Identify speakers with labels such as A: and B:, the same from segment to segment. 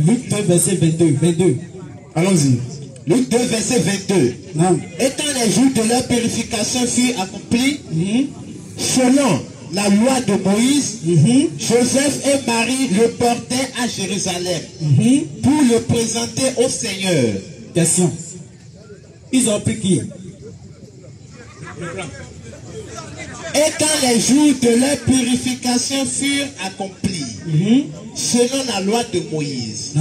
A: Luc 2, verset 22.
B: Allons-y.
A: Luc 2, verset 22.
B: Non.
A: Et quand les jours de leur purification furent accomplis, selon la loi de Moïse, Joseph et Marie le portaient à Jérusalem pour le présenter au Seigneur.
B: Question. Ils ont pris qui?
A: Et quand les jours de leur purification furent accomplis, selon la loi de Moïse,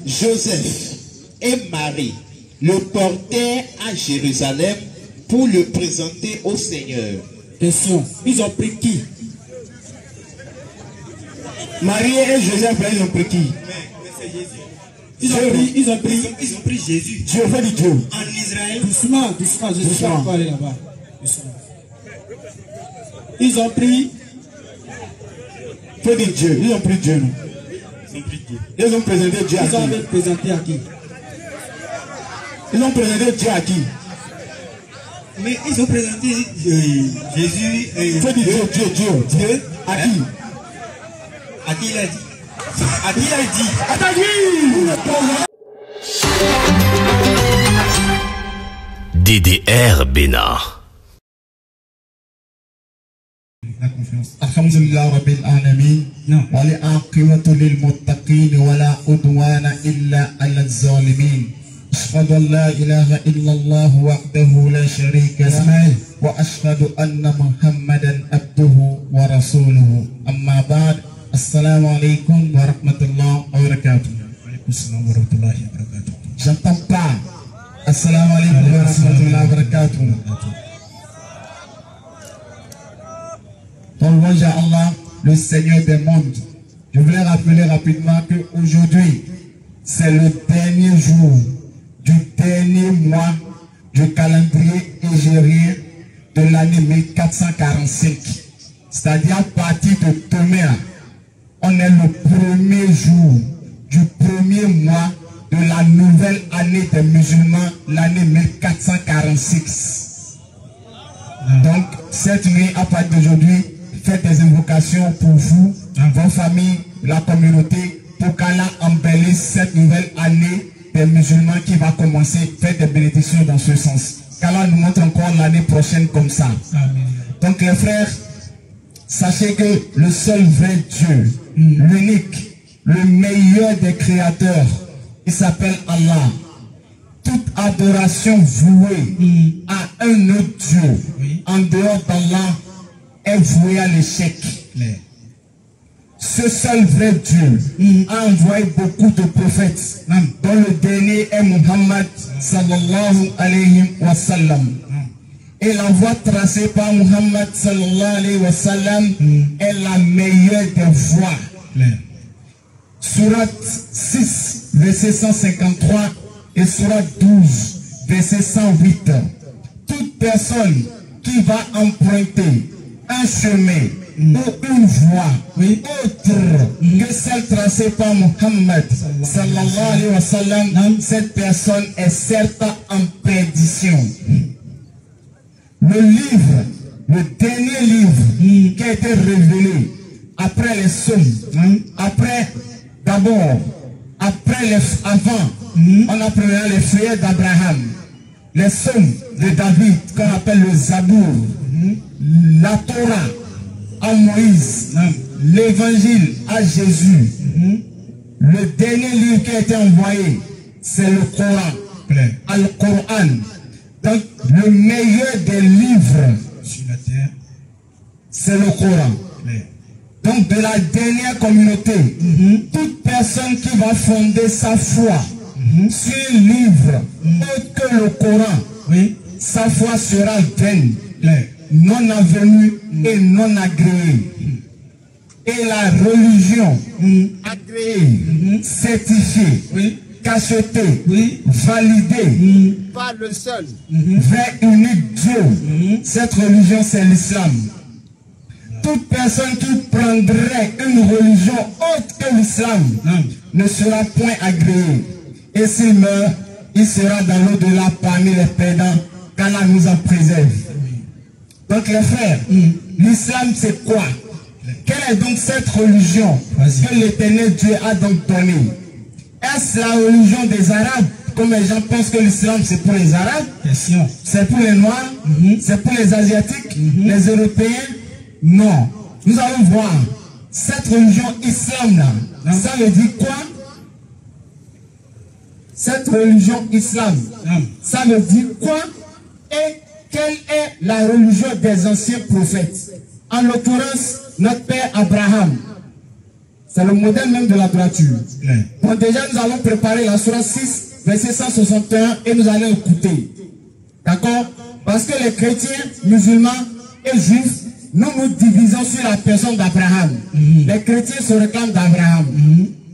A: Joseph et Marie le portaient à Jérusalem pour le présenter au Seigneur.
B: Question. Ils ont pris qui?
C: Marie et Joseph, ils ont pris qui?
B: Ils ont pris
C: Jésus. Dieu fait du Dieu.
B: En Israël. Doucement, je ne suis pas encore allé là-bas. Ils ont pris.
C: Faut dire Dieu. Ils ont pris Dieu, non? Ils ont présenté Dieu à qui?
B: Ils ont présenté à qui?
C: Ils ont présenté Dieu à qui?
D: Mais ils ont présenté Jésus.
C: Faut dire Dieu. À qui?
D: À qui il a dit? À qui il a dit?
C: À qui?
E: DDR Bénin.
D: La confiance.
F: Alhamdulillah Rabbil Alamin. Wa li'aqibatu lil muttaqin wa la udwana illa 'ala az-zalimin. أشهد أن لا إله إلا الله وحده لا شريك له وأشهد أن محمدا عبده ورسوله أما بعد السلام عليكم ورحمة الله وبركاته.
D: وعليكم السلام ورحمة الله وبركاته.
F: J'entends pas. Assalamu alaikum wa rahmatullahi wa barakatuh. Donc, louange à Allah, le Seigneur des mondes. Je voulais rappeler rapidement qu'aujourd'hui, c'est le dernier jour du dernier mois du calendrier égérien de l'année 1445. C'est-à-dire à partir de demain, on est le premier jour du premier mois de la nouvelle année des musulmans, l'année 1446. Donc, cette nuit, à partir d'aujourd'hui, faites des invocations pour vous, vos familles, la communauté, pour qu'Allah embellisse cette nouvelle année des musulmans qui va commencer. Faites des bénédictions dans ce sens. Qu'Allah nous montre encore l'année prochaine comme ça.
D: Amen.
F: Donc les frères, sachez que le seul vrai Dieu, l'unique, le meilleur des créateurs, il s'appelle Allah. Toute adoration vouée à un autre Dieu, en dehors d'Allah, est vouée à l'échec. Ce seul vrai Dieu a envoyé beaucoup de prophètes, dont le dernier est Muhammad sallallahu alayhi wa sallam. Et la voie tracée par Muhammad sallallahu alayhi wa sallam est la meilleure des voies. Surat 6, verset 153 et Surat 12, verset 108. Toute personne qui va emprunter un chemin ou une voie autre que celle tracée par Muhammad sallallahu alayhi wa sallam, cette personne est certes en perdition. Le livre, le dernier livre qui a été révélé après les psaumes, avant, on apprenait les feuillets d'Abraham, les psaumes de David qu'on appelle le Zabour, la Torah à Moïse, l'évangile à Jésus. Le dernier livre qui a été envoyé, c'est le Coran, Al-Coran. Donc, le meilleur des livres
D: sur la terre,
F: c'est le Coran. Donc, de la dernière communauté, toute personne qui va fonder sa foi sur un livre autre que le Coran, sa foi sera vaine, non avenue et non agréée. Et la religion agréée, certifiée, cachetée, validée par le seul vrai unique Dieu, cette religion c'est l'islam. Toute personne qui prendrait une religion autre que l'islam ne sera point agréée. Et s'il meurt, il sera dans l'au-delà parmi les perdants, qu'Allah nous en préserve. Donc les frères, l'islam c'est quoi? Quelle est donc cette religion que l'Éternel Dieu a donc donnée? Est-ce la religion des Arabes? Comme les gens pensent que l'islam c'est pour les Arabes, c'est pour les Noirs, c'est pour les Asiatiques, les Européens. Non. Nous allons voir cette religion islam là. Ça veut dire quoi? Cette religion islam, ça veut dire quoi? Et quelle est la religion des anciens prophètes? En l'occurrence, notre père Abraham. C'est le modèle même de la droiture. Bon, déjà, nous allons préparer la sourate 6, verset 161, et nous allons écouter. D'accord? Parce que les chrétiens, musulmans et juifs, nous nous divisons sur la personne d'Abraham. Les chrétiens se réclament d'Abraham.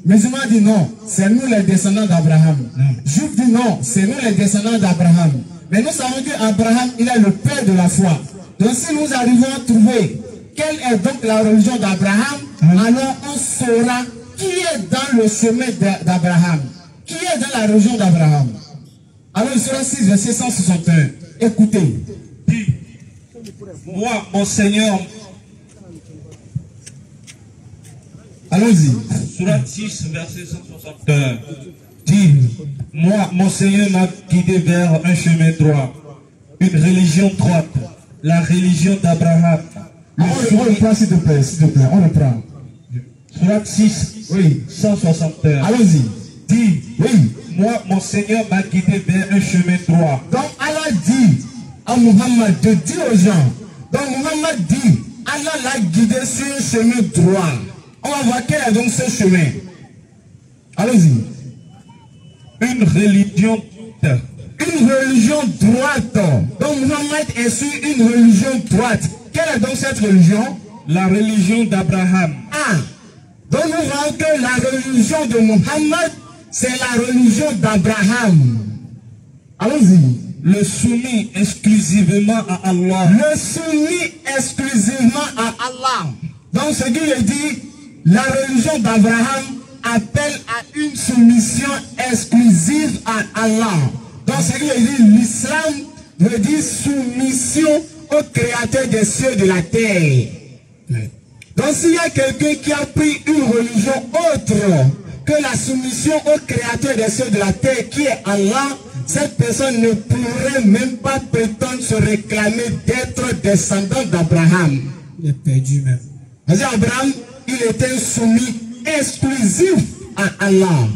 F: Musulmans disent non, c'est nous les descendants d'Abraham. Juifs disent non, c'est nous les descendants d'Abraham. Mais nous savons qu'Abraham, il est le père de la foi. Donc si nous arrivons à trouver quelle est donc la religion d'Abraham, alors on saura qui est dans le chemin d'Abraham. Qui est dans la religion d'Abraham. Alors il sera 6, verset 161. Écoutez.
D: Moi, mon Seigneur.
F: Allons-y.
D: Sourate 6, verset 161. Dit, moi, mon Seigneur m'a guidé vers un chemin droit, une religion droite, la religion d'Abraham.
F: On reprend s'il te plaît, on reprend.
D: Sourate 6,
F: oui.
D: 161.
F: Allons-y.
D: Dit,
F: oui.
D: Moi, mon Seigneur m'a guidé vers un chemin droit.
F: Donc Allah dit à Muhammad de dire aux gens, donc Muhammad dit, Allah l'a guidé sur un chemin droit. On va voir quel est donc ce chemin. Allons-y.
D: Une religion
F: droite. Donc Muhammad est sur une religion droite. Quelle est donc cette religion?
D: La religion d'Abraham.
F: Ah, donc nous voyons que la religion de Muhammad, c'est la religion d'Abraham. Allons-y.
D: Le soumis exclusivement à Allah.
F: Le soumis exclusivement à Allah. Donc ce qui veut dire, la religion d'Abraham appelle à une soumission exclusive à Allah. Donc ce qui veut dire, l'islam veut dire soumission au créateur des cieux et de la terre. Donc s'il y a quelqu'un qui a pris une religion autre que la soumission au créateur des cieux et de la terre, qui est Allah, cette personne ne pourrait même pas prétendre se réclamer d'être descendant d'Abraham.
B: Il est perdu même.
F: Parce qu'Abraham, il était soumis exclusif à Allah.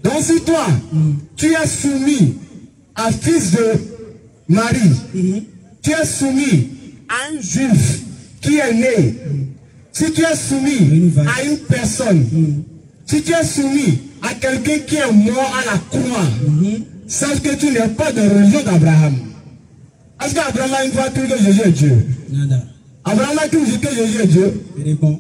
F: Donc si toi, tu es soumis à fils de Marie, tu es soumis à un juif qui est né, si tu es soumis à une personne, si tu es soumis à quelqu'un qui est mort à la croix, sache que tu n'es pas de religion d'Abraham. Est-ce qu'Abraham a une fois cru que Jésus est Dieu?
B: Nada.
F: Abraham a cru que Jésus est Dieu.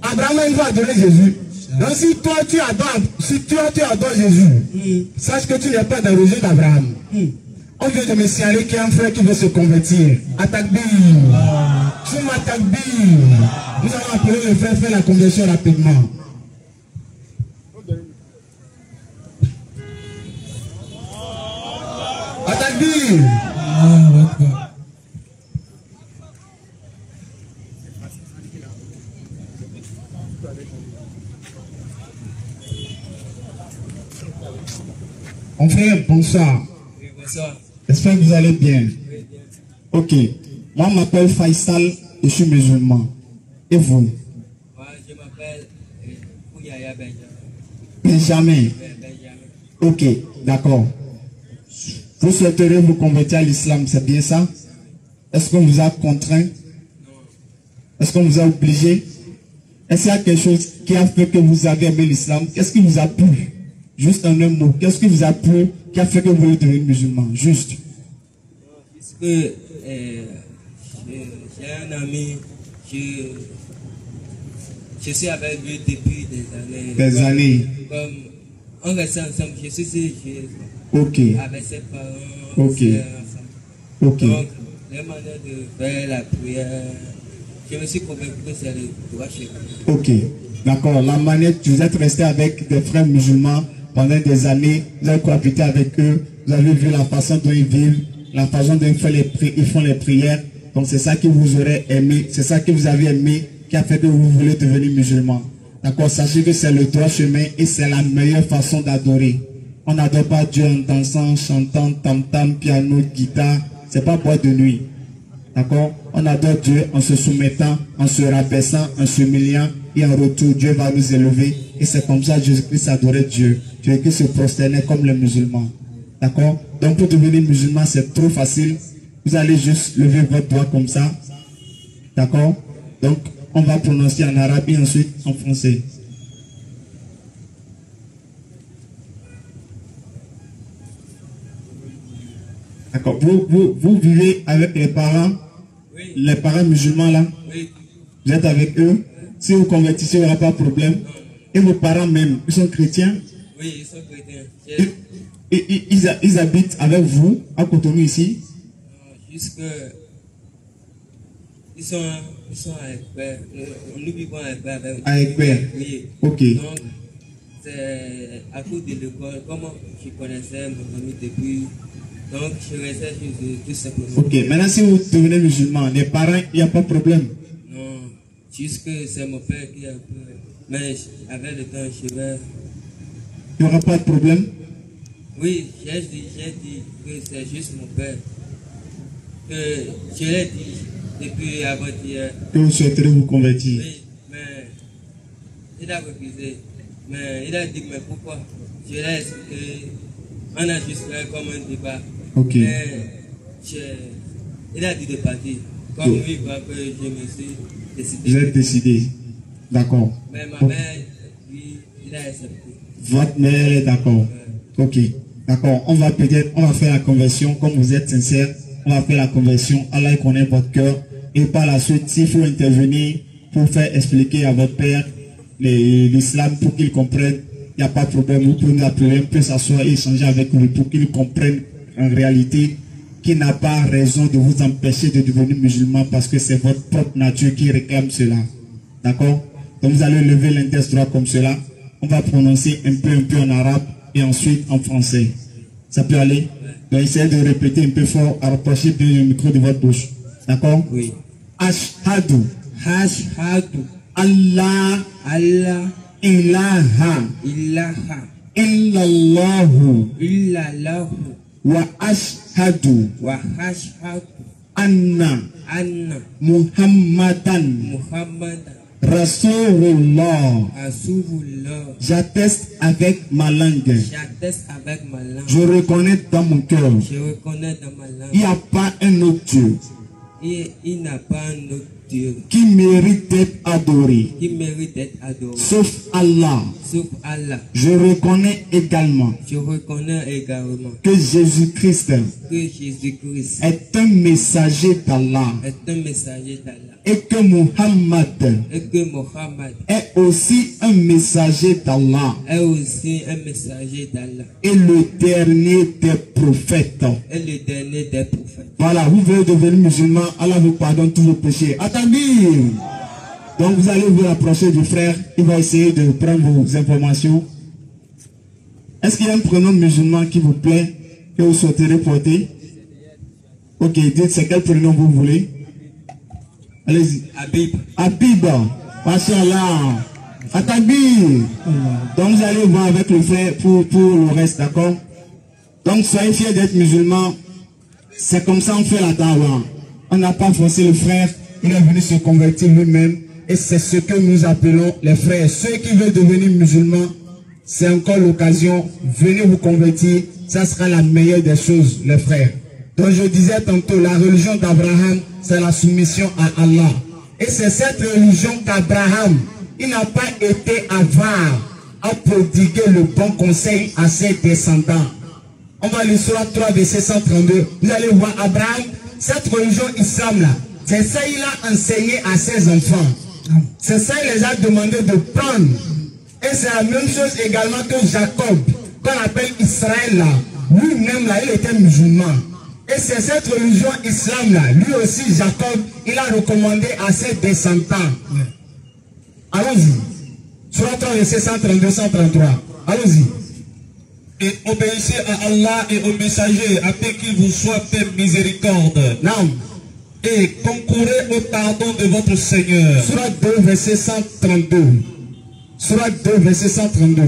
F: Abraham a une fois adoré Jésus. Donc si toi tu adores Jésus, sache que tu n'es pas de religion d'Abraham. On vient de me signaler qu'il y a un frère qui veut se convertir. Atakbir. Sur ma takbir. Nous allons appeler le frère faire la conversion rapidement. Atakbir. Mon frère, bonsoir. J'espère que vous allez bien. Ok. Moi, je m'appelle Faisal, je suis musulman. Et vous?
E: Moi, je m'appelle Kouyaya
F: Benjamin. Ok, d'accord. Vous souhaiteriez vous convertir à l'islam, c'est bien ça? Est-ce qu'on vous a contraint? Non. Est-ce qu'on vous a obligé? Est-ce qu'il y a quelque chose qui a fait que vous avez aimé l'islam? Qu'est-ce qui vous a plu? Juste en un mot. Qu'est-ce qui vous a plu qui a fait que vous voulez devenir musulman? Juste.
E: Puisque j'ai un ami, je suis avec lui depuis des années.
F: Des années.
E: Comme on reste ensemble, je suis
F: ok.
E: Avec ses parents.
F: Ok. Ok.
E: Donc, la manière de faire la prière, je me suis convaincu que c'est le droit chez vous.
F: Ok. D'accord. La manière, vous êtes resté avec des frères musulmans pendant des années, vous avez cohabité avec eux, vous avez vu la façon dont ils vivent, la façon dont ils font les prières. Donc c'est ça que vous aurez aimé, c'est ça que vous avez aimé, qui a fait que vous voulez devenir musulman.
C: D'accord, sachez que c'est le droit chemin et c'est la meilleure façon d'adorer. On n'adore pas Dieu en dansant, chantant, tam-tam, piano, guitare. C'est pas boîte de nuit. D'accord? On adore Dieu en se soumettant, en se rabaissant, en s'humiliant. Et en retour, Dieu va nous élever. Et c'est comme ça que Jésus-Christ adorait Dieu. Jésus-Christ se prosternait comme les musulmans. D'accord? Donc pour devenir musulman, c'est trop facile. Vous allez juste lever votre doigt comme ça. D'accord? Donc, on va prononcer en arabe et ensuite en français. D'accord. Vous vivez avec les parents, oui. Les parents musulmans là, oui. Vous êtes avec eux. Si vous convertissez, il n'y aura pas de problème. Non. Et vos parents même, ils sont chrétiens?
E: Oui, ils sont chrétiens.
C: Ils habitent avec vous à Cotonou ici?
E: Jusque... Ils sont à Ekber. Nous vivons à Ekber avec eux.
C: À Ekber?
E: Oui.
C: Ok.
E: Donc, c'est à cause de l'école. Comme je connaissais mon ami depuis... Donc, je restais chez eux, tout simplement.
C: Ok, maintenant si vous devenez musulman, les parents, il n'y a pas de problème?
E: Non, juste que c'est mon père qui a peur. Mais avec le temps, je vais...
C: Il n'y aura pas de problème?
E: Oui, j'ai dit que c'est juste mon père. Que je l'ai dit depuis avant-hier.
C: Que vous souhaiterez vous convertir?
E: Oui, mais il a refusé. Mais il a dit, mais pourquoi? Je l'ai expliqué. On a juste fait comme un débat.
C: Ok.
E: Mais il a dit de partir. Comme lui, il voit que je me suis décidé.
C: Vous êtes décidé. D'accord.
E: Mais ma mère, lui, il a accepté.
C: Votre mère est d'accord. Ok. D'accord. On va faire la conversion. Comme vous êtes sincère, on va faire la conversion. Allah connaît votre cœur. Et par la suite, s'il faut intervenir pour faire expliquer à votre père l'islam pour qu'il comprenne, il n'y a pas de problème. Vous pouvez nous appeler, on peut s'asseoir et échanger avec lui pour qu'il comprenne en réalité qu'il n'a pas raison de vous empêcher de devenir musulman parce que c'est votre propre nature qui réclame cela. D'accord? Donc vous allez lever l'index droit comme cela. On va prononcer un peu en arabe et ensuite en français. Ça peut aller? Donc essayez de répéter un peu fort, à rapprocher bien le micro de votre bouche. D'accord?
E: Oui.
C: Ashhadu.
E: Ashhadu.
C: Allah.
E: Allah.
C: Ilaha.
E: Ilaha.
C: Illallahu.
E: Illallahu.
C: Wa ashhadu.
E: Wa ashhadu.
C: Anna.
E: Anna.
C: Muhammadan.
E: Muhammadan.
C: Rasulullah.
E: Rasulullah.
C: J'atteste avec ma langue.
E: J'atteste avec ma langue.
C: Je reconnais dans mon cœur.
E: Je reconnais dans ma langue.
C: Il n'y a pas un autre Dieu.
E: Il n'a pas un autre Dieu
C: qui mérite d'être adoré.
E: Qui mérite d'être adoré.
C: Sauf Allah.
E: Sauf Allah.
C: Je reconnais également.
E: Je reconnais également.
C: Que Jésus-Christ.
E: Que Jésus-Christ.
C: Est un messager d'Allah.
E: Est un messager d'Allah.
C: Et que Muhammad.
E: Et que Muhammad.
C: Est aussi un messager d'Allah.
E: Est aussi un messager d'Allah.
C: Et le dernier des prophètes.
E: Et le dernier des prophètes.
C: Voilà, vous voulez devenir musulman, Allah vous pardonne tous vos péchés. Attendez. Donc vous allez vous rapprocher du frère, il va essayer de prendre vos informations. Est-ce qu'il y a un prénom musulman qui vous plaît, que vous souhaiterez porter? Ok, dites c'est quel prénom vous voulez. Allez-y.
E: Habib.
C: Habib. Machallah. Attendez. Donc vous allez voir avec le frère pour le reste, d'accord? Donc soyez fiers d'être musulman. C'est comme ça on fait la dawa. On n'a pas forcé le frère, il est venu se convertir lui-même. Et c'est ce que nous appelons les frères. Ceux qui veulent devenir musulmans, c'est encore l'occasion. Venez vous convertir, ça sera la meilleure des choses, les frères. Donc je disais tantôt, la religion d'Abraham, c'est la soumission à Allah. Et c'est cette religion qu'Abraham, il n'a pas été avare à prodiguer le bon conseil à ses descendants. On va lire sur 3 verset 132. Vous allez voir Abraham, cette religion islam là, c'est ça il a enseigné à ses enfants. C'est ça il les a demandé de prendre. Et c'est la même chose également que Jacob, qu'on appelle Israël là. Lui-même là, il était musulman. Et c'est cette religion islam là, lui aussi Jacob, il a recommandé à ses descendants. Allons-y. Sur 3 verset 132-133. Allons-y.
D: Et obéissez à Allah et aux messagers afin qu'il vous soit fait miséricorde.
C: Non.
D: Et concourez au pardon de votre Seigneur.
C: Surat 2, verset 132.
F: Surat 2, verset 132.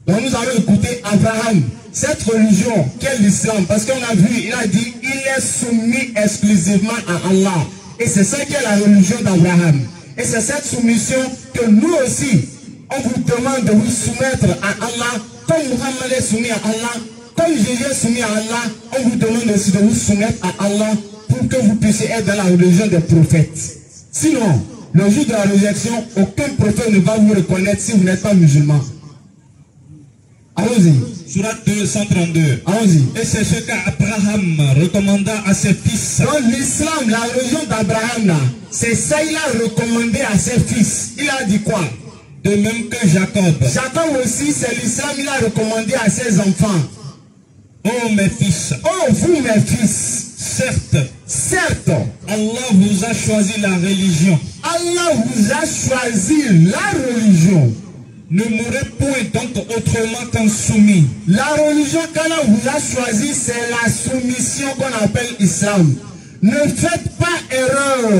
F: Donc nous allons écouter Abraham. Cette religion, qu'est l'islam? Parce qu'on a vu, il a dit, il est soumis exclusivement à Allah. Et c'est ça qui est la religion d'Abraham. Et c'est cette soumission que nous aussi, on vous demande de vous soumettre à Allah, comme Muhammad est soumis à Allah, comme Jésus est soumis à Allah, on vous demande aussi de vous soumettre à Allah pour que vous puissiez être dans la religion des prophètes. Sinon, le jour de la résurrection, aucun prophète ne va vous reconnaître si vous n'êtes pas musulman. Allons-y.
D: Surat 232.
F: Allons-y.
D: Et c'est ce qu'Abraham recommanda à ses fils.
F: Donc l'islam, la religion d'Abraham là, c'est ça il a recommandé à ses fils. Il a dit quoi?
D: De même que Jacob.
F: Jacob aussi, c'est l'islam, il a recommandé à ses enfants.
D: Oh mes fils.
F: Oh vous mes fils. Certes,
D: Allah vous a choisi la religion.
F: Allah vous a choisi la religion.
D: Ne mourrez point donc autrement qu'en soumis.
F: La religion qu'Allah vous a choisie, c'est la soumission qu'on appelle islam. Ne faites pas erreur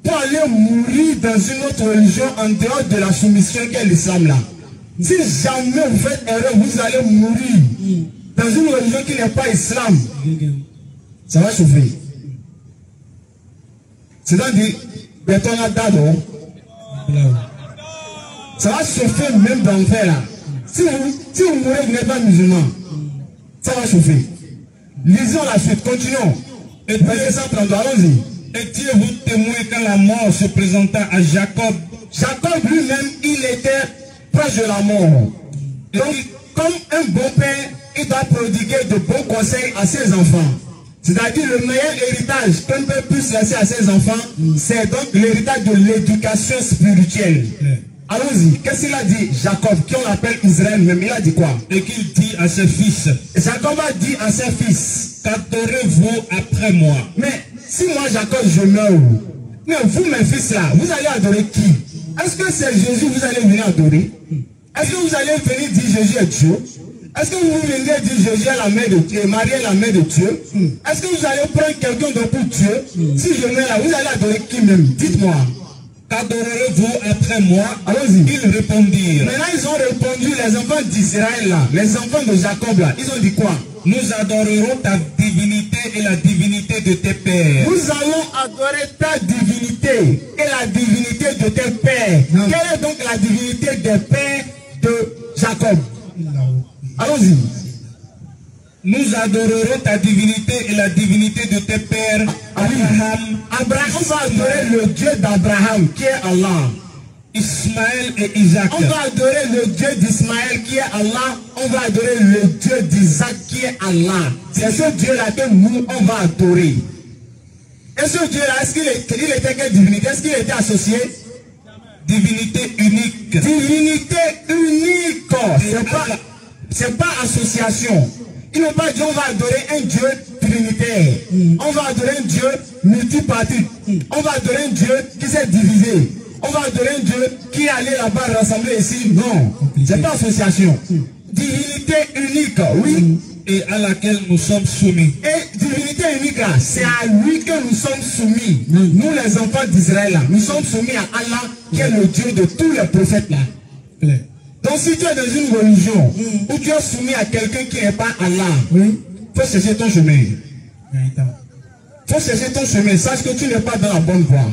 F: pour aller mourir dans une autre religion en dehors de la soumission qu'est l'islam là. Si jamais vous faites erreur, vous allez mourir dans une religion qui n'est pas islam. Ça va chauffer. C'est-à-dire, ça va chauffer même d'enfer là. Si vous mourrez, vous n'êtes pas musulman. Ça va chauffer. Lisons la suite, continuons.
D: Et
F: verset 132, allons-y.
D: Étiez-vous témoin quand la mort se présenta à Jacob?
F: Jacob lui-même, il était proche de la mort. Donc, comme un bon père, il doit prodiguer de bons conseils à ses enfants. C'est-à-dire le meilleur héritage qu'un père puisse laisser à ses enfants, c'est donc l'héritage de l'éducation spirituelle. Allons-y, qu'est-ce qu'il a dit Jacob, qui on appelle Israël même, il a dit quoi?
D: Et qu'il dit à ses fils,
F: Jacob a dit à ses fils,
D: qu'adorez-vous après moi?
F: mais si moi Jacob je meurs, mais vous mes fils là, vous allez adorer qui? Est-ce que c'est Jésus que vous allez venir adorer? Est-ce que vous allez venir dire Jésus est Dieu? Est-ce que vous venez dire Jésus est la mère de Dieu, Marie est la mère de Dieu? Est-ce que vous allez prendre quelqu'un d'autre pour Dieu? Si je meurs là, vous allez adorer qui même? Dites-moi.
D: Qu'adorerez-vous après moi?
F: Allons-y.
D: Ils répondirent.
F: Maintenant ils ont répondu, les enfants d'Israël là, les enfants de Jacob là, ils ont dit quoi?
D: Nous adorerons ta divinité et la divinité de tes pères.
F: Nous allons adorer ta divinité et la divinité de tes pères. Quelle est donc la divinité des pères de Jacob? Allons-y.
D: Nous adorerons ta divinité et la divinité de tes pères.
F: Abraham va adorer le Dieu d'Abraham qui est Allah.
D: Ismaël et Isaac.
F: On va adorer le Dieu d'Ismaël qui est Allah. On va adorer le Dieu d'Isaac qui est Allah. C'est ce Dieu-là que nous, on va adorer. Et ce Dieu-là, est-ce qu'il était quelle divinité? Est-ce qu'il était associé?
D: Divinité unique.
F: Divinité unique. C'est pas association. Ils n'ont pas dit on va adorer un Dieu trinitaire. On va adorer un Dieu multipartite. On va adorer un Dieu qui s'est divisé. On va adorer un Dieu qui est allé là-bas rassembler ici. Non, c'est pas association. Divinité unique, oui.
D: Et à laquelle nous sommes soumis.
F: Et divinité unique là, c'est à lui que nous sommes soumis. Nous les enfants d'Israël là, nous sommes soumis à Allah qui est le Dieu de tous les prophètes là. Donc si tu es dans une religion où tu es soumis à quelqu'un qui n'est pas Allah, il faut chercher ton chemin. Il faut chercher ton chemin. Sache que tu n'es pas dans la bonne voie.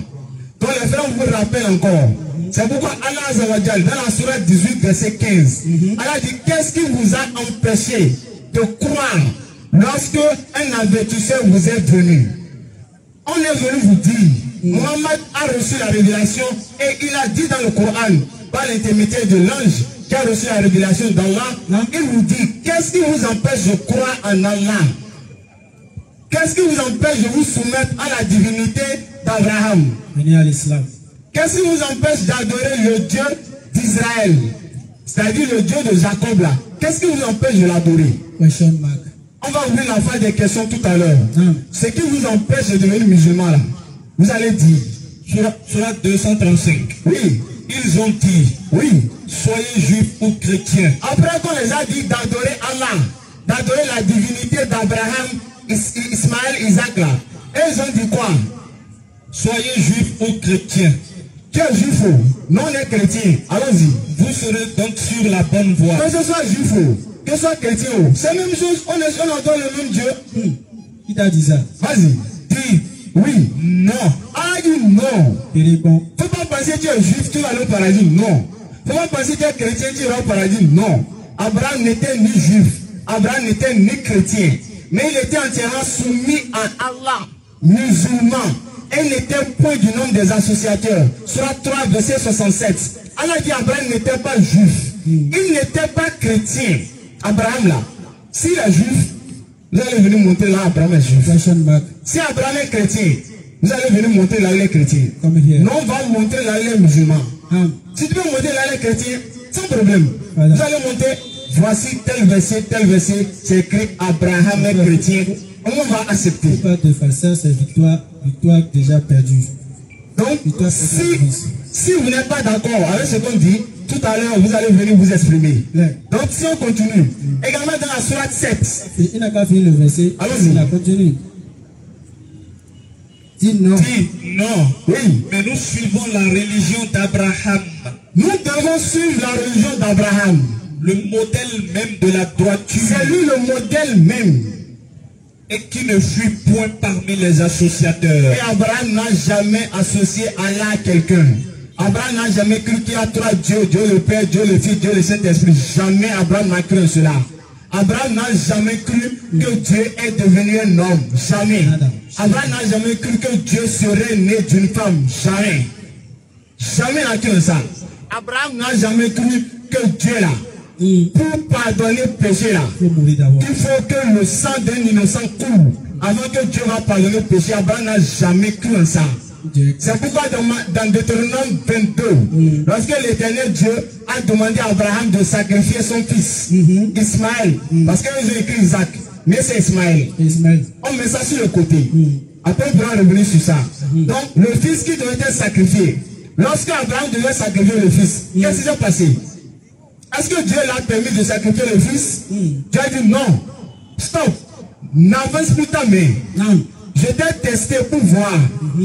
F: Donc les frères vous rappellent encore. C'est pourquoi Allah Azawajal, dans la sourate 18, verset 15, Allah dit, qu'est-ce qui vous a empêché de croire lorsque un avertisseur vous est venu? On est venu vous dire, Mohammed a reçu la révélation et il a dit dans le Coran, par l'intermédiaire de l'ange qui a reçu la révélation d'Allah, il vous dit, qu'est-ce qui vous empêche de croire en Allah? Qu'est-ce qui vous empêche de vous soumettre à la divinité d'Abraham?
B: Venez à l'islam.
F: Qu'est-ce qui vous empêche d'adorer le Dieu d'Israël? C'est-à-dire le Dieu de Jacob là. Qu'est-ce qui vous empêche de l'adorer? On va ouvrir la phase des questions tout à l'heure. Ce qui vous empêche de devenir musulman là, vous allez dire.
D: Surat 235.
F: Oui.
D: Ils ont dit,
F: oui,
D: soyez juifs ou chrétiens.
F: Après qu'on les a dit d'adorer Allah, d'adorer la divinité d'Abraham, Ismaël, Isaac là. Et ils ont dit quoi?
D: Soyez juifs ou chrétiens.
F: Tu es juif, non on est chrétien. Allons-y.
D: Vous serez donc sur la bonne voie.
F: Que ce soit juif, que ce soit chrétien, c'est la même chose. On adore le même Dieu.
B: Qui t'a dit ça?
F: Vas-y. Dis oui, non. Ah, dit non.
B: Il répond.
F: Faut pas penser que tu es juif, tu vas aller au paradis. Non. Faut pas penser que tu es chrétien, tu vas au paradis. Non. Abraham n'était ni juif. Abraham n'était ni chrétien. Mais il était entièrement soumis à Allah. Musulman. Il n'était point du nombre des associateurs. Surat 3, verset 67. Allah dit Abraham n'était pas juif. Il n'était pas chrétien. Abraham là. S'il est juif, vous allez venir montrer là Abraham est juif. Si Abraham est chrétien, vous allez venir montrer là il est chrétien. Non, on va montrer là il est musulman. Si tu peux montrer là il est chrétien, sans problème. Vous allez montrer, voici tel verset, c'est écrit Abraham est chrétien. On va accepter.
B: Pas de farceur, c'est victoire déjà perdue.
F: Donc, si vous n'êtes pas d'accord avec ce qu'on dit, tout à l'heure, vous allez venir vous exprimer. Donc, si on continue, également dans la sourate 7.
B: Il n'a pas fini le verset.
F: Allons-y.
B: Il a continué. Dis non.
D: Dis non.
F: Oui.
D: Mais nous suivons la religion d'Abraham.
F: Nous devons suivre la religion d'Abraham.
D: Le modèle même de la droiture.
F: C'est lui le modèle même.
D: Et qui ne fuit point parmi les associateurs.
F: Et Abraham n'a jamais associé Allah à quelqu'un. Abraham n'a jamais cru qu'il y a trois dieux, Dieu le Père, Dieu le Fils, Dieu le Saint-Esprit. Jamais Abraham n'a cru en cela. Abraham n'a jamais cru que Dieu est devenu un homme. Jamais. Abraham n'a jamais cru que Dieu serait né d'une femme. Jamais. Jamais n'a cru en ça. Abraham n'a jamais cru que Dieu là, pour pardonner le péché là, il faut que le sang d'un innocent coule avant que Dieu va pardonner le péché. Abraham n'a jamais cru en ça. C'est pourquoi dans Deutéronome 22, lorsque l'Éternel Dieu a demandé à Abraham de sacrifier son fils, Ismaël, parce qu'ils ont écrit Isaac, mais c'est Ismaël. On met ça sur le côté. Après, on pourra revenir sur ça. Donc, le fils qui devait être sacrifié, lorsque Abraham devait sacrifier le fils, qu'est-ce qui s'est passé? Est-ce que Dieu l'a permis de sacrifier le fils? Dieu a dit non. Stop. N'avance plus ta main. Je t'ai testé pour voir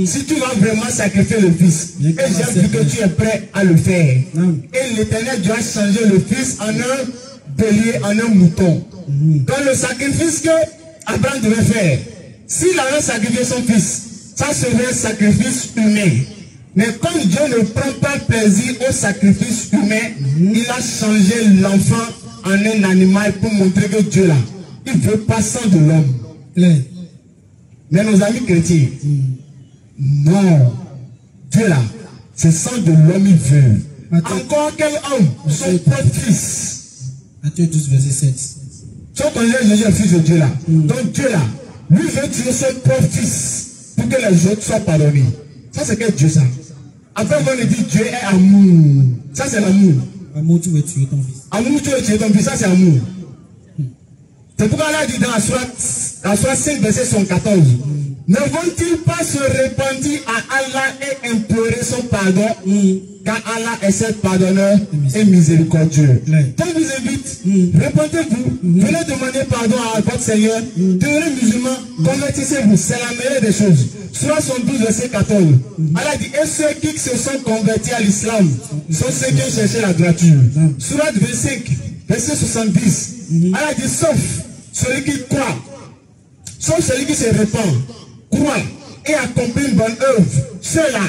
F: si tu vas vraiment sacrifier le fils. Et j'ai vu que tu es prêt à le faire. Et l'Éternel Dieu a changé le fils en un bélier, en un mouton. Dans le sacrifice que Abraham devait faire, s'il avait sacrifié son fils, ça serait un sacrifice humain. Mais comme Dieu ne prend pas plaisir au sacrifice humain, il a changé l'enfant en un animal pour montrer que Dieu là, il ne veut pas sang de l'homme. Mais nos amis chrétiens, non, Dieu là, c'est sang de l'homme il veut. Encore quel homme, son propre fils.
B: Matthieu 12, verset 7.
F: Si on connaît Jésus, le fils de Dieu là, donc Dieu là, lui veut tuer son propre fils pour que les autres soient pardonnés. Ça c'est quel Dieu ça? Après on dit Dieu est amour. Ça c'est l'amour.
B: Amour, tu veux tuer ton fils.
F: Amour, tu veux tuer ton fils, ça c'est amour. C'est pourquoi Allah dit dans la sourate 5 verset 114. Ne vont-ils pas se repentir à Allah et implorer son pardon, car Allah est seul pardonneur et miséricordieux. Donc je vous invite, répentez-vous, venez demander pardon à votre Seigneur, devenez musulman, convertissez-vous, c'est la meilleure des choses. Sourate 72 verset 14. Allah dit, et ceux qui se sont convertis à l'islam sont ceux qui ont cherché la droiture. Sourate 25 verset 70. Allah dit, sauf celui qui croit, sauf celui qui se répand, croit et accomplit une bonne œuvre, ceux-là,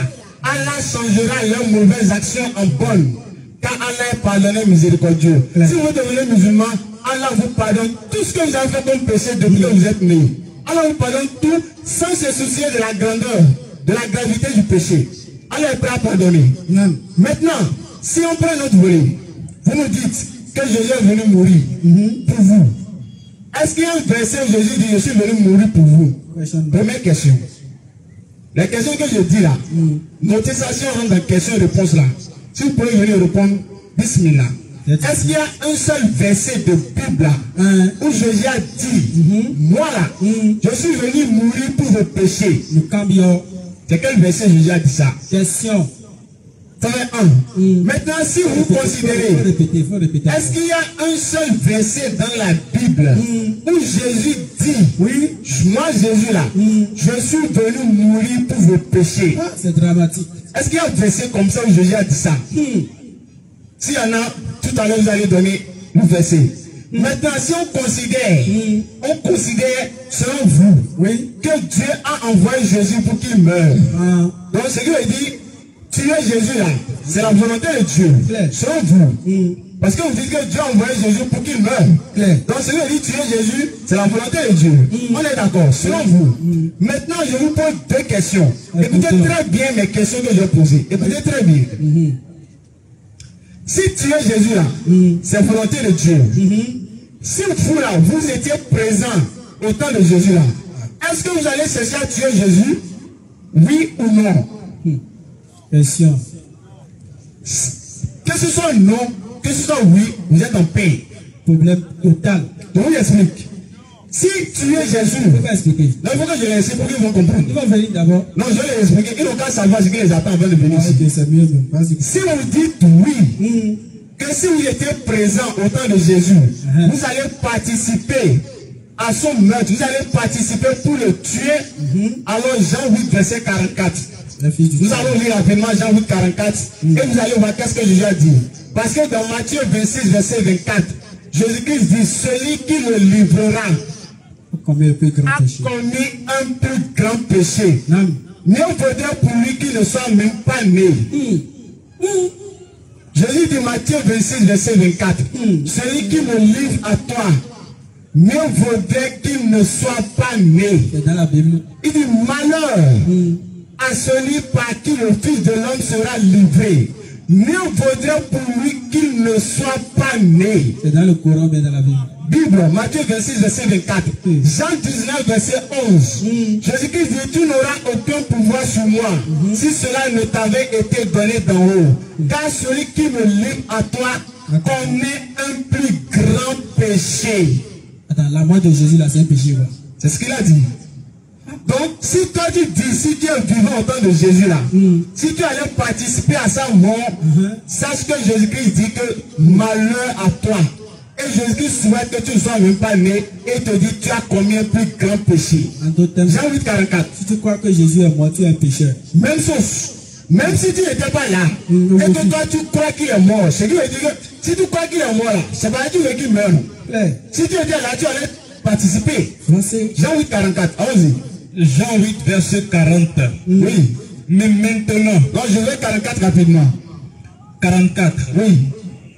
F: Allah changera leurs mauvaises actions en bonnes, car Allah est pardonneur miséricordieux. Si vous devenez musulman, Allah vous pardonne tout ce que vous avez fait comme péché depuis que vous êtes né. Allah vous pardonne tout sans se soucier de la grandeur, de la gravité du péché. Allah est prêt à pardonner. Maintenant, si on prend notre volet, vous nous dites que Jésus est venu mourir pour vous. Est-ce qu'il y a un verset où Jésus dit, je suis venu mourir pour vous? Première question. La question que je dis là, notez ça si on rentre dans question-réponse là. Si vous pouvez venir répondre, Bismillah. Est-ce qu'il y a un seul verset de Bible là, où Jésus a dit, moi là, je suis venu mourir pour vos péchés? C'est quel verset Jésus a dit ça?
B: Question.
F: Maintenant, si vous considérez, est-ce qu'il y a un seul verset dans la Bible où Jésus dit, oui, moi Jésus là, je suis venu mourir pour vos péchés?
B: C'est dramatique.
F: Est-ce qu'il y a un verset comme ça où Jésus a dit ça? S'il y en a, tout à l'heure vous allez donner le verset. Maintenant, si on considère, selon vous, que Dieu a envoyé Jésus pour qu'il meure. Donc, ce qui veut dire, tuer Jésus là, c'est la volonté de Dieu. Selon vous. Parce que vous dites que Dieu a envoyé Jésus pour qu'il meure. Donc, ce qui veut dire, tuer Jésus, c'est la volonté de Dieu. On est d'accord, selon vous. Maintenant, je vous pose deux questions. Écoutez très bien mes questions que je vais poser. Écoutez très bien. Si tuer Jésus là, c'est la volonté de Dieu. Si vous là, vous étiez présent au temps de Jésus là, est-ce que vous allez chercher à tuer Jésus? Oui ou non?
B: Question.
F: Que ce soit non, que ce soit oui, vous êtes en paix.
B: Problème total.
F: Je vous explique. Si tuer Jésus,
B: Je vais expliquer.
F: non, il faut que je les explique pour qu'ils vont comprendre.
B: Il va venir d'abord.
F: Non, je vais les expliquer. Ils n'ont qu'à savoir ce qui les attend avant de venir ici.
B: Ok, c'est mieux. Vas-y.
F: Si vous dites oui, que si vous étiez présent au temps de Jésus, vous allez participer à son meurtre, vous allez participer pour le tuer. Alors Jean 8, verset 44. Nous allons lire rapidement Jean 8, 44 et vous allez voir qu'est-ce que Jésus a dit. Parce que dans Matthieu 26, verset 24, Jésus-Christ dit, celui qui le livrera a commis un plus grand péché. Mieux vaudrait pour lui qu'il ne soit même pas né. Jésus dit Matthieu 26, verset 24. Celui qui me livre à toi, mieux vaudrait qu'il ne soit pas né.
B: C'est dans la Bible.
F: Il dit malheur à celui par qui le Fils de l'homme sera livré. Mieux vaudrait pour lui qu'il ne soit pas né.
B: C'est dans le Coran, mais dans la Bible.
F: Bible, Matthieu 26, verset 24. Jean 19, verset 11. Jésus-Christ dit, tu n'auras aucun pouvoir sur moi si cela ne t'avait été donné d'en haut. Car celui qui me livre à toi commet un plus grand péché.
B: Attends, la mort de Jésus, là, c'est un péché, quoi.
F: C'est ce qu'il a dit. Donc, si toi tu dis, si tu es vivant au temps de Jésus là, si tu allais participer à sa mort, sache que Jésus-Christ dit que malheur à toi. Et Jésus-Christ souhaite que tu ne sois même pas né et te dit tu as commis un plus grand péché. Jean 8, 44.
B: Si tu crois que Jésus est mort, tu es un pécheur.
F: Même chose. Même si tu n'étais pas là, et que toi tu crois qu'il est mort, c'est qui veut dire que si tu crois qu'il est mort là, c'est pas que tu veux qu'il meure. Si tu étais là, tu allais participer. Jean 8, 44. Allons-y.
D: Jean 8, verset 40.
F: Oui.
D: Mais maintenant.
F: Non, je vais 44 rapidement.
D: 44.
F: Oui.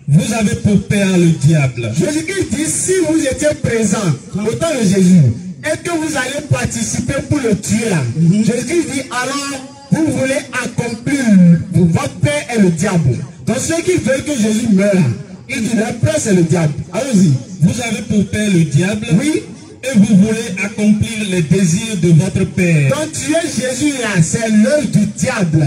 D: Vous avez pour père le diable.
F: Jésus-Christ dit, si vous étiez présent au temps de Jésus, et que vous allez participer pour le tuer là, Jésus-Christ dit, alors, vous voulez accomplir, votre père est le diable. Donc ceux qui veulent que Jésus meure, il dit, leur père c'est le diable. Allons-y.
D: Vous avez pour père le diable.
F: Oui.
D: Et vous voulez accomplir les désirs de votre père.
F: Donc tuer Jésus là, c'est l'œuvre du diable.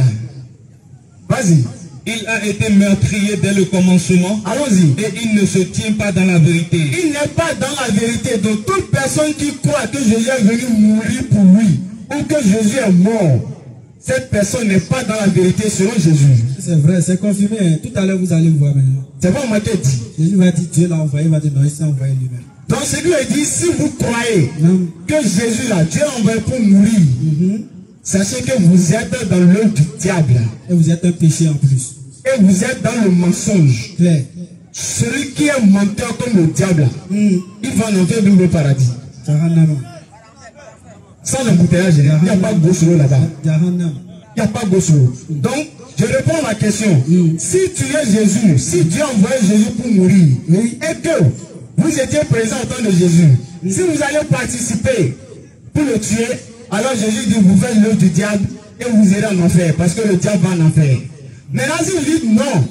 F: Vas-y.
D: Il a été meurtrier dès le commencement.
F: Allons-y.
D: Et il ne se tient pas dans la vérité.
F: Il n'est pas dans la vérité. Donc toute personne qui croit que Jésus est venu mourir pour lui, ou que Jésus est mort, cette personne n'est pas dans la vérité selon Jésus.
B: C'est vrai, c'est confirmé. Tout à l'heure, vous allez voir maintenant.
F: C'est pas moi qui ai dit.
B: Jésus va dire, Dieu l'a envoyé, il va dire, non, il s'est envoyé lui-même.
F: Donc ce qui veut dire, si vous croyez que Jésus là, Dieu l'a envoyé pour mourir, sachez que vous êtes dans l'œuvre du diable.
B: Et vous êtes un péché en plus.
F: Et vous êtes dans le mensonge.
B: Claire.
F: Celui qui est menteur comme le diable, il va en enfer au paradis. Sans embouteillage, il n'y a pas de gauche là-bas. Il n'y a pas de gauche. Donc, je réponds à la question. Si tu es Jésus, si Dieu a envoyé Jésus pour mourir, et que vous étiez présent au temps de Jésus, si vous allez participer pour le tuer, alors Jésus dit, vous faites l'œuvre du diable et vous irez en enfer, parce que le diable va en enfer. Maintenant, si vous dites non,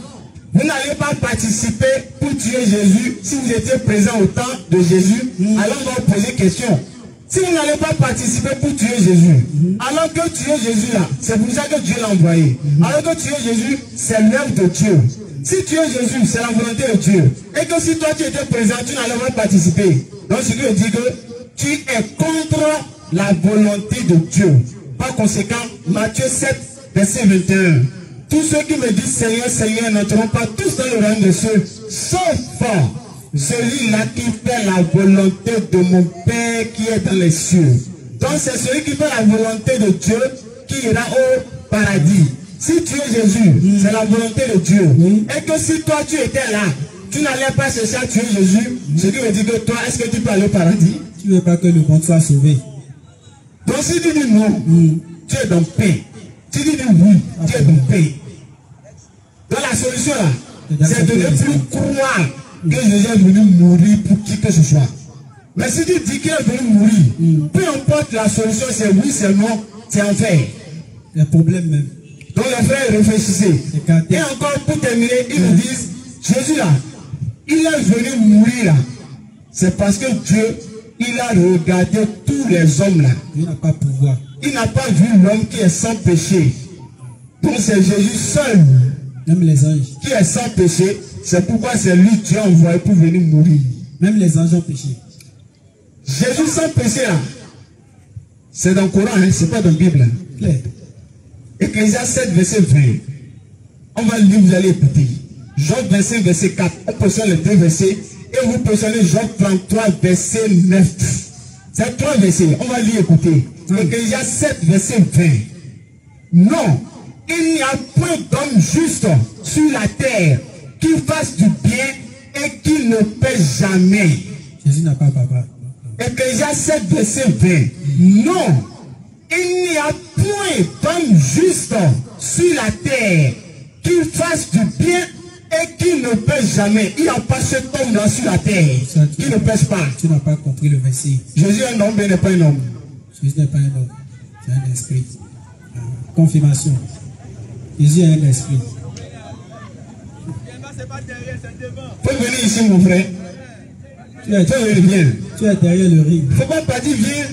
F: vous n'allez pas participer pour tuer Jésus, si vous étiez présent au temps de Jésus, alors on va vous poser question. Si vous n'allez pas participer pour tuer Jésus, alors que tuer Jésus là, c'est pour ça que Dieu l'a envoyé. Alors que tuer Jésus, c'est l'œuvre de Dieu. Si tuer Jésus, c'est la volonté de Dieu. Et que si toi tu étais présent, tu n'allais pas participer. Donc ce qui veut dire que tu es contre la volonté de Dieu. Par conséquent, Matthieu 7, verset 21. Tous ceux qui me disent Seigneur, Seigneur n'entreront pas tous dans le royaume de ceux, sauf celui-là qui fait la volonté de mon Père qui est dans les cieux. Donc c'est celui qui fait la volonté de Dieu qui ira au paradis. Si tu es Jésus, c'est la volonté de Dieu. Et que si toi tu étais là, tu n'allais pas chercher à tuer Jésus, ce qui veut dire que toi, est-ce que tu peux aller au paradis?
B: Tu ne veux pas que le monde soit sauvé.
F: Donc si tu dis non, tu es dans paix. Si tu dis oui, tu es dans paix. Donc la solution là, c'est de ne plus croire que Jésus est venu mourir pour qui que ce soit. Mais si tu dis qu'il est venu mourir, peu importe la solution, c'est oui, c'est non, c'est enfer.
B: Les problèmes même.
F: Donc les frères, réfléchissez. Et encore pour terminer, ils nous disent, Jésus là, il est venu mourir là. C'est parce que Dieu, il a regardé tous les hommes là.
B: Il n'a pas pouvoir.
F: Il n'a pas vu l'homme qui est sans péché. Donc c'est Jésus seul.
B: Même les anges.
F: Qui est sans péché. C'est pourquoi c'est lui Dieu envoyé pour venir mourir.
B: Même les anges ont péché.
F: Jésus sans péché là. C'est dans le Coran, hein, c'est pas dans la Bible.
B: Claire.
F: Ecclésias 7, verset 20. On va lire, vous allez écouter. Job 25, verset 4. On positionne les deux versets. Et vous positionnez Job 33, verset 9. C'est 3 versets. On va lire, écouter. Ecclésias 7, verset 20. Non, il n'y a point d'homme juste sur la terre qui fasse du bien et qui ne paie jamais.
B: Jésus n'a pas papa.
F: Ecclésias 7, verset 20. Non, il n'y a point d'homme juste sur la terre qui fasse du bien et qui ne pêche jamais. Il n'y a pas cet homme-là sur la terre qui ne pêche pas.
B: Tu n'as pas compris le verset.
F: Jésus est un homme, mais n'est pas un homme.
B: Jésus n'est pas un homme. C'est un esprit. Confirmation. Jésus est un esprit.
F: Faut venir ici, mon frère.
B: Tu es derrière le ring.
F: Faut pas partir, viens.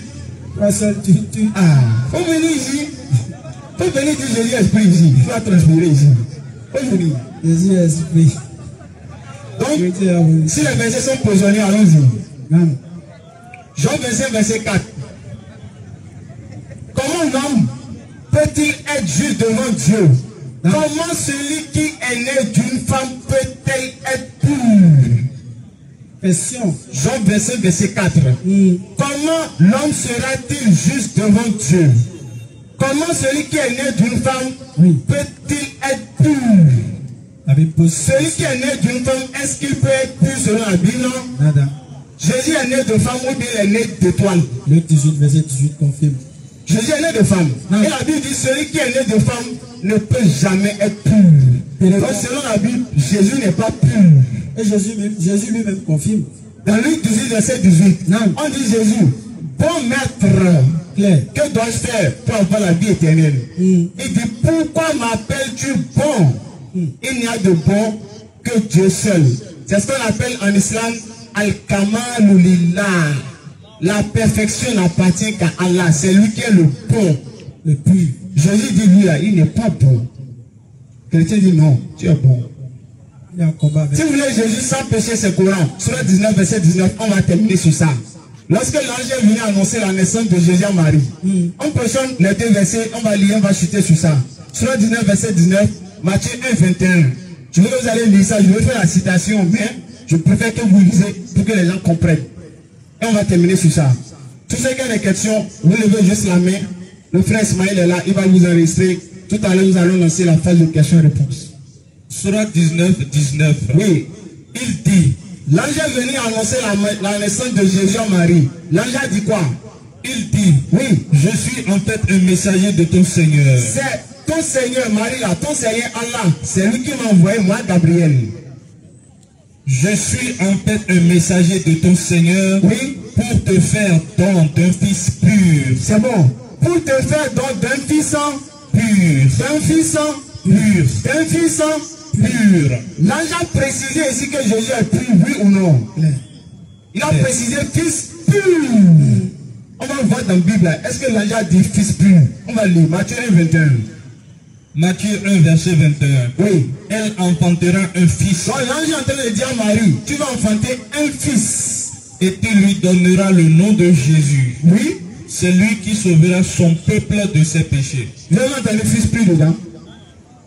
B: Toi seul,
F: Faut venir ici. Faut venir dire Jésus est esprit ici. Il faut transpirer ici. Faut venir.
B: Jésus est esprit.
F: Donc, si les versets sont positionnés, allons-y. Jean 25, verset 4. Comment l'homme peut-il être juste devant Dieu? Comment celui qui est né d'une femme peut-elle être pure?
B: Question.
F: Jean 25, verset 4. Comment l'homme sera-t-il juste devant Dieu? Comment celui qui est né d'une femme peut-il être pur? Celui qui est né d'une femme, est-ce qu'il peut être pur selon la Bible?
B: Nada.
F: Jésus est né de femme ou bien il est né d'étoile?
B: Luc 18, verset 18 confirme.
F: Jésus est né de femme. Et la Bible dit celui qui est né de femme ne peut jamais être pur. Donc selon la Bible, Jésus n'est pas pur.
B: Et Jésus lui-même confirme.
F: Dans Luc 18, verset 18, on dit Jésus, bon maître, que dois-je faire pour avoir la vie éternelle? Il dit, pourquoi m'appelles-tu bon? Il n'y a de bon que Dieu seul. C'est ce qu'on appelle en islam Al-Kamalul Lillah. La perfection n'appartient qu'à Allah. C'est lui qui est le bon, le pur. Jésus dit lui là, il n'est pas bon. Chrétien dit non, tu es bon.
B: Il y a un combat avec...
F: Si vous voulez Jésus sans péché, c'est Coran. Surah 19, verset 19, on va terminer sur ça. Lorsque l'ange est venu annoncer la naissance de Jésus à Marie, on positionne les deux versets, on va lire, on va chuter sur ça. Surah 19, verset 19, Matthieu 1, 21. Je veux que vous allez lire ça, je vais faire la citation, mais je préfère que vous lisez pour que les gens comprennent. Et on va terminer sur ça. Tous ceux qui ont des questions, vous levez juste la main. Le frère Ismaël est là, il va vous enregistrer. Tout à l'heure, nous allons lancer la phase de questions-réponses.
D: Surah 19, 19.
F: Oui, il dit, l'ange est venu annoncer la naissance de Jésus à Marie. L'ange a dit quoi?
D: Il dit,
F: oui,
D: je suis en fait un messager de ton Seigneur.
F: C'est ton Seigneur, Marie là, ton Seigneur Allah. C'est lui qui m'a envoyé, moi, Gabriel.
D: Je suis en fait un messager de ton Seigneur,
F: oui,
D: pour te faire don d'un fils pur.
F: C'est bon. Pour te faire don d'un fils
D: pur.
F: D'un fils
D: pur.
F: D'un fils
D: pur.
F: L'ange a précisé ici que Jésus est pur, oui ou non? Il a précisé fils pur. On va voir dans la Bible. Est-ce que l'ange a dit fils pur? On va lire Matthieu 1, 21.
D: Matthieu 1, verset 21.
F: Oui.
D: Elle enfantera un fils.
F: Donc l'ange est en train de dire à Marie, tu vas enfanter un fils.
D: Et tu lui donneras le nom de Jésus.
F: Oui.
D: C'est lui qui sauvera son peuple de ses péchés.
F: Vous avez entendu fils pur dedans?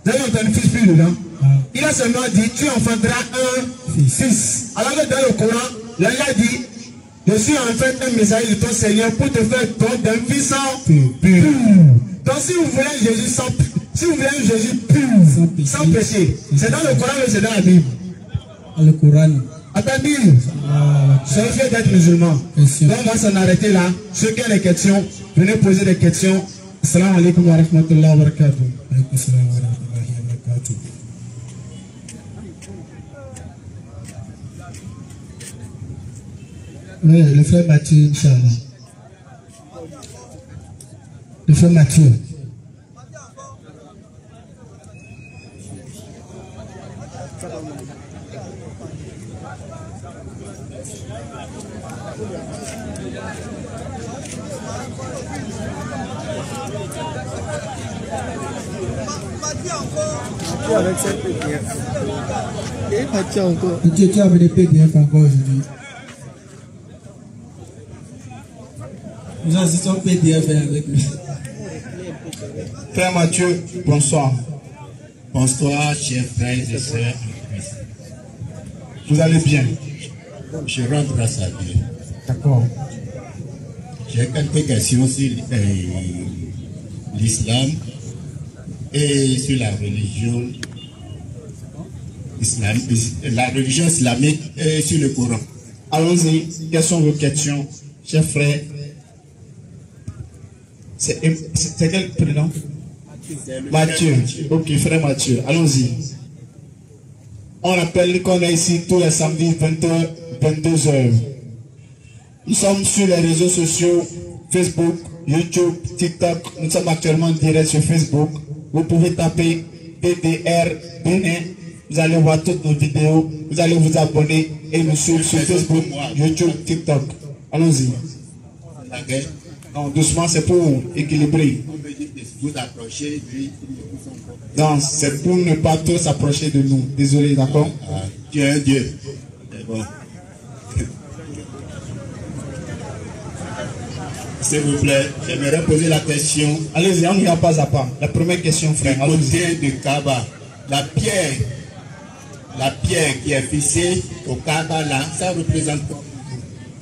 F: Vous avez entendu fils pur dedans? Il a seulement dit, tu enfanteras un fils. Alors que dans le Coran, l'ange a dit, je suis en fait un messager de ton Seigneur pour te faire don d'un fils pur. Donc si vous voulez Jésus Si vous voulez un Jésus pur, sans péché, c'est dans le Coran ou c'est dans la Bible?
B: Le Coran.
F: Attendez, soyez fiers d'être musulmans. Donc on va s'en arrêter là. Ceux qui ont des questions, venez poser des questions. Assalamu alaikum wa rahmatullahi wa barakatuh.
B: Oui, le frère Mathieu, Inch'Allah. Le frère Mathieu.
G: Avec cette PDF. Et Mathieu encore.
B: Tu as des PDF encore aujourd'hui. Nous assistons PDF avec lui.
C: Frère Mathieu, bonsoir.
A: Bonsoir, chers frères et sœurs.
C: Vous allez bien?
A: Je rends grâce à Dieu.
C: D'accord.
A: J'ai quelques questions sur l'islam et sur la religion islamique et sur le Coran.
C: Allons-y. Quelles sont vos questions, chers frères? C'est quel prénom? Mathieu. Ok, frère Mathieu. Allons-y. On rappelle qu'on est ici tous les samedis 22h. Nous sommes sur les réseaux sociaux, Facebook, YouTube, TikTok. Nous sommes actuellement en direct sur Facebook. Vous pouvez taper PDR Bénin. Vous allez voir toutes nos vidéos. Vous allez vous abonner et nous suivre sur Facebook, YouTube, TikTok. Allons-y. Non, doucement, c'est pour équilibrer.
A: Vous approchez, lui.
C: Non, c'est pour ne pas trop s'approcher de nous. Désolé, d'accord?
A: Tu es un Dieu. C'est bon. S'il vous plaît, j'aimerais poser la question.
C: Allez-y, on y va pas à pas. La première question, frère.
A: Du côté de Kaaba, la pierre qui est fixée au Kaaba là, ça représente quoi?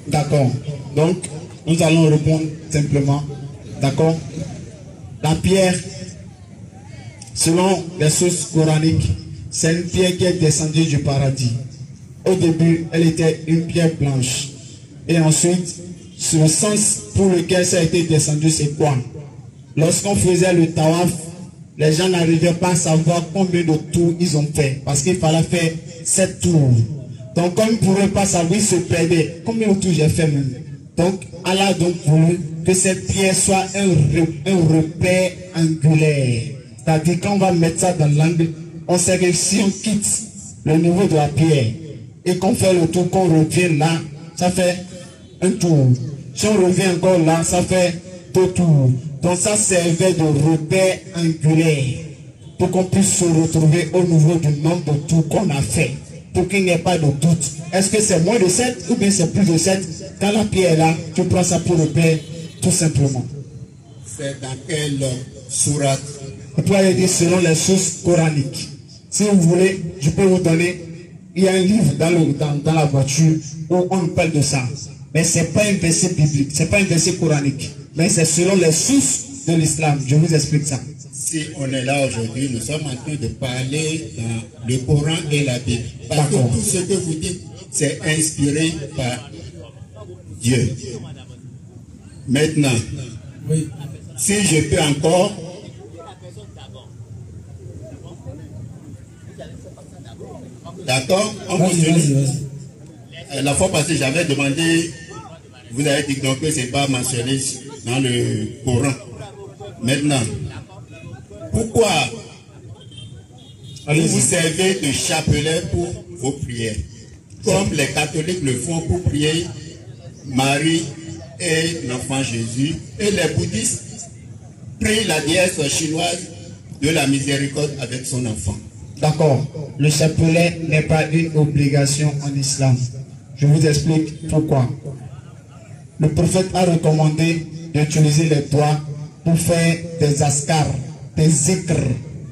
C: D'accord. Donc, nous allons répondre simplement. D'accord? La pierre, selon les sources coraniques, c'est une pierre qui est descendue du paradis. Au début, elle était une pierre blanche. Et ensuite, le sens pour lequel ça a été descendu, c'est quoi? Lorsqu'on faisait le tawaf, les gens n'arrivaient pas à savoir combien de tours ils ont fait. Parce qu'il fallait faire 7 tours. Donc, comme ils ne pourraient pas savoir, ils se perdaient. Combien de tours j'ai fait même? Donc, Allah a donc voulu que cette pierre soit un repère angulaire. C'est-à-dire qu'on va mettre ça dans l'angle, on sait que si on quitte le niveau de la pierre et qu'on fait le tour, qu'on revient là, ça fait un tour. Si on revient encore là, ça fait 2 tours. Donc ça servait de repère angulaire pour qu'on puisse se retrouver au niveau du nombre de tours qu'on a fait. Pour qu'il n'y ait pas de doute. Est-ce que c'est moins de 7 ou bien c'est plus de 7? Quand la pierre est là, tu prends ça pour repère, tout simplement.
A: C'est dans quelle sourate?
C: On peut aller dire selon les sources coraniques. Si vous voulez, je peux vous donner, il y a un livre dans la voiture où on parle de ça. Mais ce n'est pas un verset biblique, ce n'est pas un verset coranique. Mais c'est selon les sources de l'islam. Je vous explique ça.
A: Si on est là aujourd'hui, nous sommes en train de parler dans le Coran et la Bible. Parce que tout ce que vous dites, c'est inspiré par Dieu. Maintenant, oui, si je peux encore... D'accord? On continue. La fois passée, j'avais demandé, vous avez dit donc que ce n'est pas mentionné dans le Coran. Maintenant, pourquoi vous servez de chapelet pour vos prières? Comme les catholiques le font pour prier Marie et l'enfant Jésus. Et les bouddhistes prient la déesse chinoise de la miséricorde avec son enfant.
C: D'accord. Le chapelet n'est pas une obligation en islam. Je vous explique pourquoi. Le prophète a recommandé d'utiliser les doigts pour faire des askars, des zikr,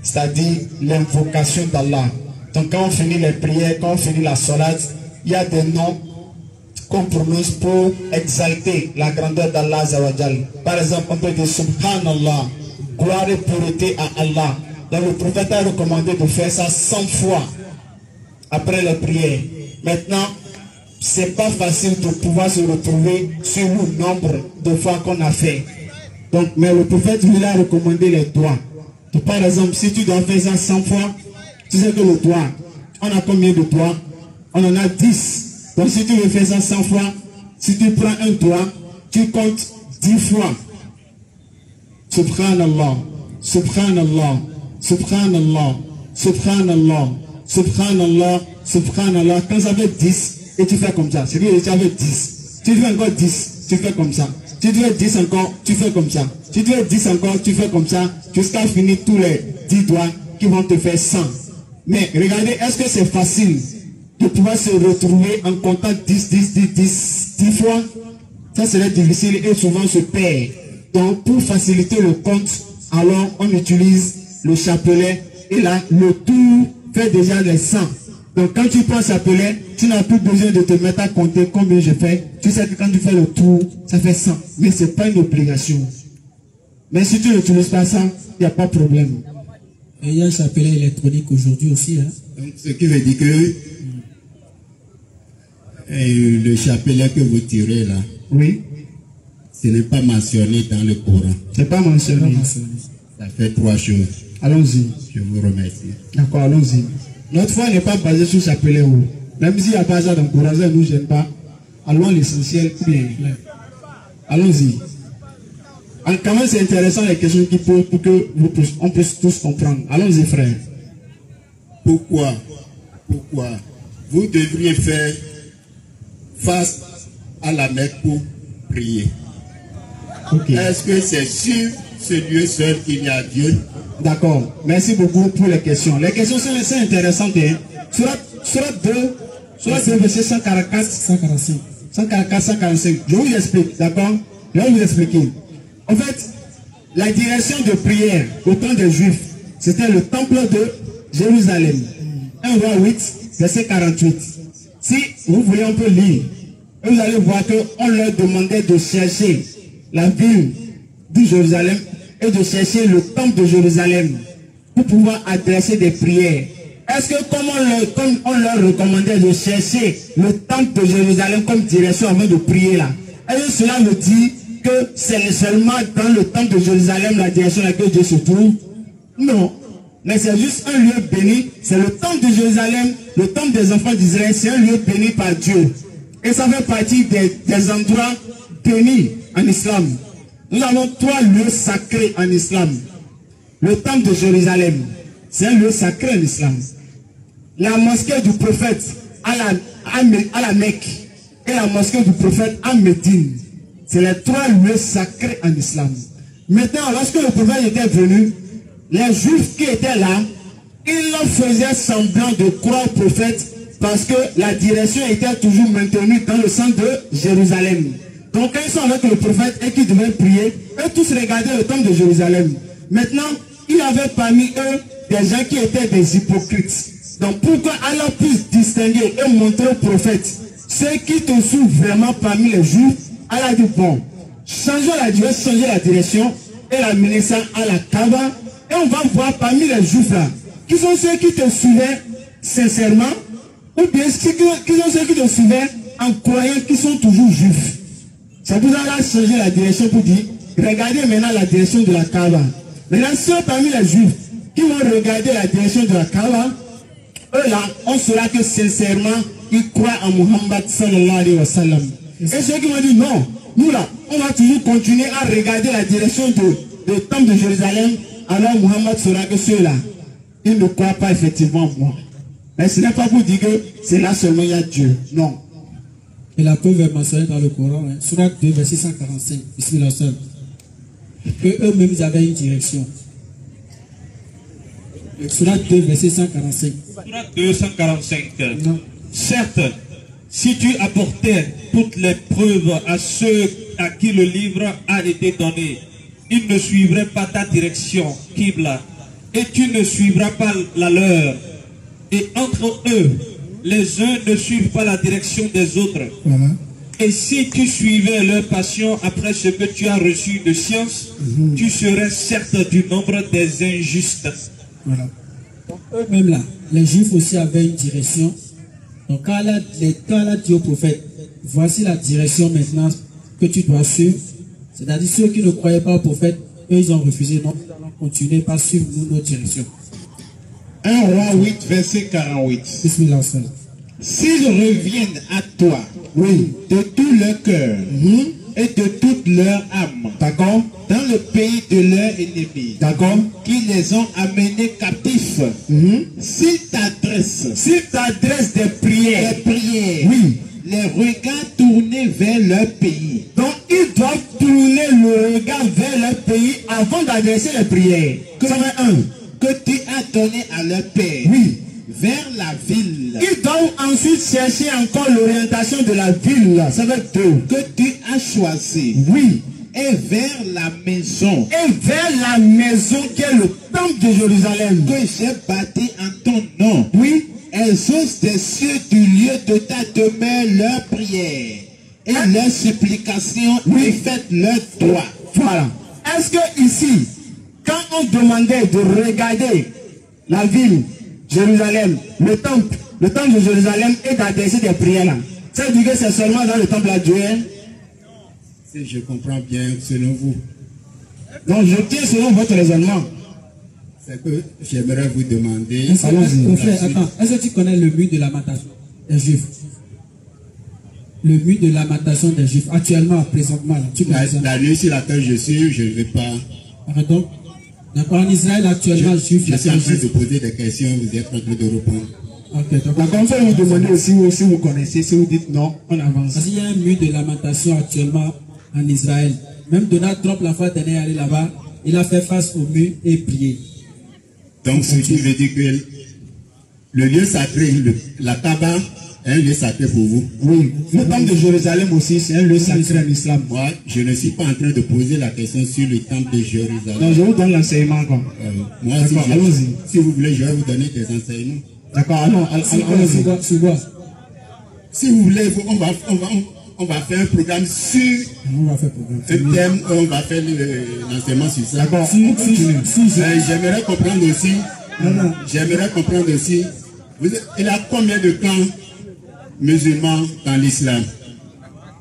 C: c'est-à-dire l'invocation d'Allah. Donc quand on finit les prières, quand on finit la salat, il y a des noms qu'on prononce pour exalter la grandeur d'Allah Zawajal. Par exemple, on peut dire Subhanallah, gloire et pureté à Allah. Donc le prophète a recommandé de faire ça 100 fois après la prière. Maintenant, c'est pas facile de pouvoir se retrouver sur le nombre de fois qu'on a fait. Donc, mais le prophète lui a recommandé les doigts. Donc, par exemple, si tu dois faire ça 100 fois, tu sais que le doigt, on a combien de doigts? On en a 10. Donc si tu veux faire ça 100 fois, si tu prends un doigt, tu comptes 10 fois. Subhanallah, Subhanallah, Subhanallah, Subhanallah, Subhanallah, Subhanallah. Quand ça fait 10, et tu fais comme ça. C'est que tu avais 10. Tu fais encore 10, tu fais comme ça. Tu fais 10 encore, tu fais comme ça. Tu fais 10 encore, tu fais comme ça. Jusqu'à finir tous les 10 doigts qui vont te faire 100. Mais regardez, est-ce que c'est facile de pouvoir se retrouver en comptant 10 fois? Ça serait difficile et souvent se perd. Donc pour faciliter le compte, alors on utilise le chapelet et là le tour fait déjà les 100. Donc quand tu prends le chapelet, tu n'as plus besoin de te mettre à compter combien je fais. Tu sais que quand tu fais le tour, ça fait 100. Mais ce n'est pas une obligation. Mais si tu n'utilises pas ça, il n'y a pas de problème.
B: Et il y a un chapelet électronique aujourd'hui aussi. Hein?
H: Donc, ce qui veut dire que le chapelet que vous tirez là,
C: oui,
H: ce n'est pas mentionné dans le Coran.
C: C'est pas mentionné.
H: Ça fait 3 choses.
C: Allons-y.
H: Je vous remercie.
C: D'accord, allons-y. Notre foi n'est pas basée sur le chapelet. Même s'il n'y a pas ça dans le Coran, ça ne nous gêne pas. Allons à l'essentiel. Allons-y. Quand même, c'est intéressant les questions qu'il pose pour qu'on puisse tous comprendre. Allons-y, frère.
H: Pourquoi vous devriez faire face à la Mecque pour prier?
C: Okay.
H: Est-ce que c'est sur ce lieu seul qu'il y a Dieu?
C: D'accord. Merci beaucoup pour les questions. Les questions sont intéressantes. Hein? Surat 2, verset 144, 145. 144, 145. Je vous explique, d'accord? Je vais vous expliquer. En fait, la direction de prière au temps des Juifs, c'était le temple de Jérusalem. 1 roi 8, verset 48. Si vous voulez, on peut lire. Et vous allez voir qu'on leur demandait de chercher la ville de Jérusalem et de chercher le temple de Jérusalem pour pouvoir adresser des prières. Est-ce que comme on leur recommandait de chercher le temple de Jérusalem comme direction avant de prier là, est-ce que cela veut dire que c'est seulement dans le temple de Jérusalem la direction à laquelle Dieu se trouve? Non. Mais c'est juste un lieu béni. C'est le temple de Jérusalem, le temple des enfants d'Israël, c'est un lieu béni par Dieu. Et ça fait partie des endroits bénis en islam. Nous avons 3 lieux sacrés en islam. Le temple de Jérusalem, c'est un lieu sacré en islam. La mosquée du prophète à la Mecque et la mosquée du prophète à Médine. C'est les 3 lieux sacrés en islam. Maintenant, lorsque le prophète était venu, les Juifs qui étaient là, ils faisaient semblant de croire au prophète parce que la direction était toujours maintenue dans le centre de Jérusalem. Donc quand ils sont avec le prophète et qu'ils devaient prier, eux tous regardaient le temple de Jérusalem. Maintenant, il y avait parmi eux des gens qui étaient des hypocrites. Donc pourquoi Allah puisse distinguer et montrer au prophète ceux qui te suivent vraiment parmi les Juifs? Allah dit bon, changer la direction et l'amener ça à la Kaaba. Et on va voir parmi les Juifs là, qui sont ceux qui te suivaient sincèrement, ou bien qui sont ceux qui te suivaient en croyant qu'ils sont toujours Juifs. C'est pour ça qu'on a changé la direction pour dire, regardez maintenant la direction de la Kaaba. Maintenant, ceux parmi les Juifs qui vont regarder la direction de la Kaaba, eux là, on saura que sincèrement, ils croient en Muhammad sallallahu alayhi wa sallam. Et ceux qui vont dire non, nous là, on va toujours continuer à regarder la direction du temple de Jérusalem, alors Muhammad saura que ceux-là, ils ne croient pas effectivement en moi. Mais ce n'est pas pour dire que c'est là seulement il y a Dieu. Non.
B: Et la preuve est mentionnée dans le Coran, hein, Surat 2, verset 145, ici la seule. Que eux-mêmes ils avaient une direction. Surat 2, verset 145.
D: Surat 2, 145. Non. Certes, si tu apportais toutes les preuves à ceux à qui le livre a été donné, ils ne suivraient pas ta direction, Qibla, et tu ne suivras pas la leur. Et entre eux, les uns ne suivent pas la direction des autres.
B: Voilà.
D: Et si tu suivais leur passion après ce que tu as reçu de science, tu serais certes du nombre des injustes.
B: Voilà. Donc eux-mêmes là, les Juifs aussi avaient une direction. Donc quand elle a dit au prophète, voici la direction maintenant que tu dois suivre. C'est-à-dire ceux qui ne croyaient pas au prophète, eux ils ont refusé. Non, nous allons continuer par suivre notre direction.
A: 1 Roi 8, verset 48.
B: Bismillah.
A: S'ils reviennent à toi, oui, de tout leur cœur et de toute leur âme, d'accord, dans le pays de leurs ennemis, d'accord, qui les ont amenés captifs, s'ils t'adressent des prières, oui, les regards tournés vers leur pays.
F: Donc ils doivent tourner le regard vers leur pays avant d'adresser les prières.
A: Que tu as donné à leur père, oui, vers la ville.
F: Ils doivent ensuite chercher encore l'orientation de la ville. Ça veut dire
A: que tu as choisi,
F: oui,
A: et vers la maison.
F: Et vers la maison qui est le temple de Jérusalem.
A: Que j'ai bâti en ton nom.
F: Oui.
A: Exauce des cieux du lieu de ta demeure leurs prières et leurs supplications, oui, et faites leur droit.
F: Voilà. Est-ce que ici, quand on demandait de regarder la ville, Jérusalem, le temple de Jérusalem et d'adresser des prières là, ça veut dire que c'est seulement dans le temple à Dieu?
H: Si je comprends bien, selon vous.
F: Donc je tiens selon votre raisonnement.
H: C'est que j'aimerais vous demander.
B: Attends, est-ce que tu connais le but de lamentation des Juifs? Le but de lamentation des Juifs, actuellement, présentement, là, tu connais ça?
H: La nuit sur laquelle je suis, je ne vais pas.
B: Pardon? D'accord, en Israël, actuellement, Juif.
H: Je suis en train de poser des questions, vous êtes en train de répondre.
B: Ok, donc.
F: Comme ça, vous demandez aussi si vous connaissez, si vous dites non, on avance.
B: Parce qu'il y a un mur de lamentation actuellement en Israël. Même Donald Trump, la fois dernière, allé là-bas, il a fait face au mur et prié.
H: Donc, ce qui veut dire que le lieu sacré, la Kaaba, est un lieu sacré pour vous.
F: Oui. Le temple de Jérusalem aussi, c'est un lieu sacré en islam.
H: Moi, je ne suis pas en train de poser la question sur le temple de Jérusalem.
F: Non, je vous donne l'enseignement.
H: Moi, si vous voulez, je vais vous donner des enseignements.
F: D'accord, allons-y.
H: Si vous voulez, on va faire un programme sur un thème, on va faire l'enseignement sur ça.
F: D'accord,
H: j'aimerais comprendre aussi, il y a combien de camps musulmans dans l'islam?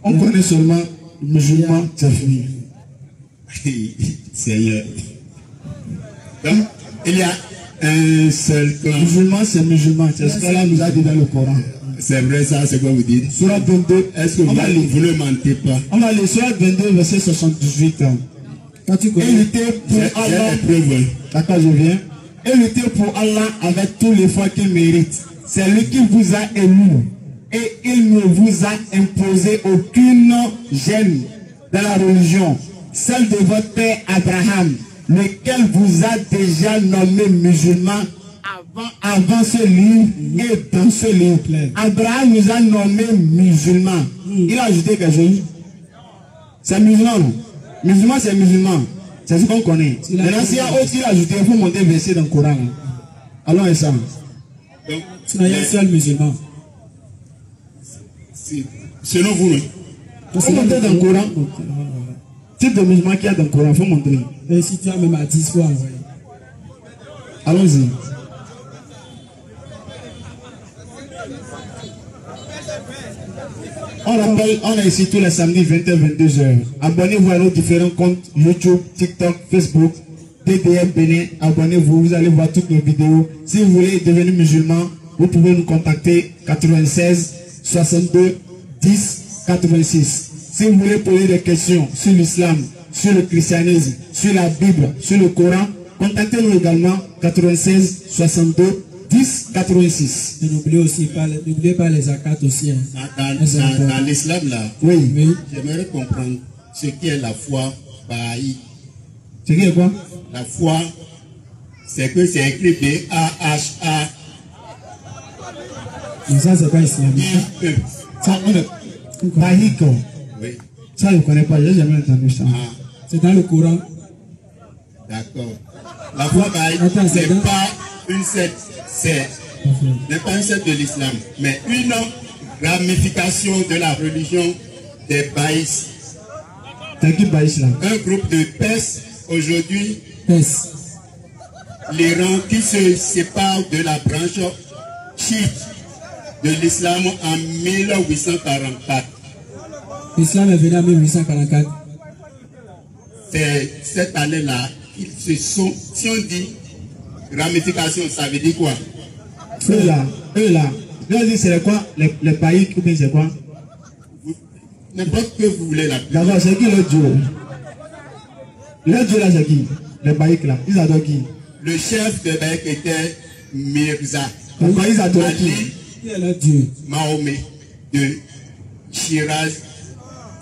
F: On connaît seulement musulmans, c'est fini.
H: Seigneur. Donc, il y a un seul camp.
F: Musulman, c'est musulman. C'est ce qu'Allah nous a dit dans le Coran.
H: C'est vrai ça, c'est quoi vous dites?
F: Surat 22.
H: Est-ce que vous ne mentez pas?
F: On va aller Surat 22, verset 78. Quand tu connais. Et lutter pour Allah. D'accord, je viens. Et lutter pour Allah avec tous les fois qu'il mérite. C'est lui qui vous a élu. Et il ne vous a imposé aucune gêne dans la religion. Celle de votre père Abraham, lequel vous a déjà nommé musulman avant ce livre et dans ce livre. Abraham nous a nommé musulmans. Il a ajouté quelque chose. C'est musulman, non? Musulman, c'est musulman. C'est ce qu'on connaît. Maintenant, s'il y a autre qu'il a ajouté, il faut monter verset dans le Coran. Allons ensemble.
B: Donc, il y a un seul musulman.
H: Selon vous,
F: il faut montrer dans le Coran. Type de musulman qu'il y a dans le Coran, il faut montrer.
B: Et si tu as même à 10 fois, ouais.
F: Allons-y. On rappelle, on est ici tous les samedis 20h-22h. Abonnez-vous à nos différents comptes YouTube, TikTok, Facebook, DDM Bénin. Abonnez-vous, vous allez voir toutes nos vidéos. Si vous voulez devenir musulman, vous pouvez nous contacter 96 62 10 86. Si vous voulez poser des questions sur l'islam, sur le christianisme, sur la Bible, sur le Coran, contactez-nous également 96 62 10 86.
B: N'oubliez pas les zakats aussi. Hein.
H: Dans l'islam là,
F: oui.
H: J'aimerais comprendre ce qui est la foi bahaï.
F: Ce qui est quoi?
H: La foi, c'est que c'est écrit B-A-H-A.
F: Mais ça, c'est pas islamique. Ça, on est bahaïque.
H: Oui.
F: Ça, je ne connais pas, j'ai jamais entendu ça.
H: Ah.
B: C'est dans le Coran.
H: D'accord. La foi bahaï, c'est pas une secte. N'est pas un secte de l'islam, mais une ramification de la religion des Baïs.
F: C'est qui Baïs là?
H: Un groupe de Perses aujourd'hui.
B: Perses.
H: l'Iran qui se sépare de la branche chiite de l'islam en 1844.
B: L'islam est venu en 1844.
H: C'est cette année-là qu'ils se sont, si on dit ramification, ça veut dire quoi?
C: Eux là, c'est quoi? Les baïques ou bien c'est quoi?
H: N'importe que vous voulez là.
C: D'accord, c'est qui le Dieu? Le Dieu là, c'est qui? Les baïques là, ils adorent qui?
H: Le chef de baïque était Mirza.
C: Pourquoi ils adorent qui?
B: Qui est le Dieu?
H: Mahomet de Shiraz,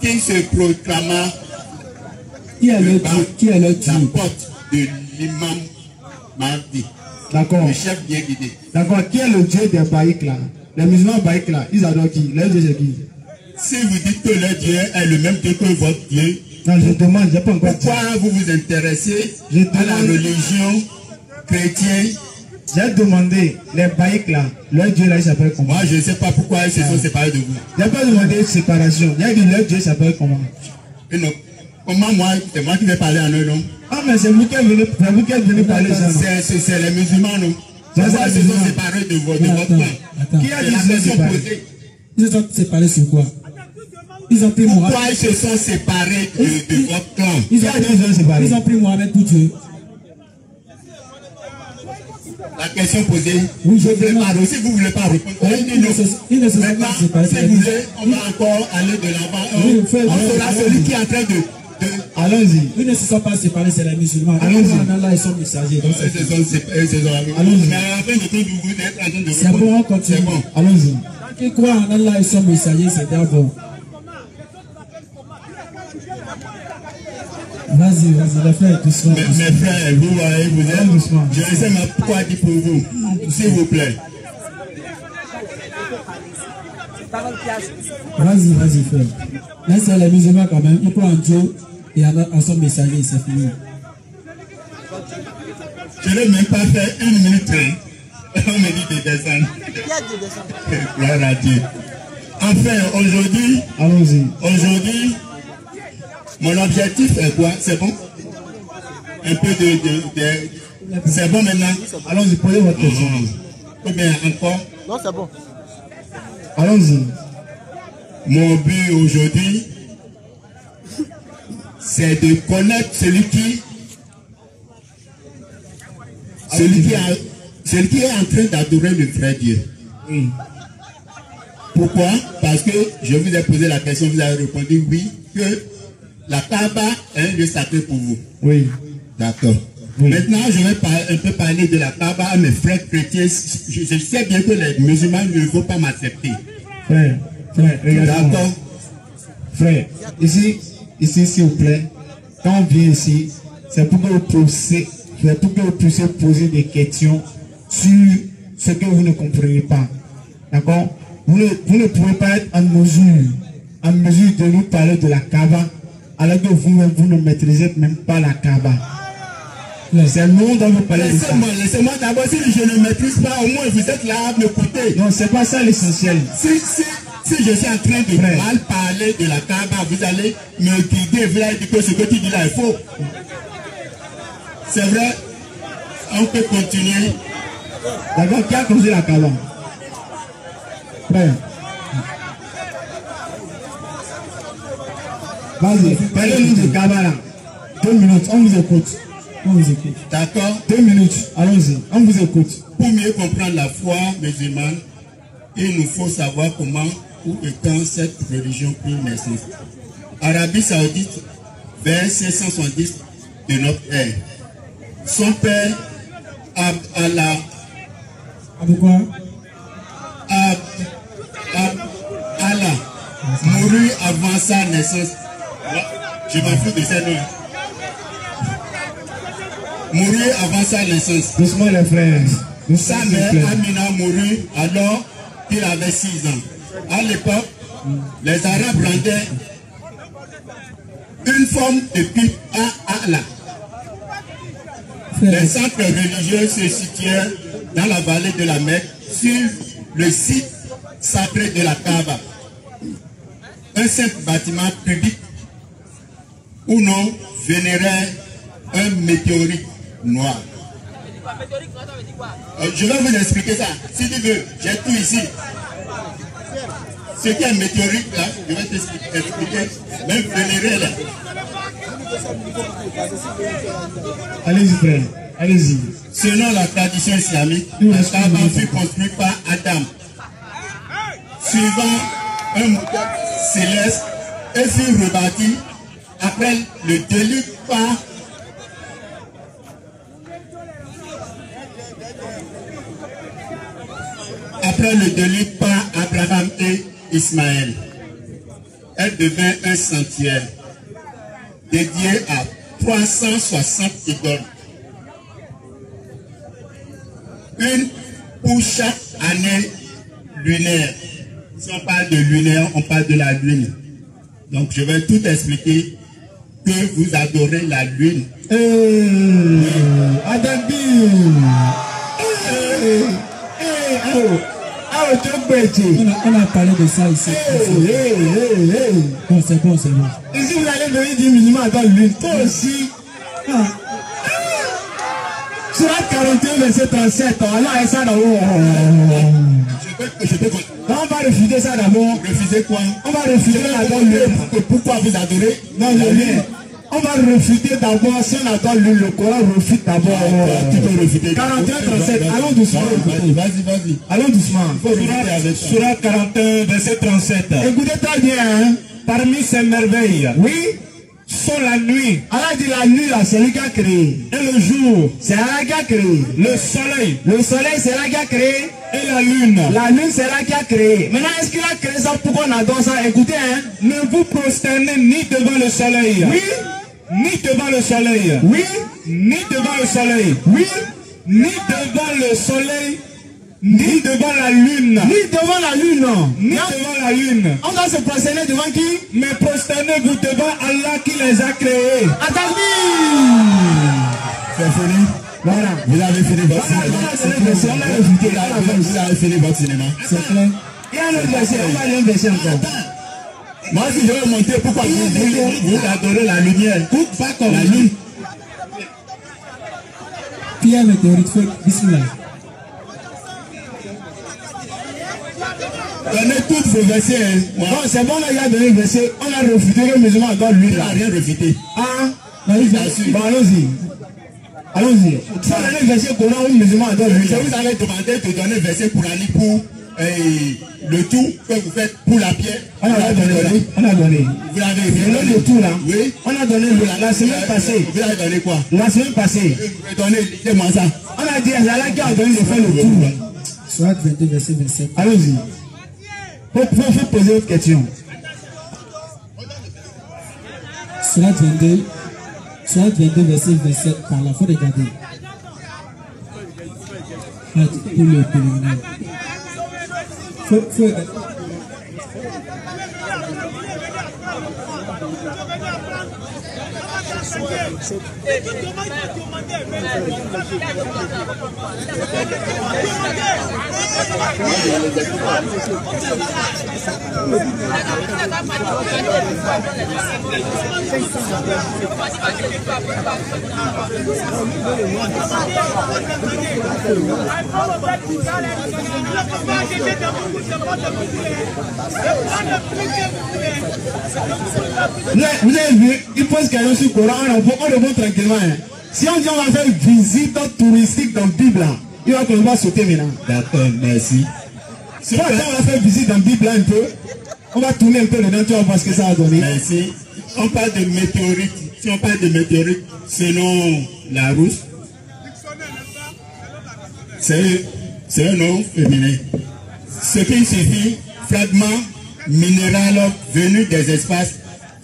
H: qui se proclama
B: qui est le Dieu? Qui est le Dieu?
H: La porte de l'imam Mahdi.
C: D'accord.
H: Le chef bien guidé.
C: D'accord, qui est le Dieu des baïques là? Les musulmans baïques là, ils adorent qui? Le Dieu c'est qui?
H: Si vous dites que le Dieu est le même Dieu que votre Dieu,
C: non, je demande, j'ai pas encore dit.
H: Pourquoi vous vous intéressez à la religion chrétienne?
C: J'ai demandé, les baïques là, leur Dieu là, il s'appelle comment?
H: Moi, je ne sais pas pourquoi ils se sont séparés de vous.
C: J'ai pas demandé séparation. J'ai dit, leur Dieu s'appelle comment?
H: Et non. Comment moi, c'est moi qui vais parler en eux, non?
C: Ah, mais c'est vous qui êtes venu parler ça, non?
H: C'est les musulmans, non? Pourquoi ils se sont séparés de votre clan?
C: Qui a dit qu'ils se sont séparés?
B: Ils se sont séparés sur quoi? Ils ont pris Mohamed.
H: Pourquoi ils se sont séparés de votre clan?
B: Ils ont pris Mohamed pour Dieu.
H: La question posée,
B: oui, je
H: demande. Si vous ne voulez pas répondre,
B: ils ne se sont pas séparés.
H: Si vous voulez, on va encore aller de l'avant. On sera celui qui est en train de...
C: Allons-y.
B: Ils ne se sont pas séparés, c'est les musulmans. Allons-y. Ils sont messagers.
H: Allons-y. Mais à la fin de tout, vous êtes en train de...
B: C'est bon, on continue.
C: Bon. Allons-y.
B: Qui croient en Allah, ils sont messagers, c'est d'abord. Vas-y, les frères, doucement.
H: Mes frères, vous voyez, vous êtes doucement. Je ne sais même pas quoi dire pour vous, s'il vous plaît.
B: Vas-y, frère. Là, c'est les musulmans quand même. Ils croient en Dieu et en son messager, c'est fini.
H: Je n'ai même pas fait 1 minute 30. On me dit de descendre.
G: Qui a dit de descendre?
H: Gloire à Dieu. Enfin, aujourd'hui,
C: allons-y.
H: Aujourd'hui, mon objectif est quoi? C'est bon? Un peu de c'est bon maintenant?
C: Allons-y, posez votre question.
H: Combien encore?
G: Non, c'est bon.
C: Allons-y.
H: Mon but aujourd'hui, c'est de connaître celui qui est en train d'adorer le vrai Dieu.
C: Oui.
H: Pourquoi? Parce que je vous ai posé la question, vous avez répondu oui, que la Kaaba est un lieu sacré pour vous.
C: Oui.
H: D'accord. Oui. Maintenant, je vais un peu parler de la Kaaba à mes frères chrétiens. Je sais bien que les musulmans ne vont pas m'accepter.
C: Frère,
H: d'accord.
C: Frère, ici, s'il vous plaît, quand on vient ici, c'est pour que vous puissiez poser des questions sur ce que vous ne comprenez pas. D'accord? Vous ne pouvez pas être en mesure de nous parler de la Kaaba alors que vous-même, vous ne maîtrisez même pas la Kaaba. C'est nous dont vous parlez de ça.
H: Laissez-moi d'abord, si je ne maîtrise pas, au moins vous êtes là à m'écouter.
C: Non, c'est pas ça l'essentiel.
H: Si je suis en train de mal parler de la Kaaba, vous allez me guider, vous allez dire que ce que tu dis là est faux. C'est vrai, on peut continuer.
C: D'accord, qui a construit la Kaaba? Frère. Vas-y, parlez-nous de Kaaba là. 2 minutes, on vous écoute. On vous écoute.
H: D'accord.
C: 2 minutes, allons-y, on vous écoute.
H: Pour mieux comprendre la foi musulmane, il nous faut savoir comment ou quand cette religion prit naissance. Arabie Saoudite, vers 570 de notre ère. Son père, Allah, mourut avant sa naissance. Je m'en fous de ces noms. Mourut avant sa naissance.
C: Doucement les frères.
H: Sa mère Amina mourut alors qu'il avait 6 ans. À l'époque, les Arabes rendaient une forme de culte à Allah. Les centres religieux se situaient dans la vallée de la Mecque, sur le site sacré de la Kaaba. Un simple bâtiment public où l'on vénérait un météorite noir. Je vais vous expliquer ça. Si tu veux, j'ai tout ici. Ce qui est météorite là, je vais t'expliquer. Même vénéré là.
C: Allez-y, frère. Allez-y.
H: Selon la tradition islamique, la Kaaba fut construite par Adam, suivant un modèle céleste, et fut rebâtie après le déluge par Abraham et Ismaël. Elle devint un sanctuaire dédié à 360 idoles. Une pour chaque année lunaire. Si on parle de lunaire, on parle de la lune. Donc je vais tout expliquer que vous adorez la lune.
B: On a parlé de ça ici. Bon, c'est bon, c'est bon.
C: Ici, vous allez venir dire musulman dans l'une. Toi aussi. Surat 41, verset 37. Allah est ça d'abord. On va refuser ça d'abord.
H: Refuser quoi?
C: On va refuser d'abord l'une.
H: Pourquoi vous adorez?
C: Non, la lune. On va refuter d'abord, si on attend le Coran refute d'abord.
H: Tu peux refuter.
C: 41, 37, allons doucement.
H: Vas-y.
C: Allons doucement.
D: Surat 41, verset 37.
C: Écoutez très bien. Hein?
D: Parmi ces merveilles,
C: oui,
D: sont la nuit.
C: Allah dit la nuit là, c'est lui qui a créé.
D: Et le jour,
C: c'est Allah qui a créé.
D: Le soleil,
C: c'est Allah qui a créé.
D: Et la lune,
C: c'est Allah qui a créé. Maintenant, est-ce qu'il a créé ça? Pourquoi on adore ça? Écoutez, hein.
D: Ne vous prosternez ni devant le soleil.
C: Oui.
D: Ni devant le soleil.
C: Oui.
D: Ni devant le soleil.
C: Oui.
D: Ni devant le soleil. Ni devant la lune.
C: Ni devant la lune.
D: Ni devant la lune.
C: On doit se prosterner devant qui?
D: Mais prosternez-vous devant Allah qui les a créés.
C: Attendez.
H: C'est fini.
C: Voilà.
H: Vous avez fini votre cinéma. Vous avez fini votre cinéma.
B: C'est clair.
C: Il y a un autre verset. On va aller un verset encore.
H: Moi, si je vais monter, pourquoi vous adorez la lumière? Pas comme la lune.
B: Pierre météorite, bismillah.
H: Donnez tous vos versets.
C: Non, c'est bon, là, il a donné le verset. On a refuté le musulman dans lui.
H: Il n'a rien refuté.
C: Ah, allons-y. Allons-y. Si on a le verset qu'on a un musulman dans lui.
H: Je vous avais demandé de donner le verset pour aller pour le tout que vous faites pour la pierre.
C: On a donné.
H: Vous l'avez donné.
C: Le tout là.
H: Oui.
C: On a donné la semaine passée.
H: Vous l'avez donné quoi?
C: La semaine passée.
H: Donnez-moi ça.
C: On a dit à Allah qui a donné de faire le tout.
B: Soit 22, verset 27.
C: Allons-y. Faut poser une question.
B: Soit 22, verset 27. Par la faut regarder. Pour le préliminaire. Faut regarder.
C: Vous avez vu, il pose question sur le Coran, on répond tranquillement. Hein. Si on dit on va faire une visite touristique dans la Bible, il va qu'on va sauter maintenant.
H: D'accord, merci.
C: Si on va faire visite dans la Bible un peu, on va tourner un peu dedans, tu vas voir ce que ça va donner.
H: Merci. On parle de météorite. Si on parle de météorite, selon la Rousse, c'est un nom féminin. Ce qui signifie fragment minéral venu des espaces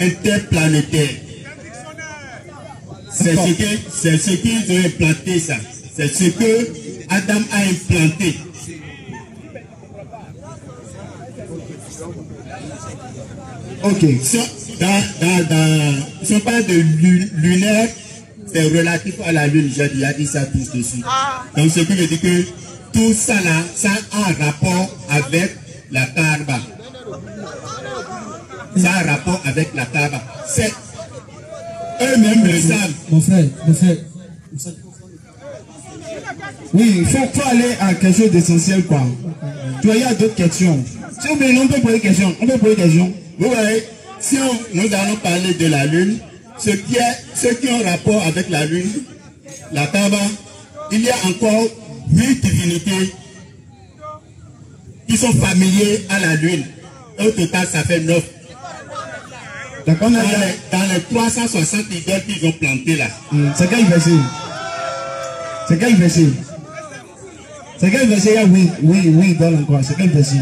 H: interplanétaires. C'est ce qu'ils ont implanté ça. C'est ce que Adam a implanté.
C: Ok.
H: Si on parle de lunaire, c'est relatif à la lune. J'ai déjà dit ça plus dessus. Donc ce qui veut dire que tout ça là, ça a un rapport avec la Kaaba. Ça a un rapport avec la Kaaba. C'est eux-mêmes le savent.
B: Mon frère.
C: Oui, il faut aller à quelque chose d'essentiel, quoi. Tu vois, il y a d'autres questions. Si vous voulez, on peut poser des questions. On peut poser des questions.
H: Vous voyez, si nous allons parler de la lune, ceux qui ont rapport avec la lune, la Kaaba, il y a encore 8 divinités qui sont familiers à la lune. Au total, ça fait 9.
C: D'accord,
H: dans les 360 idoles qu'ils ont plantées là.
C: C'est quel verset? C'est quel verset? C'est quel verset? Il y a oui, idoles encore. C'est quel verset?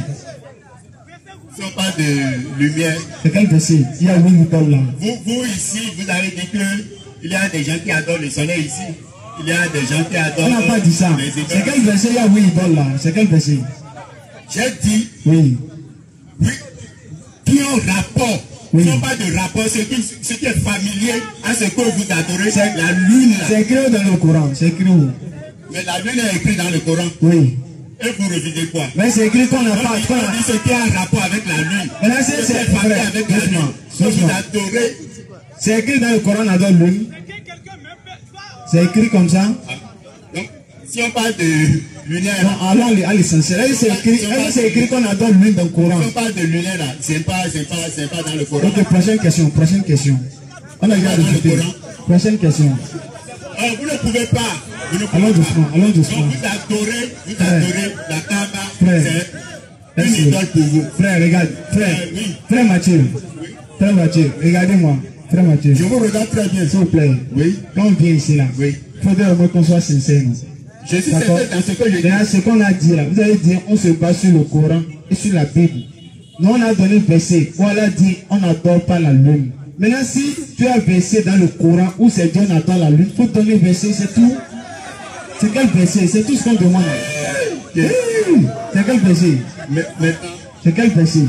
H: Si on parle de lumière.
C: C'est quel verset? Il y a oui, idoles là.
H: Vous ici, vous avez dit qu'il y a des gens qui adorent le soleil ici. Il y a des gens qui adorent.
C: On n'a pas dit ça. C'est quel verset? Il y a oui, idoles là. C'est quel verset?
H: J'ai dit.
C: Oui.
H: Oui. Qui ont rapport.
C: Oui.
H: Qui n'ont pas de rapport. Ce qui est familier à ce que vous adorez, c'est la lune là.
C: C'est écrit dans le Coran. C'est écrit où?
H: Mais la lune est écrite dans le Coran.
C: Oui.
H: Et vous revisez quoi?
C: Mais c'est écrit qu'on n'a pas.
H: On dit ce qui a un rapport avec la lune.
C: Mais là, c'est
H: familier avec la lune. Ce que vous adorez.
C: C'est écrit dans le Coran, on adore la lune. C'est écrit comme ça.
H: Donc, si on parle de lunaire.
C: Non, allons à l'essentiel. C'est écrit qu'on adore la lune dans le Coran.
H: Si on parle de lunaire là, c'est pas dans le Coran.
C: Ok, prochaine question. On a déjà discuté. Prochaine question.
H: Vous ne pouvez pas.
C: Allons doucement.
H: Donc vous adorez la Kaaba. C'est une idole pour vous.
C: Frère, regarde. Frère Mathieu. Frère Mathieu, regardez-moi. Frère Mathieu.
H: Je vous regarde très bien.
C: S'il vous plaît.
H: Oui.
C: Quand on vient ici là, il faudrait au moins qu'on soit sincère.
H: Je suis sincère dans ce que je dis.
C: Ce qu'on a dit là, vous allez dire, on se base sur le Coran et sur la Bible. Nous on a donné le verset où elle a dit, on n'adore pas la lune. Maintenant, si tu as un verset dans le Coran où c'est Dieu n'adore la lune, il faut donner le verset, c'est tout. C'est quel verset? C'est tout ce qu'on demande. C'est quel verset? C'est quel verset?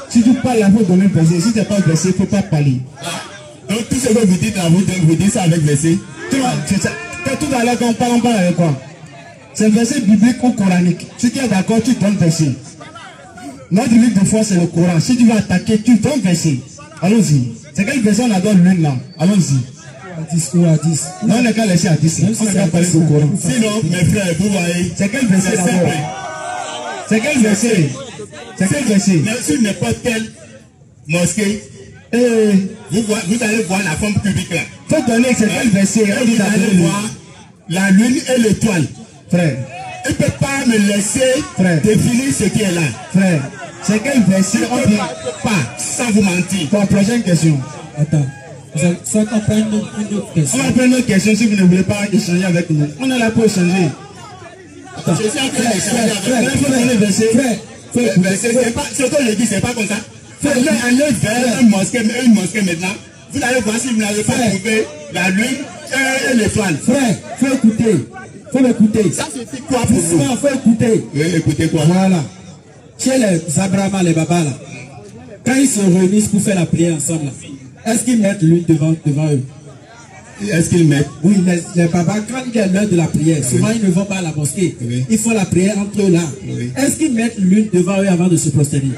C: Si tu parles là, il faut donner le verset. Si tu n'as pas le verset, il ne faut pas parler.
H: Donc tout ce que vous dites là, vous dites ça avec verset.
C: Tout à l'heure quand on parle avec quoi? C'est le verset biblique ou coranique. Si tu es d'accord, tu donnes le verset. Notre livre de foi, c'est le Coran. Si tu veux attaquer, tu donnes le verset. Allons-y. C'est quel verset on adore l'une là? Allons-y. À 10 ou à 10. Non, on n'a qu'à laisser à 10. On n'a qu'à parler du Coran.
H: Sinon, mes frères, vous voyez.
C: C'est quel verset d'abord? C'est quel verset? C'est quel verset?
H: Sur n'importe quelle mosquée, vous allez voir la forme publique là.
C: Faut donner, c'est quel verset?
H: Vous allez voir la lune et l'étoile.
C: Frère.
H: Il ne peut pas me laisser définir ce qui est là.
C: Frère, c'est quel verset?
H: On ne peut pas, sans vous mentir.
C: Pour la prochaine question.
B: Attends. Soit qu'on prenne une autre question.
C: On va prendre une autre question si vous ne voulez pas échanger avec nous. On est là pour échanger.
H: Je suis en train d'échanger avec vous.
C: Frère, verset.
H: Ce que je dis, c'est pas comme ça. Allez vers une mosquée maintenant. Vous allez voir si vous n'avez pas trouvé la lune et l'étoile.
B: Frère, faut écouter. Faut m'écouter.
H: Ça c'est quoi pour vous?
B: Faut écouter.
H: Oui, écoutez quoi?
B: Voilà. Chez les Abraham, les Babas là, quand ils se réunissent pour faire la prière ensemble, est-ce qu'ils mettent l'une devant eux?
H: Est-ce qu'ils mettent?
B: Oui, les Babas, quand il y a l'heure de la prière, souvent ils ne vont pas à la mosquée.
H: Oui.
B: Ils font la prière entre eux là.
H: Oui.
B: Est-ce qu'ils mettent l'une devant eux avant de se prosterner?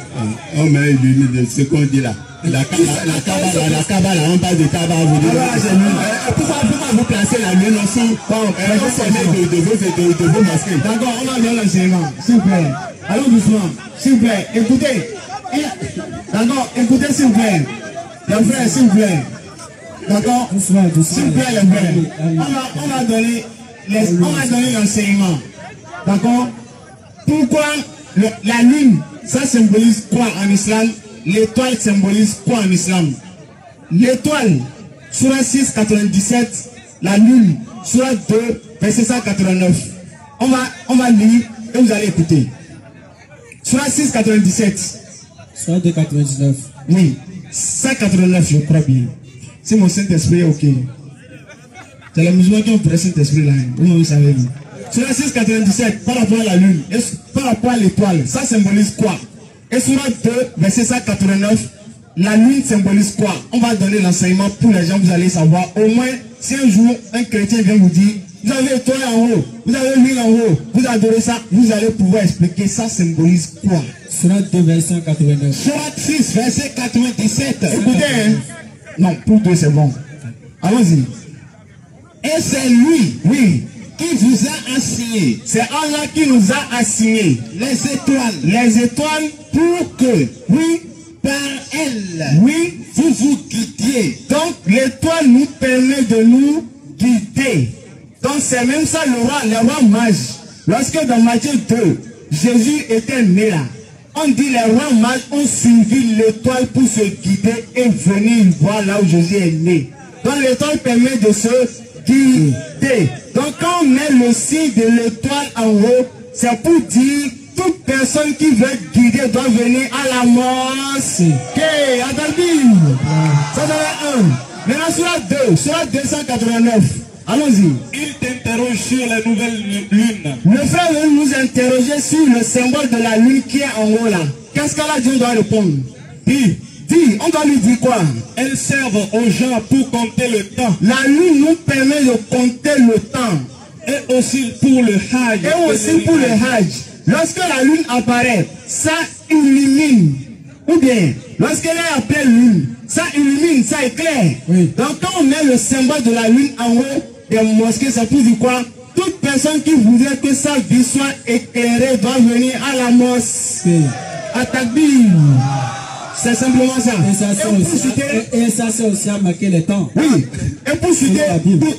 H: On met l'une de ce qu'on dit là. La Kaaba là, on parle de Kaaba. Pourquoi vous placez la lune aussi de vos mosquées?
C: D'accord, on a bien l'enseignement. S'il vous plaît. Allons doucement. S'il vous plaît, écoutez. D'accord, écoutez s'il vous plaît. Les frères, s'il vous plaît. D'accord? S'il vous plaît, les frères. On a donné l'enseignement. D'accord? Pourquoi la lune, ça symbolise quoi en islam? L'étoile symbolise quoi en islam? L'étoile, Surah 6, 97, la lune, Surah 2, verset 189. On va lire et vous allez écouter. Surah 6, 97.
B: Surah 2, 99.
C: Oui, 189, je crois bien. Si mon Saint-Esprit est ok. C'est les musulmans qui ont pris Saint-Esprit là. Vous savez. Surah 6, 97, par rapport à la lune, et par rapport à l'étoile, ça symbolise quoi? Et Surah 2, verset 189, la lune symbolise quoi? On va donner l'enseignement pour les gens, vous allez savoir. Au moins, si un jour, un chrétien vient vous dire, vous avez étoile en haut, vous avez lune en haut, vous adorez ça, vous allez pouvoir expliquer ça symbolise quoi?
B: Surah 2, verset 89.
C: Surah 6, verset 97. Écoutez, hein? Non, pour deux, c'est bon. Allons-y. Et c'est lui, oui,
A: qui vous a assigné.
F: C'est Allah qui nous a assigné
A: Les étoiles.
F: les étoiles pour que, oui,
A: Par elles.
F: oui,
A: Vous vous guidiez.
F: donc l'étoile nous permet de nous guider. Donc c'est même ça le roi mage. Lorsque dans Matthieu 2, Jésus était né là, on dit les rois mages ont suivi l'étoile pour se guider et venir voir là où Jésus est né. Donc l'étoile permet de se guider. Donc quand on met le signe de l'étoile en haut, c'est pour dire toute personne qui veut être guidée doit venir à la mosquée. Attendez. Ça c'est un. Maintenant sur la 2, sur la 289. Allons-y.
D: Il t'interroge sur la nouvelle lune.
F: Le frère veut nous interroger sur le symbole de la lune qui est en haut là. Qu'est-ce qu'Allah Dieu doit répondre? Dis, on doit lui dire quoi?
D: Elles servent aux gens pour compter le temps.
F: La lune nous permet de compter le temps.
D: Et aussi pour le Hajj.
F: Et aussi pour le Hajj. Lorsque la lune apparaît, ça illumine. Ou bien, lorsqu'elle est appelée lune, ça illumine, ça éclaire.
B: Oui.
F: Donc quand on met le symbole de la lune en haut des mosquées, ça peut dire quoi? Toute personne qui voudrait que sa vie soit éclairée doit venir à la mosquée. À Takbir. C'est simplement ça.
B: Et ça c'est aussi à marquer le temps.
F: Oui. Et pour citer,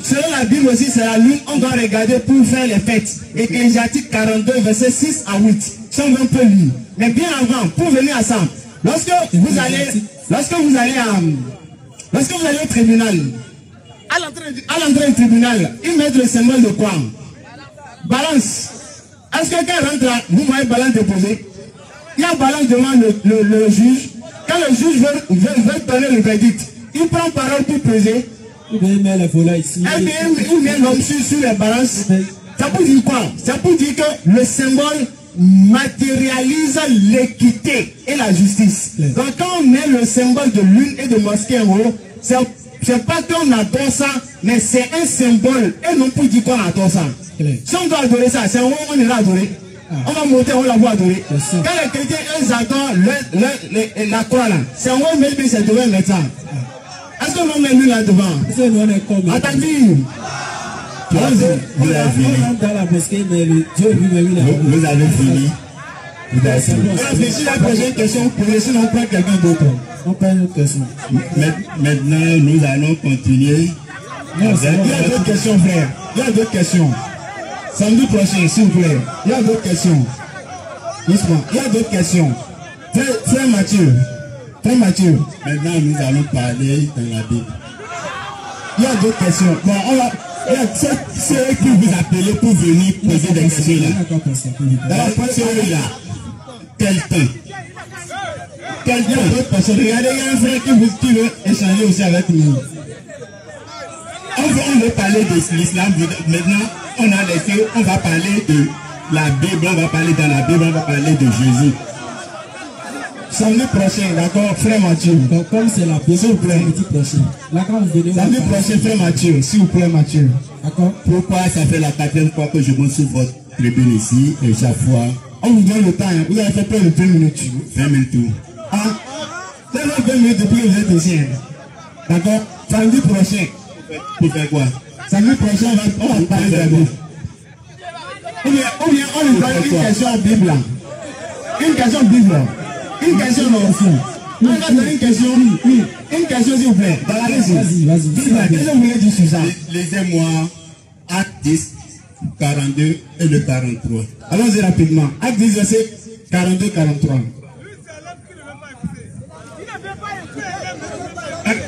F: selon la Bible aussi, c'est la lune, on doit regarder pour faire les fêtes. Ecclésiastique 42, versets 6 à 8. Si on veut un peu lire. Mais bien avant, pour venir à ça, lorsque vous allez au tribunal, à l'entrée du tribunal, ils mettent le symbole de quoi? Balance. Est-ce que quelqu'un rentre là, vous voyez balance déposée? Il y a balance devant le juge. Quand le juge veut donner le verdict, il prend parole pour peser.
B: Il met les volets ici.
F: Il met l'homme sur les balances. Ça pour dire quoi? Ça pour dire que le symbole matérialise l'équité et la justice. Donc quand on met le symbole de lune et de mosquée en haut, c'est pas qu'on adore ça, mais c'est un symbole. Et non pour dire qu'on adore ça. Si on doit adorer ça, c'est où on ira adorer. On va monter, on la voit adorer. Quand les chrétiens, ils adorent la croix là, c'est où on met le c'est devant mettre ça. Est-ce qu'on va mettre lui là devant? Attendez.
H: Vous avez fini. Vous avez fini.
F: Si la prochaine question, sinon on prend quelqu'un d'autre.
B: On prend une autre question.
H: Maintenant, nous allons continuer.
F: Il y a d'autres questions, frère. Il y a d'autres questions. Samedi prochain, s'il vous plaît. Il y a d'autres questions. Doucement. Il y a d'autres questions. Frère Mathieu. Frère Mathieu.
H: Maintenant, nous allons parler dans la Bible.
F: Il y a d'autres questions. Bon, on va.
H: Ceux qui vous appellent pour venir poser des questions là. Dans la question là, quel temps?
F: Quel temps? D'autres personnes. Regardez, il y a un frère qui veut échanger aussi avec nous.
H: On veut parler de l'islam. Maintenant, on a laissé, on va parler de la Bible, on va parler dans la Bible, on va parler de Jésus.
F: Samedi prochain, d'accord, frère Mathieu.
B: Donc, comme c'est la Bible,
F: s'il vous plaît.
B: Samedi prochain. Là, quand vous venez.
F: Samedi prochain, frère Mathieu, s'il vous plaît, Mathieu.
B: D'accord.
H: Pourquoi ça fait la 4e fois que je monte sur votre tribune ici et chaque fois.
F: On vous donne le temps, hein. Vous avez fait près de 20 minutes.
H: 20 minutes tout.
F: Ah, ça fait 20 minutes depuis que vous êtes ici. D'accord. Samedi prochain.
H: Pour faire quoi?
F: Samedi prochain, on va parler de la Bible. Ou bien on lui donne une question en Bible. Une question Bible. Une question dans le fond. On va donner une question. Oui. Une question, s'il vous plaît. Allez-y. Vas-y. Qu'est-ce que vous voulez dire sur ça?
H: Lisez-moi Acte 10, 42 et le 43.
F: Allons-y rapidement. Acte 10, verset 42, 43.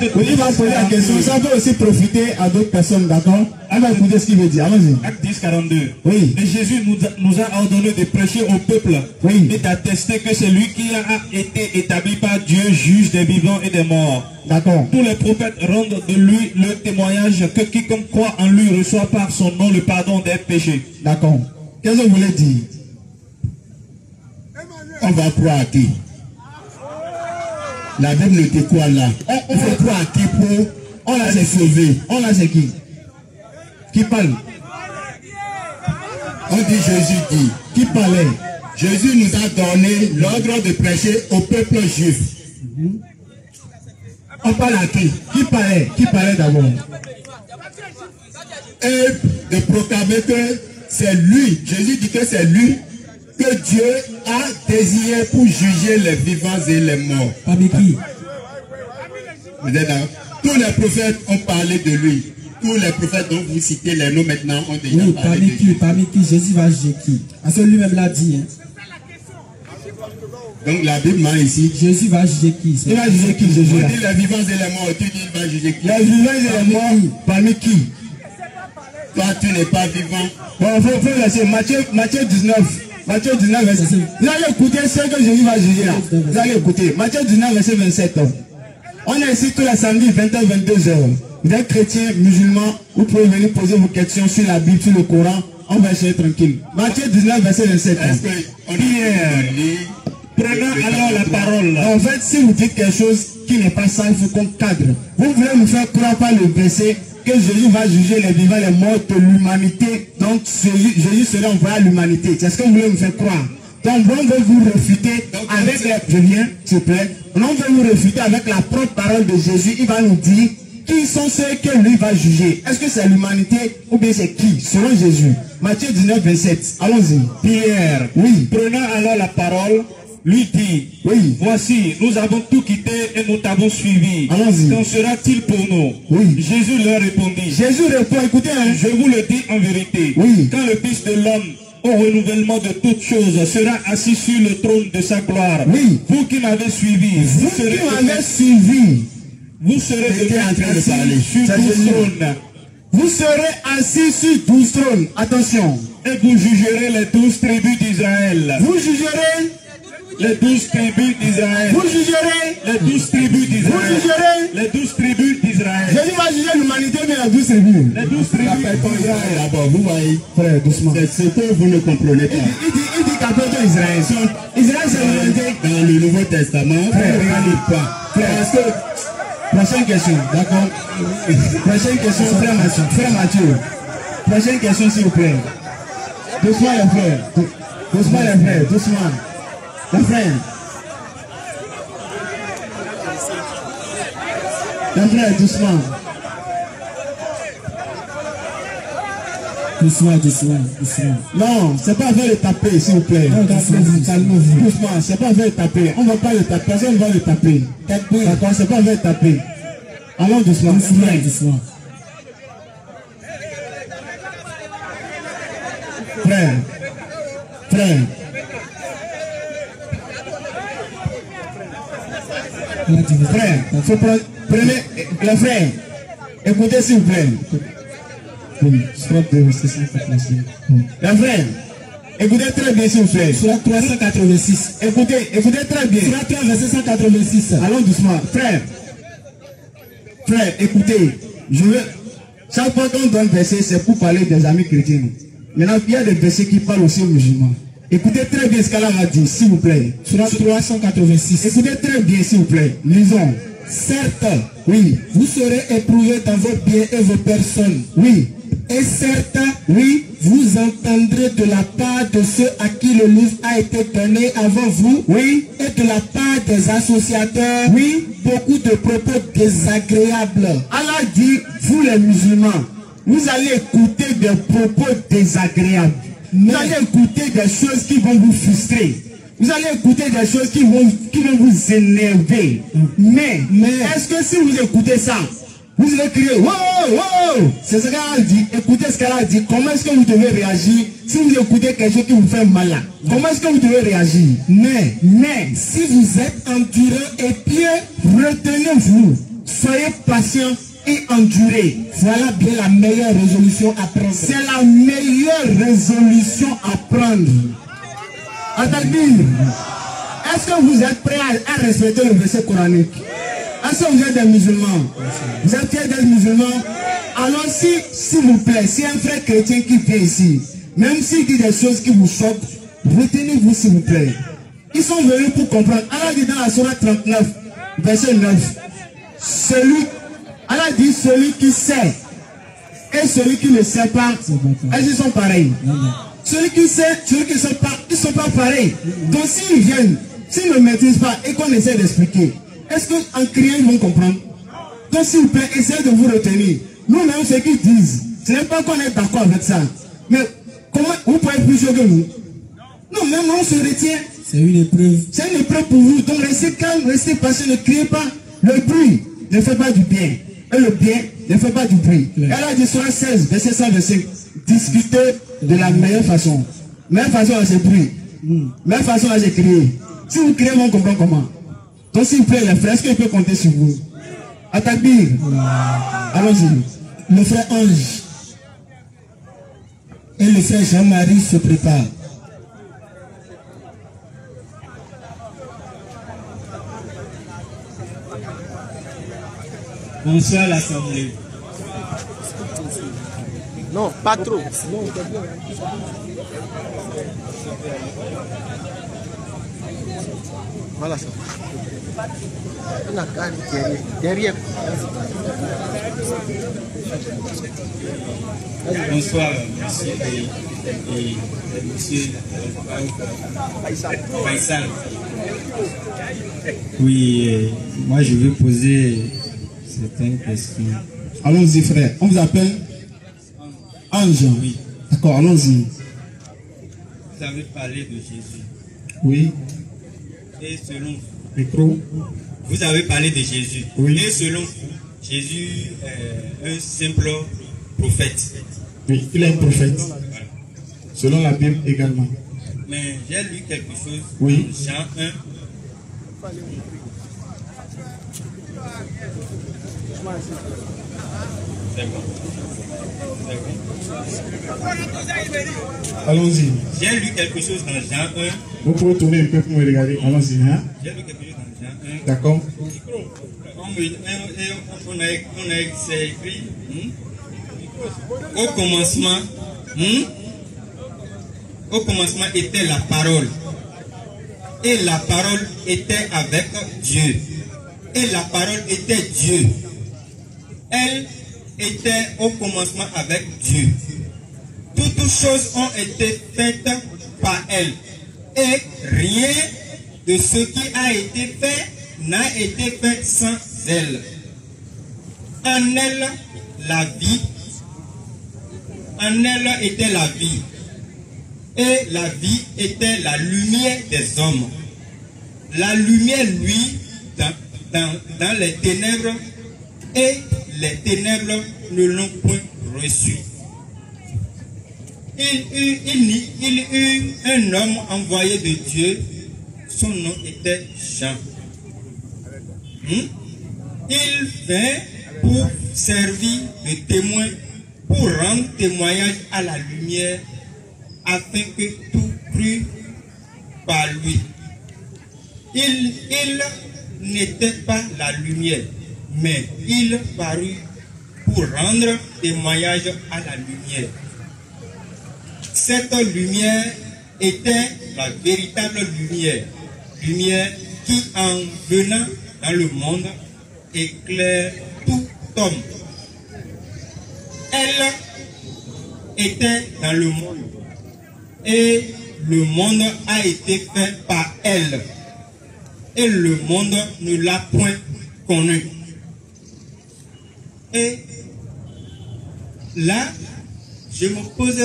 F: Il va poser la question, ça peut aussi profiter à d'autres personnes, d'accord? On va écouter ce qu'il veut dire, allons-y.
D: Acte 10, 42.
F: Oui.
D: Et Jésus nous a ordonné de prêcher au peuple,
F: oui,
D: et d'attester que c'est lui qui a été établi par Dieu, juge des vivants et des morts.
F: D'accord.
D: Tous les prophètes rendent de lui le témoignage que quiconque croit en lui reçoit par son nom le pardon des péchés.
F: D'accord. Qu'est-ce que vous voulez dire?
H: On va croire à qui? La Bible ne te croit là. On veut croire à qui pour...
F: On l'a sauvé. On l'a c'est qui? Qui parle?
H: On dit Jésus dit.
F: Qui parlait?
H: Jésus nous a donné l'ordre de prêcher au peuple juif.
F: On parle à qui? Qui parlait? Qui parlait d'abord?
H: et de proclamer que c'est lui, Jésus dit que c'est lui que Dieu a désigné pour juger les vivants et les morts.
B: Parmi qui?
H: Vous êtes là? Tous les prophètes ont parlé de lui. Tous les prophètes dont vous citez les noms maintenant ont déjà parlé de lui.
B: Parmi qui Jésus va juger qui? Parce que lui-même l'a dit. Hein.
H: Donc la Bible ment ici.
B: Jésus va juger qui?
C: Il va juger qui, Jésus?
H: On dit les vivants et les morts. Tu dis il va juger qui?
C: Les vivants et les morts, parmi qui?
H: Toi, tu n'es pas vivant.
C: Bon, faut laisser. Matthieu 19. Matthieu 19, verset 5. Vous allez écouter ce que Jésus va juger là. Vous allez écouter. Matthieu 19, verset 27. On est ici tous les samedis, 20h, 22h. Vous êtes chrétiens, musulmans, vous pouvez venir poser vos questions sur la Bible, sur le Coran. On va essayer tranquille. Matthieu 19, verset 27.
H: Est-ce qu'on
D: prenons alors la parole.
C: En fait, si vous dites quelque chose qui n'est pas ça, il faut qu'on cadre. Vous voulez nous faire croire par le verset que Jésus va juger les vivants, les morts de l'humanité. Donc Jésus sera envoyé à l'humanité. C'est ce que vous voulez nous faire croire. Donc on veut vous réfuter avec je viens, s'il vous plaît. On veut vous réfuter avec la propre parole de Jésus. Il va nous dire qui sont ceux que lui va juger. Est-ce que c'est l'humanité ou bien c'est qui? Selon Jésus. Matthieu 19, 27. Allons-y.
D: Pierre,
C: oui.
D: Prenant alors la parole, lui dit,
C: oui.
D: Voici, nous avons tout quitté et nous t'avons suivi.
C: Allons-y.
D: Qu'en sera-t-il pour nous?
C: Oui.
D: Jésus leur répondit.
C: Jésus répond, écoutez, hein.
D: Je vous le dis en vérité.
C: Oui.
D: Quand le Fils de l'homme, au renouvellement de toutes choses, sera assis sur le trône de sa gloire.
C: Oui.
D: Vous qui m'avez suivi,
C: vous qui m'avez suivi,
D: vous serez
C: en train de parler
D: sur 12 trônes.
C: Vous serez assis sur 12 trônes. Attention.
D: Et vous jugerez les 12 tribus d'Israël.
C: Vous jugerez
D: les 12 tribus d'Israël.
C: Vous jugerez
D: les 12 tribus d'Israël.
C: Vous jugerez
D: les 12 tribus d'Israël.
C: Jésus va juger l'humanité, mais les 12 tribus.
D: Les 12 tribus d'Israël.
H: D'abord, vous voyez,
C: frère, doucement.
H: C'est ce que vous ne comprenez pas.
C: Il dit qu'après Israël. Israël, c'est l'humanité.
H: Dans le Nouveau Testament,
C: frère,
H: regardez pas.
C: Frère, est-ce que... Prochaine question, d'accord? Prochaine question, frère Mathieu. Prochaine question, s'il vous plaît. Doucement, les frères. Doucement, les frères. Doucement. Les frères. Les frères, doucement. Doucement. Non, c'est pas avec le taper, s'il vous plaît. Calmez-vous. Doucement, c'est pas avec le taper. On ne va pas le taper, personne ne va le taper. D'accord, c'est pas avec le taper. Allons doucement. Doucement. Frère. Prenez les frères. Écoutez s'il vous plaît. Les frères, écoutez très bien s'il vous plaît. Sur 386. Écoutez très bien. Sur 3 verset 186. Allons doucement. Frère, écoutez. Chaque fois qu'on donne verset, c'est pour parler des amis chrétiens. Maintenant, il y a des versets qui parlent aussi aux musulmans. Écoutez très bien ce qu'elle a dit, s'il vous plaît. Sur 386. Écoutez très bien, s'il vous plaît. Lisons. Certes, oui, vous serez éprouvés dans vos biens et vos personnes. Oui. Et certes, oui, vous entendrez de la part de ceux à qui le livre a été donné avant vous. Oui. Et de la part des associateurs. Oui. Beaucoup de propos désagréables. Allah dit, vous les musulmans, vous allez écouter des propos désagréables. Vous allez écouter des choses qui vont vous frustrer. Vous allez écouter des choses qui vont vous énerver. Mais est-ce que si vous écoutez ça, vous allez crier, wow, c'est ce qu'elle a dit. Écoutez ce qu'elle a dit. Comment est-ce que vous devez réagir si vous écoutez quelque chose qui vous fait mal? Comment est-ce que vous devez réagir? Mais, si vous êtes endurant et pieux, retenez-vous. Soyez patient et endurez. Voilà bien la meilleure résolution à prendre. C'est la meilleure résolution à prendre. Est-ce que vous êtes prêts à respecter le verset coranique? Est-ce que vous êtes des musulmans? Vous êtes fiers d'être musulmans? Alors s'il vous plaît, si un frère chrétien qui vient ici, même s'il dit des choses qui vous choquent, retenez-vous s'il vous plaît. Ils sont venus pour comprendre. Allah dit dans la sourate 39, verset 9, Allah dit celui qui sait et celui qui ne sait pas, ils sont pareils. Celui qui sait, celui qui ne sait pas, ils ne sont pas pareils. Donc s'ils viennent, s'ils ne maîtrisent pas et qu'on essaie d'expliquer, est-ce qu'en criant ils vont comprendre? Donc s'il vous plaît, essayez de vous retenir. Nous-mêmes, ce qu'ils disent, Ce n'est pas qu'on est d'accord avec ça. Mais comment vous pouvez être plus sûr que nous? Non, même on se retient.
B: C'est une épreuve.
C: C'est une épreuve pour vous. Donc restez calme, restez patient, ne criez pas. Le bruit ne fait pas du bien. Et le bien ne fait pas du bruit. Et là, Sourate 16, verset 125. Discutez de la meilleure façon. Meilleure façon, c'est bruit. Meilleure façon, c'est crier. Si vous criez, on comprend comment. Donc s'il vous plaît, les frères, est-ce qu'il peut compter sur vous? Atakbir. Allons-y. Le frère Ange et le frère Jean-Marie se préparent.
I: Bonsoir l'Assemblée.
G: Non, pas trop. Voilà ça. On a derrière.
I: Bonsoir, monsieur et monsieur Faisal. Oui, moi je vais poser certaines questions.
C: Allons-y, frère. On vous appelle Ange.
I: Oui.
C: D'accord, allons-y.
I: Vous avez parlé de Jésus.
C: Oui.
I: Et selon vous,
C: Micro.
I: vous avez parlé de Jésus.
C: Oui.
I: Et selon vous, Jésus est un simple prophète.
C: Oui, il est un prophète.
I: Voilà.
C: Selon la Bible également.
I: Mais j'ai lu quelque chose
C: Oui.
I: dans Jean 1. C'est bon. C'est bon.
C: Allons-y.
I: J'ai lu quelque chose dans Jean 1.
C: Vous pouvez tourner un peu pour me regarder. Allons-y. Hein?
I: J'ai lu quelque chose dans Jean 1.
C: D'accord.
I: C'est écrit au commencement, au commencement était la parole, et la parole était avec Dieu, et la parole était Dieu. Elle était au commencement avec Dieu. Toutes choses ont été faites par elle, et rien de ce qui a été fait n'a été fait sans elle. En elle, la vie, en elle était la vie, et la vie était la lumière des hommes. La lumière, lui, dans les ténèbres, et les ténèbres ne l'ont point reçu. Il eut un homme envoyé de Dieu, son nom était Jean. Il vint pour servir de témoin, pour rendre témoignage à la lumière, afin que tout crût par lui. Il n'était pas la lumière, mais il parut pour rendre témoignage à la lumière. Cette lumière était la véritable lumière, lumière qui, en venant dans le monde, éclaire tout homme. Elle était dans le monde, et le monde a été fait par elle, et le monde ne l'a point connue. Et là, je me pose,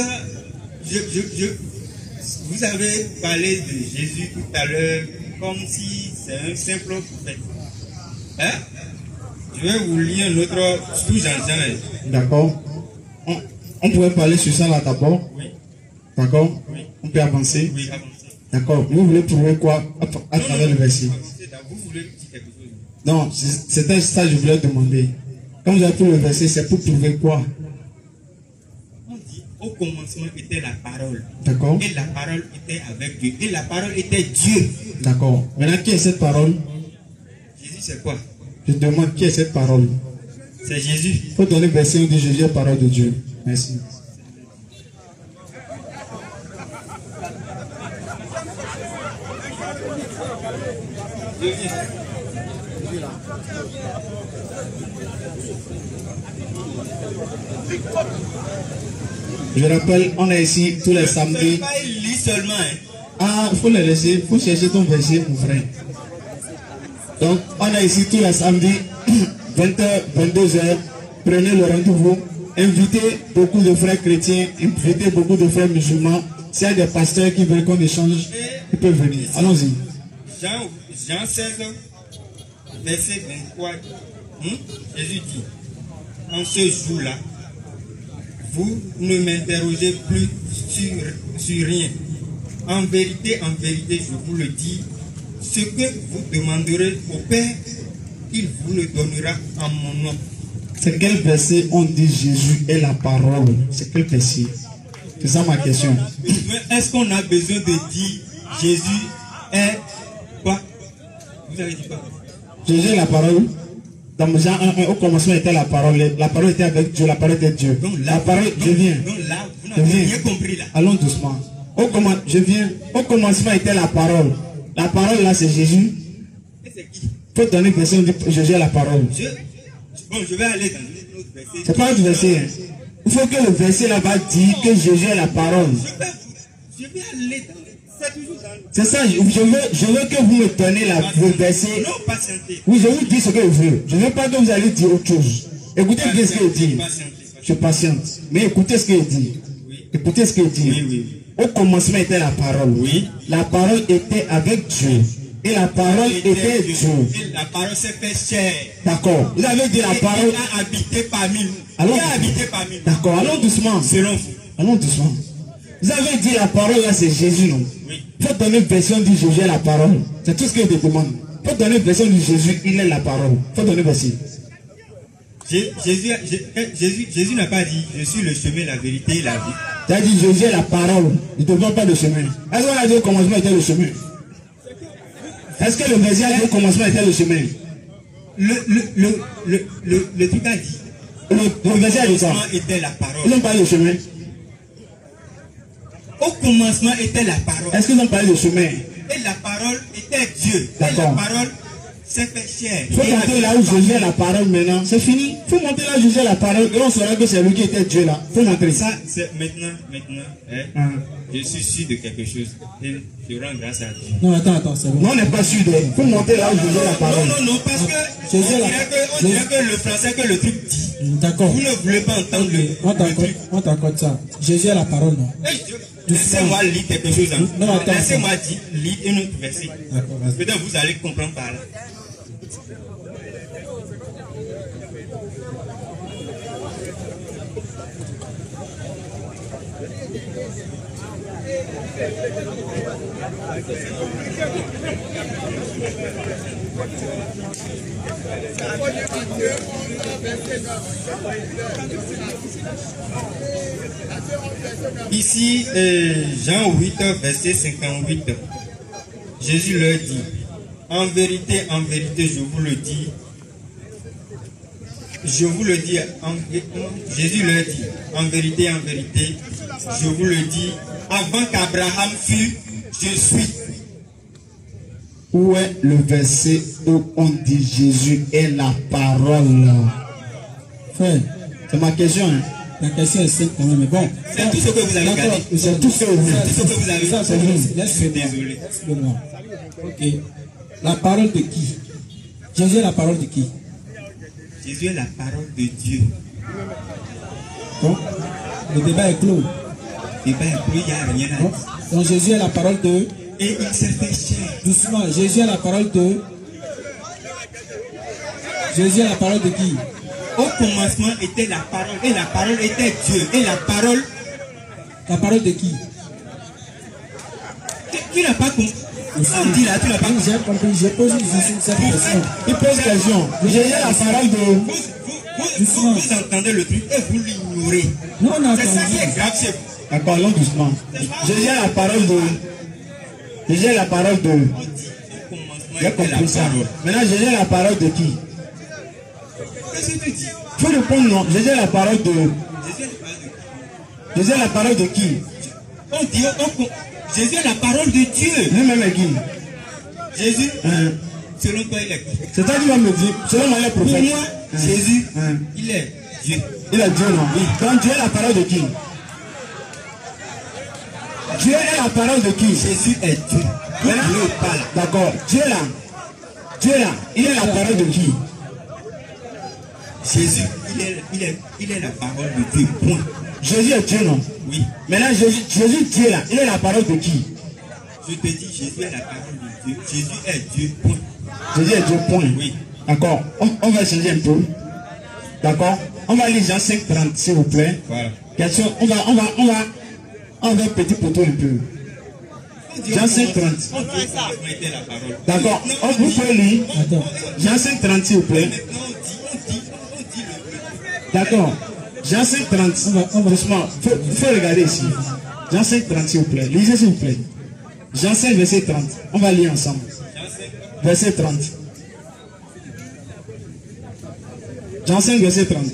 I: vous avez parlé de Jésus tout à l'heure comme si c'est un simple prophète. Hein? Je vais vous lire un autre sous Jean.
C: D'accord. On pourrait parler sur ça là d'abord.
I: Oui.
C: D'accord.
I: Oui.
C: On peut avancer.
I: Oui, avancez.
C: D'accord. Vous voulez prouver quoi à travers le verset?
I: Vous voulez dire quelque chose?
C: Non, c'était ça que je voulais demander. Quand vous avez pris le verset, c'est pour prouver quoi?
I: On dit, au commencement était la parole.
C: D'accord.
I: Et la parole était avec Dieu. Et la parole était Dieu.
C: D'accord. Maintenant, qui est cette parole?
I: Jésus, c'est quoi?
C: Je demande qui est cette parole?
I: C'est Jésus.
C: Il faut donner le verset où dit Jésus est parole de Dieu. Merci. Je rappelle, on est ici tous les samedis.
I: Il lit seulement.
C: Ah, il faut le laisser, il faut chercher ton verset, mon frère. Donc, on est ici tous les samedis, 20h, 22h. Prenez le rendez-vous invitez beaucoup de frères chrétiens, invitez beaucoup de frères musulmans. S'il y a des pasteurs qui veulent qu'on échange, ils peuvent venir. Allons-y.
I: Jean 16, verset 23. Jésus dit, en ce jour-là, vous ne m'interrogez plus sur rien. En vérité, je vous le dis, ce que vous demanderez au Père, il vous le donnera en mon nom.
C: C'est quel verset on dit Jésus est la parole? C'est quel verset? C'est ça ma question.
I: Est-ce qu'on a besoin de dire Jésus est quoi? Vous avez dit quoi?
C: Jésus est la parole. Dans Jean 1, au commencement était la parole. La parole était avec Dieu, la parole était Dieu. Donc, la parole, je viens.
I: Donc là, vous n'avez rien compris là.
C: Allons doucement. Je viens. Au commencement était la parole. La parole là, c'est Jésus.
I: Et c'est qui?
C: Faut donner une version, Jésus est la parole.
I: Je vais aller dans un autre verset.
C: C'est pas un verset. Hein. Il faut que le verset là va dire que Jésus est la parole.
I: Je vais aller dans. C'est toujours dans.
C: C'est ça, je veux que vous me donnez le verset.
I: Non, patientez.
C: Oui, je vous dis ce que je veux. Je ne veux pas que vous allez dire autre chose. Écoutez bien ce qu'il dit. Je patiente. Mais écoutez ce qu'il dit. Écoutez ce qu'il dit.
I: Oui.
C: Au commencement était la parole.
I: Oui.
C: La parole était avec Dieu. Et la parole était Dieu.
I: Et la parole s'est fait chair.
C: D'accord. Vous avez dit la parole.
I: Il a habité parmi nous.
C: Allons,
I: il a habité parmi nous.
C: D'accord, allons doucement.
I: Selon vous.
C: Allons doucement. Vous avez dit la parole là, c'est Jésus, non?
I: Oui.
C: Il faut donner une version du Jésus est la parole. C'est tout ce que je te demande. Il faut donner une version du Jésus, il est la parole. Il faut donner une version.
I: Jésus n'a pas dit je suis le chemin, la vérité et la vie.
C: Tu as dit Jésus est la parole. Il ne te demande pas de chemin. Est-ce qu'on a dit au commencement était le chemin? Est-ce que le verset a dit au commencement était le chemin?
I: Le truc a dit.
C: Le verset a dit ça.
I: Au commencement était la parole.
C: Ils n'ont pas le chemin.
I: Au commencement était la parole.
C: Est-ce qu'ils ont parlé de chemin?
I: Et la parole était Dieu. Et la parole s'est fait chair.
C: Il faut monter là où Jésus est la parole maintenant. C'est fini. Il faut monter là où Jésus est la parole. Et on saura que c'est lui qui était Dieu là. Il faut montrer.
I: Ça, c'est maintenant. Je suis sûr de quelque chose. Et je rends grâce à Dieu.
B: Non, attends, c'est bon.
C: Non, on n'est pas sûr de. Il faut monter là où Jésus est la parole.
I: Non, parce que on dirait que le français, que le truc dit.
B: D'accord.
I: Vous ne voulez pas entendre le truc.
B: On t'accorde ça. Jésus est la parole, non?
I: Laissez-moi lire quelque chose.
B: Non, attends.
I: Laissez-moi lire une autre verset. Peut-être vous allez comprendre par là. Ici, Jean 8, verset 58. Jésus leur dit, en vérité, je vous le dis, Jésus leur dit, en vérité, je vous le dis, avant qu'Abraham fût, je suis.
C: Où est le verset où on dit Jésus est la parole? Frère, c'est ma question. Hein?
B: La question est simple quand même, mais bon.
I: C'est tout ce que vous avez gardé.
C: C'est tout ce que vous
I: avez.
B: Ça, c'est bon. Laisse-le
I: désolé.
B: Laisse-le-moi. Ok. La parole de qui? Jésus est la parole de qui?
I: Jésus est la parole de Dieu.
B: Bon. Le débat est clos.
I: Le débat est clos, il n'y a rien à dire.
B: Donc Jésus est la parole de...
I: Et il s'est fait chair.
B: Doucement, Jésus est la parole de... Jésus est la parole de qui?
I: Au commencement était la parole, et la parole était Dieu, et la parole...
B: La parole de qui?
I: Tu n'as pas compris. On dit là, tu n'as pas compris.
B: J'ai compris, j'ai posé cette question.
C: Il pose question. Jésus est la parole de...
I: Vous entendez le truc et vous l'ignorez.
B: Non, non,
I: c'est ça qui est grave chez vous.
C: D'accord, allons doucement. Jésus est la parole de... Jésus est la parole de... J'ai compris ça. Maintenant, Jésus est la parole de qui?
I: Qu'est-ce que tu dis?
C: Il faut répondre non. Jésus est la parole de... Jésus est la parole de qui?
I: On dit, Jésus est la parole de Dieu.
C: Lui-même est qui?
I: Jésus, selon toi, il est qui?
C: C'est toi qui vas me dire, selon moi, il est prophète.
I: Pour moi, Jésus, il est Dieu.
C: Il est Dieu, non? Oui. Donc Dieu est la parole de qui? Dieu est la parole de qui?
I: Jésus est Dieu.
C: Dieu parle. D'accord. Dieu là, il est la parole de qui?
I: Jésus, il est la parole de Dieu, point.
C: Jésus est Dieu, non?
I: Oui.
C: Maintenant, Jésus Dieu là, il est la parole de qui?
I: Je te dis, Jésus est la parole de Dieu. Jésus est Dieu, point.
C: Jésus est Dieu, point.
I: Oui.
C: D'accord. On va changer un peu. D'accord. On va lire Jean 5:30, s'il vous plaît.
I: Voilà.
C: Question, on va petit poteau un peu. Jean 5:30. D'accord. Vous pouvez lire. Jean 5:30, s'il vous plaît. D'accord. Jean 5:30. Doucement. Faut regarder ici. Jean 5:30, s'il vous plaît. Lisez, s'il vous plaît. Jean 5, verset 30. On va lire ensemble. Verset 30. Jean 5, verset 30.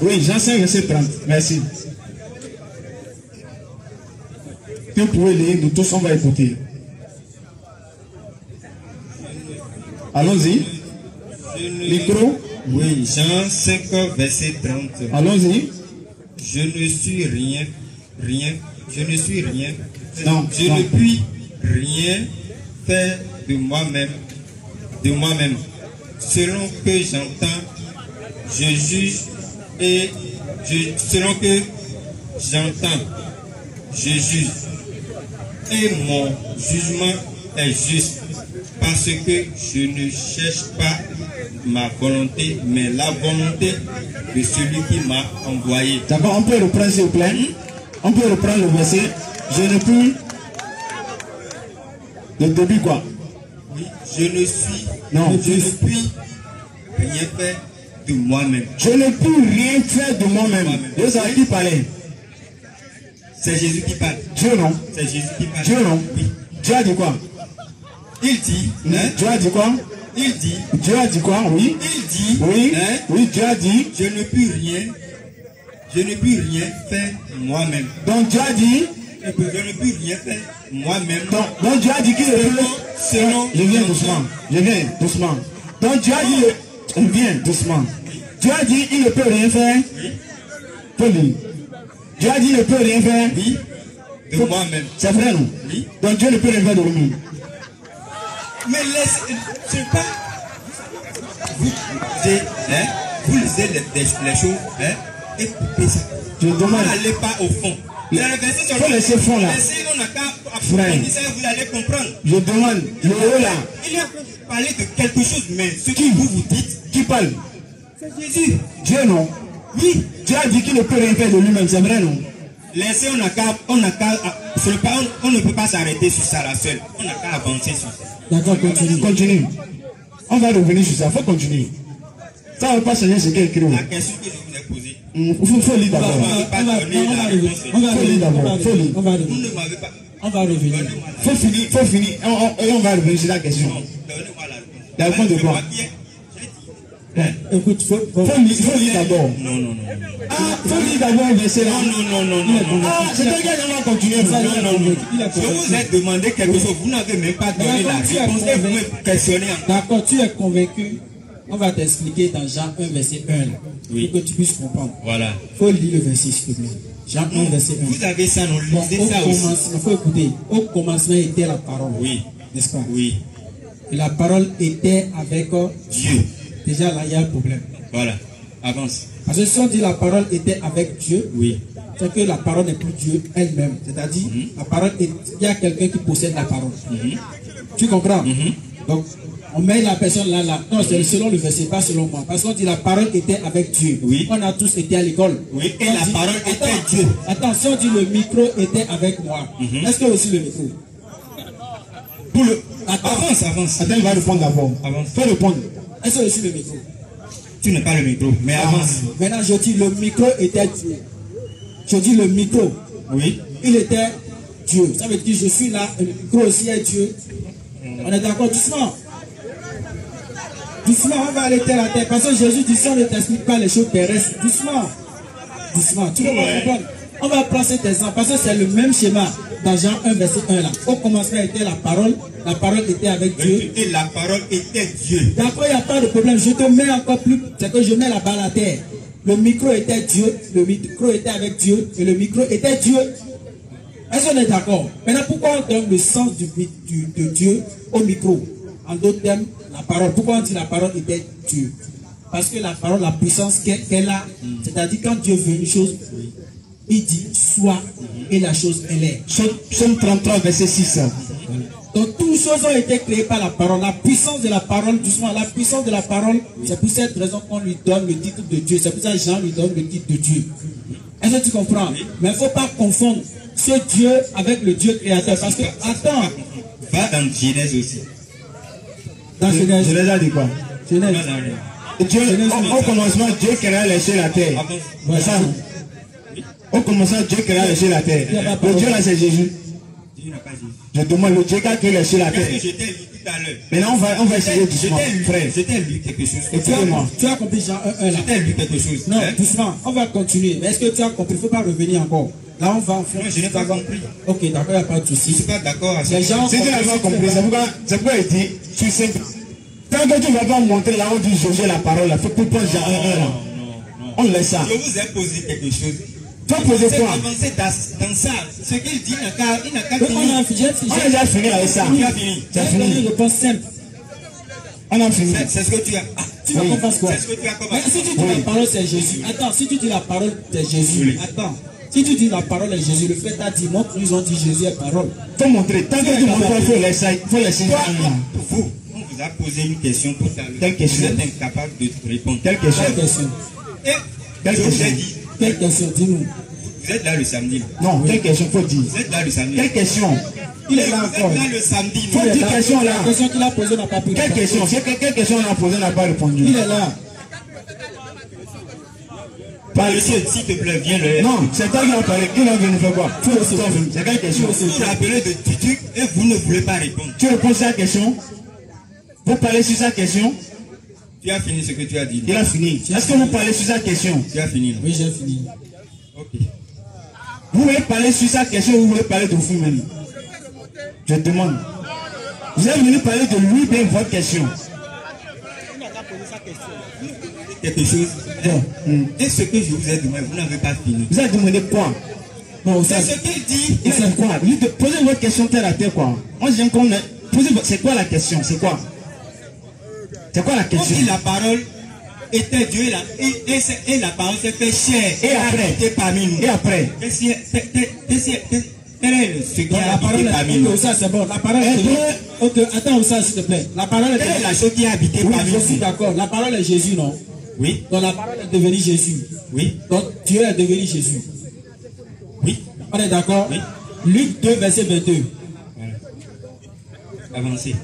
C: Oui, Jean 5, verset 30. Merci. Que vous pouvez lire, nous tous on va écouter. Allons-y. Micro.
I: Oui, Jean 5, verset 30.
C: Allons-y.
I: Je ne suis rien. Je ne suis rien.
C: Non,
I: je ne puis rien faire de moi-même. Selon que j'entends, je juge selon que j'entends, je juge. Et mon jugement est juste parce que je ne cherche pas ma volonté, mais la volonté de celui qui m'a envoyé.
C: D'accord, on peut reprendre s'il vous plaît. On peut reprendre le verset. Je ne puis. Le début quoi?
I: Oui, je ne suis.
C: Non,
I: je ne puis rien faire de moi-même.
C: Je ne peux rien faire de moi-même. Vous savez qui parlait?
I: C'est Jésus qui parle.
C: Dieu non?
I: C'est Jésus qui parle.
C: Dieu non?
I: Oui.
C: Dieu a dit quoi?
I: Il dit. Hein?
C: Dieu a dit quoi?
I: Il dit.
C: Dieu a dit quoi? Oui.
I: Il dit.
C: Oui.
I: Hein?
C: Oui, Dieu a dit.
I: Je ne puis rien faire moi-même.
C: Donc Dieu a dit.
I: Je ne puis rien faire moi-même.
C: Donc Dieu a dit qu'il est
I: selon.
C: Je viens doucement. Je viens doucement. Donc Dieu a dit. Je viens doucement. Dieu a dit il ne peut rien faire.
I: Oui.
C: Faut lire. Dieu a dit il ne peut rien faire.
I: Oui. De moi-même.
C: C'est vrai non?
I: Oui.
C: Donc Dieu ne peut rien faire de lui-même.
I: Mais c'est pas. Vous lisez les choses et coupez ça.
C: Je demande.
I: N'allez pas au fond.
C: Il faut laisser fond là.
I: Frère, vous allez comprendre.
C: Je demande. Le haut là.
I: Il a parlé de quelque chose, mais ce que vous dites.
C: Qui parle?
I: C'est Jésus.
C: Dieu non?
I: Oui.
C: Dieu a dit qu'il ne peut rien faire de lui-même, c'est vrai non?
I: Laissez, on ne peut pas s'arrêter sur ça la seule. On n'a qu'à avancer sur ça.
C: D'accord, continue. On va revenir sur ça, il faut continuer. Ça ne va pas changer ce qu'il a écrit.
I: La question que je vous ai posée.
C: Il faut lire d'abord.
B: On va revenir.
C: Faut finir. Et on va revenir sur la question. La réponse de quoi?
B: Écoute,
C: faut lire d'abord.
I: Non.
C: Ah, faut lire d'abord le verset là.
I: Non.
C: Ah, c'est quelqu'un qui va continuer.
I: Non. Je vous ai demandé quelque chose. Vous n'avez même pas donné la réponse. Et vous me questionnez.
B: D'accord, tu es convaincu. On va t'expliquer dans Jean 1, verset 1.
I: Oui.
B: Pour que tu puisses comprendre.
I: Voilà.
B: Il faut lire le verset, s'il te plaît. Jean 1, verset 1.
I: Vous avez ça, non? Lisez ça aussi.
B: Il faut écouter. Au commencement était la parole.
I: Oui.
B: N'est-ce pas?
I: Oui.
B: Et la parole était avec
I: Dieu.
B: Déjà là, il y a un problème.
I: Voilà. Avance.
B: Parce que si on dit la parole était avec Dieu,
I: oui,
B: c'est que la parole n'est plus Dieu elle-même. C'est-à-dire, la parole il y a quelqu'un qui possède la parole. Tu comprends? Donc, on met la personne là. Non, c'est selon le verset, pas selon moi. Parce qu'on dit la parole était avec Dieu.
I: Oui.
B: On a tous été à l'école.
I: Oui, et la parole était Dieu.
B: Attends, si on dit le micro était avec moi, est-ce que aussi le micro?
I: Avance.
C: Attends, il va répondre d'abord.
I: Avance.
C: Faut répondre.
B: Est-ce que aussi le micro?
I: Tu n'es pas le micro, mais avance.
B: Maintenant, je dis le micro était Dieu. Je dis le micro.
I: Oui.
B: Il était Dieu. Ça veut dire je suis là, et le micro aussi est Dieu. On est d'accord? Doucement. Doucement, on va aller terre à terre. Parce que Jésus dit si on ne t'explique pas les choses terrestres. Doucement. Tu vas comprendre. On va prendre cet exemple parce que c'est le même schéma dans Jean 1, verset 1 là. Au commencement était la parole était avec Dieu.
I: Et la parole était Dieu.
B: D'accord, il n'y a pas de problème. Je te mets encore plus, c'est que je mets la balle à terre. Le micro était Dieu, le micro était avec Dieu et le micro était Dieu. Est-ce qu'on est d'accord? Maintenant, pourquoi on donne le sens de Dieu au micro? En d'autres termes, la parole. Pourquoi on dit la parole était Dieu? Parce que la parole, la puissance qu'elle a, c'est-à-dire quand Dieu veut une chose, il dit soit, et la chose elle est.
C: Psaume 33, verset 6.
B: Donc toutes choses ont été créées par la parole. La puissance de la parole, doucement, la puissance de la parole, c'est pour cette raison qu'on lui donne le titre de Dieu. C'est pour ça que Jean lui donne le titre de Dieu. Est-ce que tu comprends? Mais il ne faut pas confondre ce Dieu avec le Dieu créateur. Parce que, attends.
I: Va dans Genèse aussi.
B: Dans Genèse.
C: Genèse a dit quoi?
B: Genèse.
C: Dieu, au commencement, Dieu créa les cieux et la terre. C'est ça. Au commencement, Dieu créa les cieux et la terre. Le Dieu là, c'est Jésus.
I: Dieu n'a pas Jésus.
C: Je demande le Dieu qui a créé les cieux et la terre.
I: Parce que je t'ai lu tout à l'heure.
C: Maintenant, on va essayer doucement, frère.
I: Je t'ai lu quelque chose.
C: Écoutez-moi.
B: Tu as compris Jean 1 là?
I: Je t'ai lu quelque chose.
B: Non, doucement. On va continuer. Mais est-ce que tu as compris? Il ne faut pas revenir encore. Là, on va en faire.
I: Non, je n'ai pas compris.
B: Ok, d'accord, il n'y a pas de
I: Je ne
B: souci.
I: suis pas d'accord avec
B: Les gens
C: Si tu n'as pas compris, c'est pourquoi il dit, tu sais, tant que tu ne vas pas montrer là où dit Josué la parole, il faut que tu poses Jean 1 là. On laisse ça.
I: Je vous ai posé quelque chose.
C: Tu as posé quoi?
I: Avancé dans ça. Ce qu'il dit, il n'a qu'à
B: On a
I: finir.
C: déjà fini avec ça.
I: Tu as fini.
C: Tu as fini.
B: une réponse simple.
C: On a fini.
I: C'est ce que tu as.
B: Tu vas qu'on fasse quoi?
I: C'est ce que tu as
B: Mais si tu dis la parole c'est Jésus. Attends, si tu dis la parole c'est Jésus. Attends. Si tu dis la parole est Jésus, le frère t'a dit, montre, ils ont dit Jésus est parole.
C: Faut montrer. Tant que tu montres, il faut laisser.
I: Vous, on vous a posé une question tout à l'heure.
C: Quelle question?
I: Vous êtes incapable de répondre.
C: Quelle question?
B: Quelle question?
I: Et
C: Quelle
I: je vous ai
C: question?
I: dit,
B: Quelle question? Dis-nous.
I: vous êtes là le samedi.
C: Non, quelle question faut dire?
I: Vous êtes là le samedi.
C: Quelle question?
B: Il est là
I: Vous
B: encore.
I: êtes là le samedi.
C: Faut
I: non?
C: dire question là.
B: La question qu'il a posée n'a pas pu
C: Quelle
B: répondre.
C: question? Quelle question on a posée, on n'a pas répondu?
B: Il est là.
I: Monsieur, s'il te plaît, viens le.
C: Non, c'est toi qui as parlé. Qui va venir faire quoi? C'est quelle question?
I: Vous appelez de tutu et vous ne voulez pas répondre.
C: Tu réponds à sa question? Vous parlez sur sa question?
I: Tu as fini ce que tu as dit.
C: Il a fini. Est-ce que vous parlez sur sa question?
I: Tu as fini.
B: Oui, j'ai fini.
I: Ok.
C: Vous voulez parler sur sa question ou vous voulez parler de vous-même? Je demande. Vous êtes venu parler de lui, bien votre question.
I: Quelque chose. Et ce que je vous ai demandé, vous n'avez pas fini.
C: Vous avez demandé quoi? Non,
I: C'est ce qu'il dit.
C: c'est quoi? Posez votre question terre à terre quoi. Moi j'aime qu'on c'est quoi la question? C'est quoi? C'est quoi la
I: On
C: question?
I: dit la parole était Dieu et la parole s'est fait chair.
C: Et après?
I: Habité parmi nous.
C: Et après?
I: Quel est ce qui a
B: La parole
I: habité parmi nous?
B: est. Ça, c'est bon. La parole est. Ok, attends, ça, s'il te plaît. La parole est.
I: Quelle est la chose qui a habité
B: Oui,
I: parmi
B: je suis
I: nous?
B: d'accord. La parole est Jésus, non?
I: Oui.
B: Donc la parole est devenue Jésus.
I: Oui.
B: Donc Dieu est devenu Jésus.
I: Oui.
B: On est d'accord?
I: Oui.
B: Luc 2, verset 22.
I: Voilà. Avancez.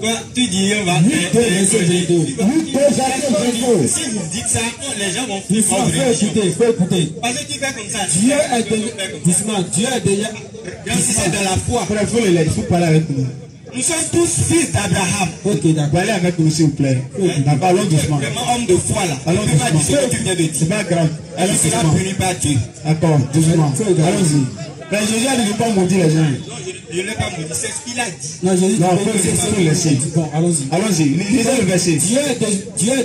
I: Toi, tu dis, on va.
B: Luc 2, verset 22.
C: Luc 2, verset 22.
I: Si vous dites ça, les gens vont
B: Il faut écouter, il faut écouter.
I: Parce que tu fais comme ça.
B: Dieu est devenu. Doucement, Dieu est déjà.
I: Si c'est dans la foi.
C: Frère, il faut parler avec nous.
I: Nous sommes tous fils d'Abraham.
B: Ok, d'accord.
C: Parlez avec nous s'il vous plaît. D'accord, allons doucement.
I: Vraiment homme de foi là.
C: Allons
I: Tu peux pas dire
C: doucement.
I: ce que tu viens de
C: C'est
I: dire.
C: pas grave. Allons
I: Tu seras
C: doucement.
I: puni par Dieu.
C: D'accord, doucement. Allons-y. Mais Jésus a dit de ne pas maudire les gens.
I: Non, je ne l'ai pas maudit. C'est ce qu'il a dit.
B: Non, Jésus.
C: Non, faut le laisser.
B: Bon, allons-y.
C: Allons-y, lisez le verset.
B: Dieu est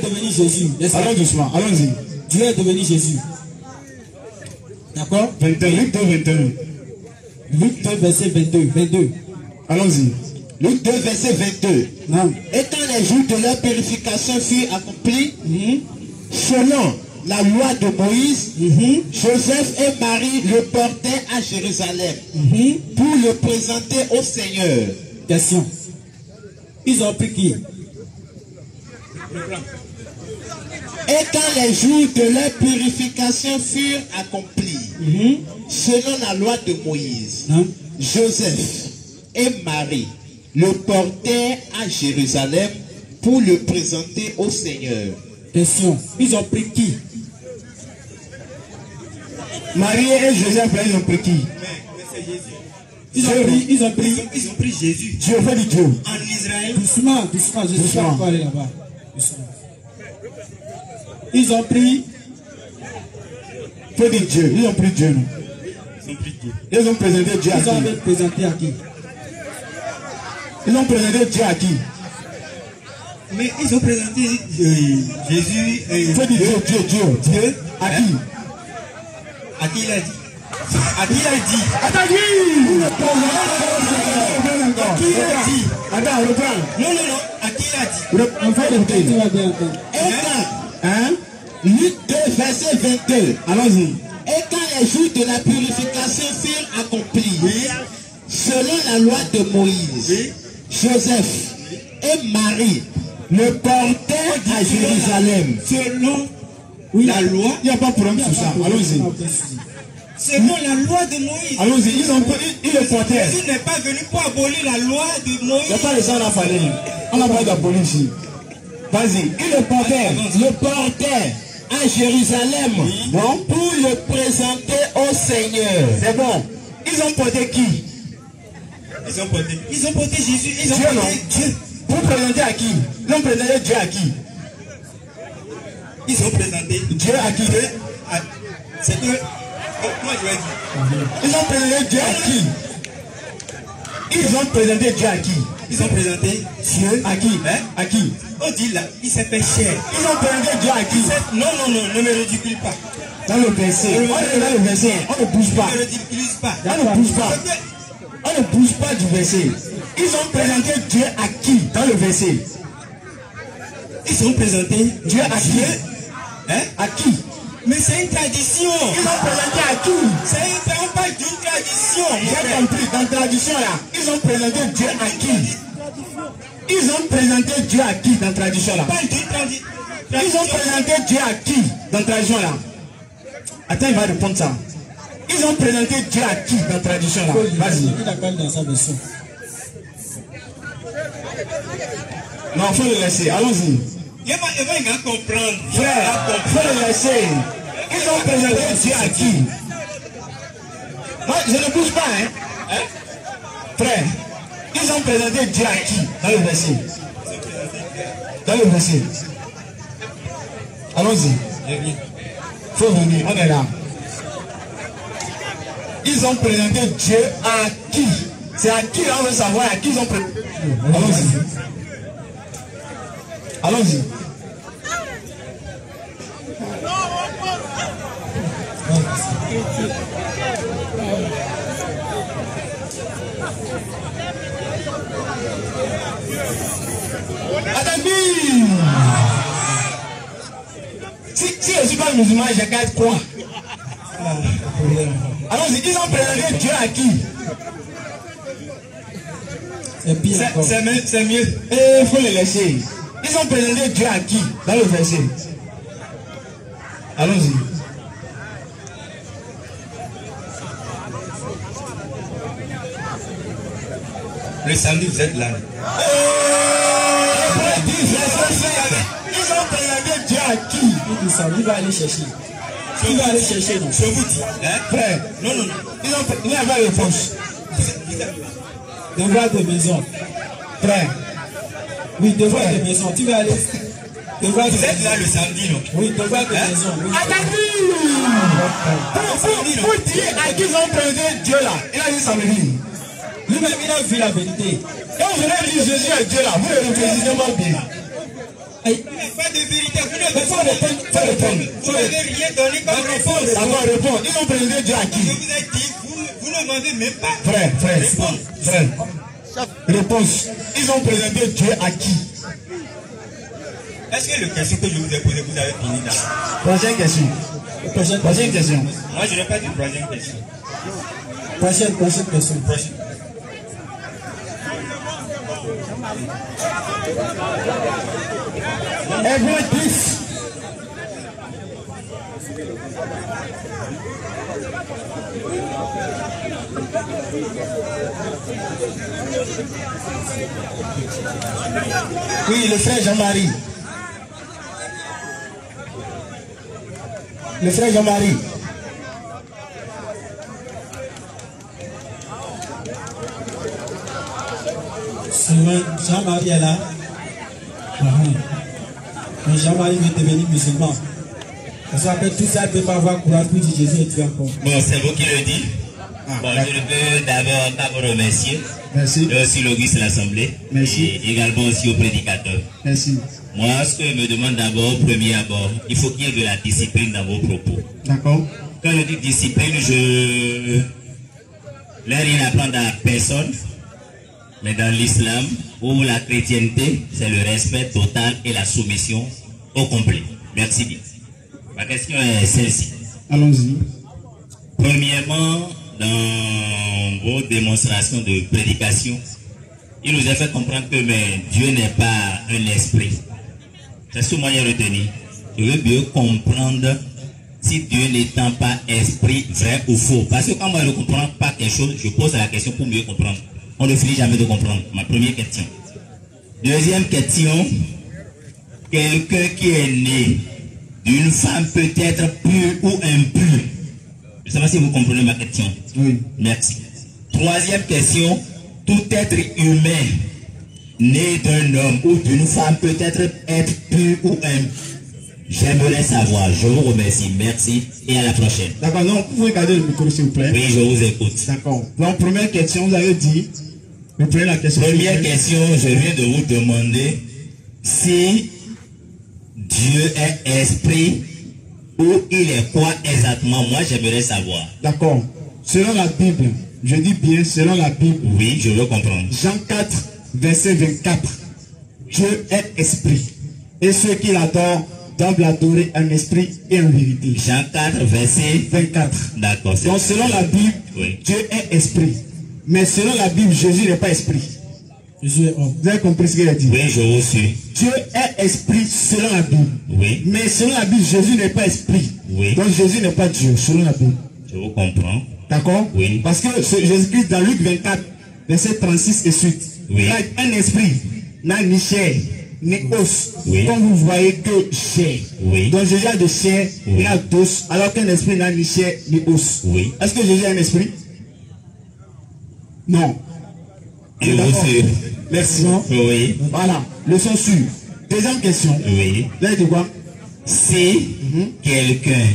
B: devenu Jésus. n'est-ce pas?
C: Allons doucement, allons-y.
B: Dieu est devenu Jésus. D'accord?
C: 21, Luc 2, 21.
B: Luc 2, verset 22.
C: Allons-y.
A: Luc 2, verset 22.
B: Non.
A: Et quand les jours de leur purification furent accomplis, selon la loi de Moïse, Joseph et Marie le portaient à Jérusalem pour le présenter au Seigneur.
B: Question. Ils ont pris qui?
A: Et quand les jours de leur purification furent accomplis, selon la loi de Moïse, Joseph et Marie le portaient à Jérusalem pour le présenter au Seigneur.
B: Question. Ils ont pris qui?
C: Marie et Joseph, ils ont pris qui?
B: Ils ont pris
I: Jésus.
C: Dieu fait du Dieu.
I: En Israël.
B: Doucement, je suis pas encore allé là-bas. Doucement. Ils ont pris.
C: Fait du Dieu. Ils ont pris Dieu. Non?
I: Ils ont pris Dieu.
C: Ils ont présenté Dieu à
B: Ils ont
C: qui?
B: présenté à qui?
C: Ils ont présenté Dieu à qui?
I: Mais ils ont présenté Jésus.
C: Fait du Dieu.
I: Dieu.
C: À qui?
I: À qui il a dit? À qui il a dit?
C: Attends,
I: À qui il a dit?
C: attends, reprends.
I: Non, non, non. À qui il a dit?
C: On fait le
A: Hein? Luc 2, verset 22.
C: Allons-y.
A: Et quand les jours de la purification furent accomplis, selon la loi de Moïse, Joseph et Marie le portèrent à Jérusalem.
I: Selon la loi,
C: Il n'y a pas de problème sur ça. Allons-y.
I: selon la loi de Moïse.
C: Allons-y. Ils le portèrent.
I: Jésus n'est pas venu pour abolir la loi de
C: Il n'y a
I: Moïse.
C: pas de ça, on a parlé. On n'a pas d'abolir ici. Vas-y. Ils le portèrent
A: À Jérusalem,
C: Bon.
A: pour le présenter au Seigneur.
C: C'est bon. Ils ont porté qui?
I: Ils ont porté Jésus. Ils ont
C: Dieu, non?
I: porté Dieu.
C: Pour présenter à qui? Ils ont présenté Dieu à qui?
I: Ils ont présenté
C: Dieu à qui?
I: C'est que, moi je vais dire,
C: Ils ont présenté Dieu à qui? Ils ont présenté Dieu à qui?
I: ils ont présenté
C: Dieu à qui?
I: Hein?
C: À qui?
I: on dit là, il s'est fait chair.
C: Ils ont présenté Dieu à qui?
I: Non, non, non, ne me ridicule pas.
C: Dans le verset. On est dans le verset. On ne bouge pas.
I: Ne me ridiculise pas.
C: On ne bouge pas. On ne bouge pas du verset. Ils ont présenté Dieu à qui? Dans le verset.
I: Ils ont présenté
C: Dieu à qui?
I: Hein?
C: À qui?
I: Mais c'est une tradition.
C: Ils ont présenté à qui?
I: On parle d'une tradition.
C: J'ai compris. Dans la tradition là, ils ont présenté Dieu à qui? Ils ont présenté Dieu à qui dans la tradition là?
I: On parle d'une tradition.
C: Ils ont présenté Dieu à qui dans la tradition là? Attends, il va répondre ça. Ils ont présenté Dieu à qui dans la tradition là? Vas-y.
B: Il appelle dans sa version.
C: Non, il faut le laisser. Allons-y.
I: Il va comprendre.
C: Frère, il faut le laisser. Ils ont présenté Dieu à qui? Non, je ne bouge pas, hein? Frère, ils ont présenté Dieu à qui dans le verset? Dans le verset. Allons-y. Il faut venir, on est là. Ils ont présenté Dieu à qui? C'est à qui on veut savoir à qui ils ont présenté. Allons-y. Allons-y. Attendez. Si je ne suis pas musulman, je garde quoi? Allons-y, ils ont présenté Dieu à qui?
I: C'est mieux.
C: Il faut les laisser. Ils ont présenté Dieu à qui? Dans le verset. Allons-y.
I: Le samedi, vous êtes là.
C: Ils ont présenté Dieu à qui?
B: Il va aller chercher. Il va aller chercher.
I: Je vous dis.
C: Frère,
I: Non, non, non.
C: il n'y a pas de réponse.
B: Devoir de maison.
C: Frère,
B: Oui, devoir de maison. Tu vas aller. Devoir de
I: Vous êtes
B: maison.
I: là le samedi, non?
B: Oui, devoir de maison. Oui.
C: pour dire à qui ils ont présenté Dieu là, il a dit samedi.
B: Lui-même, il a vu la vérité.
C: Quand vous venez dire Jésus est Dieu là, vous le réfléchissez pas bien.
I: Il n'y a pas de vérité. Vous n'avez rien donné comme réponse.
C: D'accord, réponds. Ils ont présenté Dieu à
I: Je
C: qui?
I: vous ai dit, vous ne demandez même pas.
C: Frère. Réponse. Ils ont présenté Dieu à qui?
I: Est-ce que le question que je vous ai posé, vous avez fini là?
C: Prochaine question. Prochaine question.
I: Moi, je n'ai pas dit troisième question.
B: Prochaine question.
I: Prochaine.
C: Hébreux 10. Oui, le frère Jean-Marie. Le frère Jean-Marie.
B: Jean-Marie est là. Mais Jean-Marie veut devenir musulman. Parce qu'après tout ça, il ne peut pas avoir courage pour dire Jésus est Dieu encore.
J: Bon, c'est vous qui le dites. Bon, je veux d'abord vous remercier.
C: Merci.
J: Et aussi l'Auguste l'Assemblée.
C: Merci.
J: Et également aussi au prédicateur.
C: Merci.
J: Moi, ce que je me demande d'abord, au premier abord, il faut qu'il y ait de la discipline dans vos propos.
C: D'accord.
J: Quand quand je dis discipline, je n'ai rien à apprendre à personne. Mais dans l'islam ou la chrétienté, c'est le respect total et la soumission au complet. Merci bien. Ma question est celle-ci.
C: Allons-y.
J: Premièrement, dans vos démonstrations de prédication, il nous a fait comprendre que Dieu n'est pas un esprit. C'est ce que moi j'ai retenu. Je veux bien comprendre si Dieu n'étant pas esprit, vrai ou faux. Parce que quand moi je ne comprends pas quelque chose, je pose la question pour mieux comprendre. On ne finit jamais de comprendre. Ma première question. Deuxième question. Quelqu'un qui est né d'une femme peut être pure ou impure. Je ne sais pas si vous comprenez ma question.
C: Oui.
J: Merci. Troisième question. Tout être humain né d'un homme ou d'une femme peut être pur ou impur. J'aimerais savoir. Je vous remercie. Merci et à la prochaine.
C: D'accord. Donc, vous pouvez garder le micro s'il vous plaît.
J: Oui, je vous écoute.
C: D'accord. Donc, première question, vous avez dit. Vous prenez la question.
J: Première question, je viens de vous demander si Dieu est esprit ou il est quoi exactement. Moi, j'aimerais savoir.
C: D'accord. Selon la Bible, je dis bien selon la Bible.
J: Oui, je veux comprendre.
C: Jean 4, verset 24. Dieu est esprit. Et ceux qui l'adorent doivent l'adorer en esprit et en vérité.
J: Jean 4, verset
C: 24.
J: D'accord.
C: Donc selon la Bible,
J: oui.
C: Dieu est esprit. Mais selon la Bible, Jésus n'est pas esprit.
B: Jésus est homme.
C: Vous avez compris ce qu'il a dit?
J: Oui, je vous suis.
C: Dieu est esprit selon la Bible.
J: Oui.
C: Mais selon la Bible, Jésus n'est pas esprit.
J: Oui.
C: Donc Jésus n'est pas Dieu, selon la Bible.
J: Je vous comprends.
C: D'accord?
J: Oui.
C: Parce que Jésus-Christ dans Luc 24, verset 36 et suite,
J: oui.
C: Un esprit n'a ni chair, ni os.
J: Oui.
C: Comme vous voyez que chair.
J: Oui.
C: Donc Jésus a de chair,
J: oui.
C: il a d'os, alors qu'un esprit n'a ni chair, ni os.
J: Oui.
C: Est-ce que Jésus est un esprit? Non.
J: Je vous suis.
C: Merci.
J: Oui.
C: Voilà. Leçon sûre. Deuxième question.
J: Oui.
C: Là, il dit quoi?
J: Si quelqu'un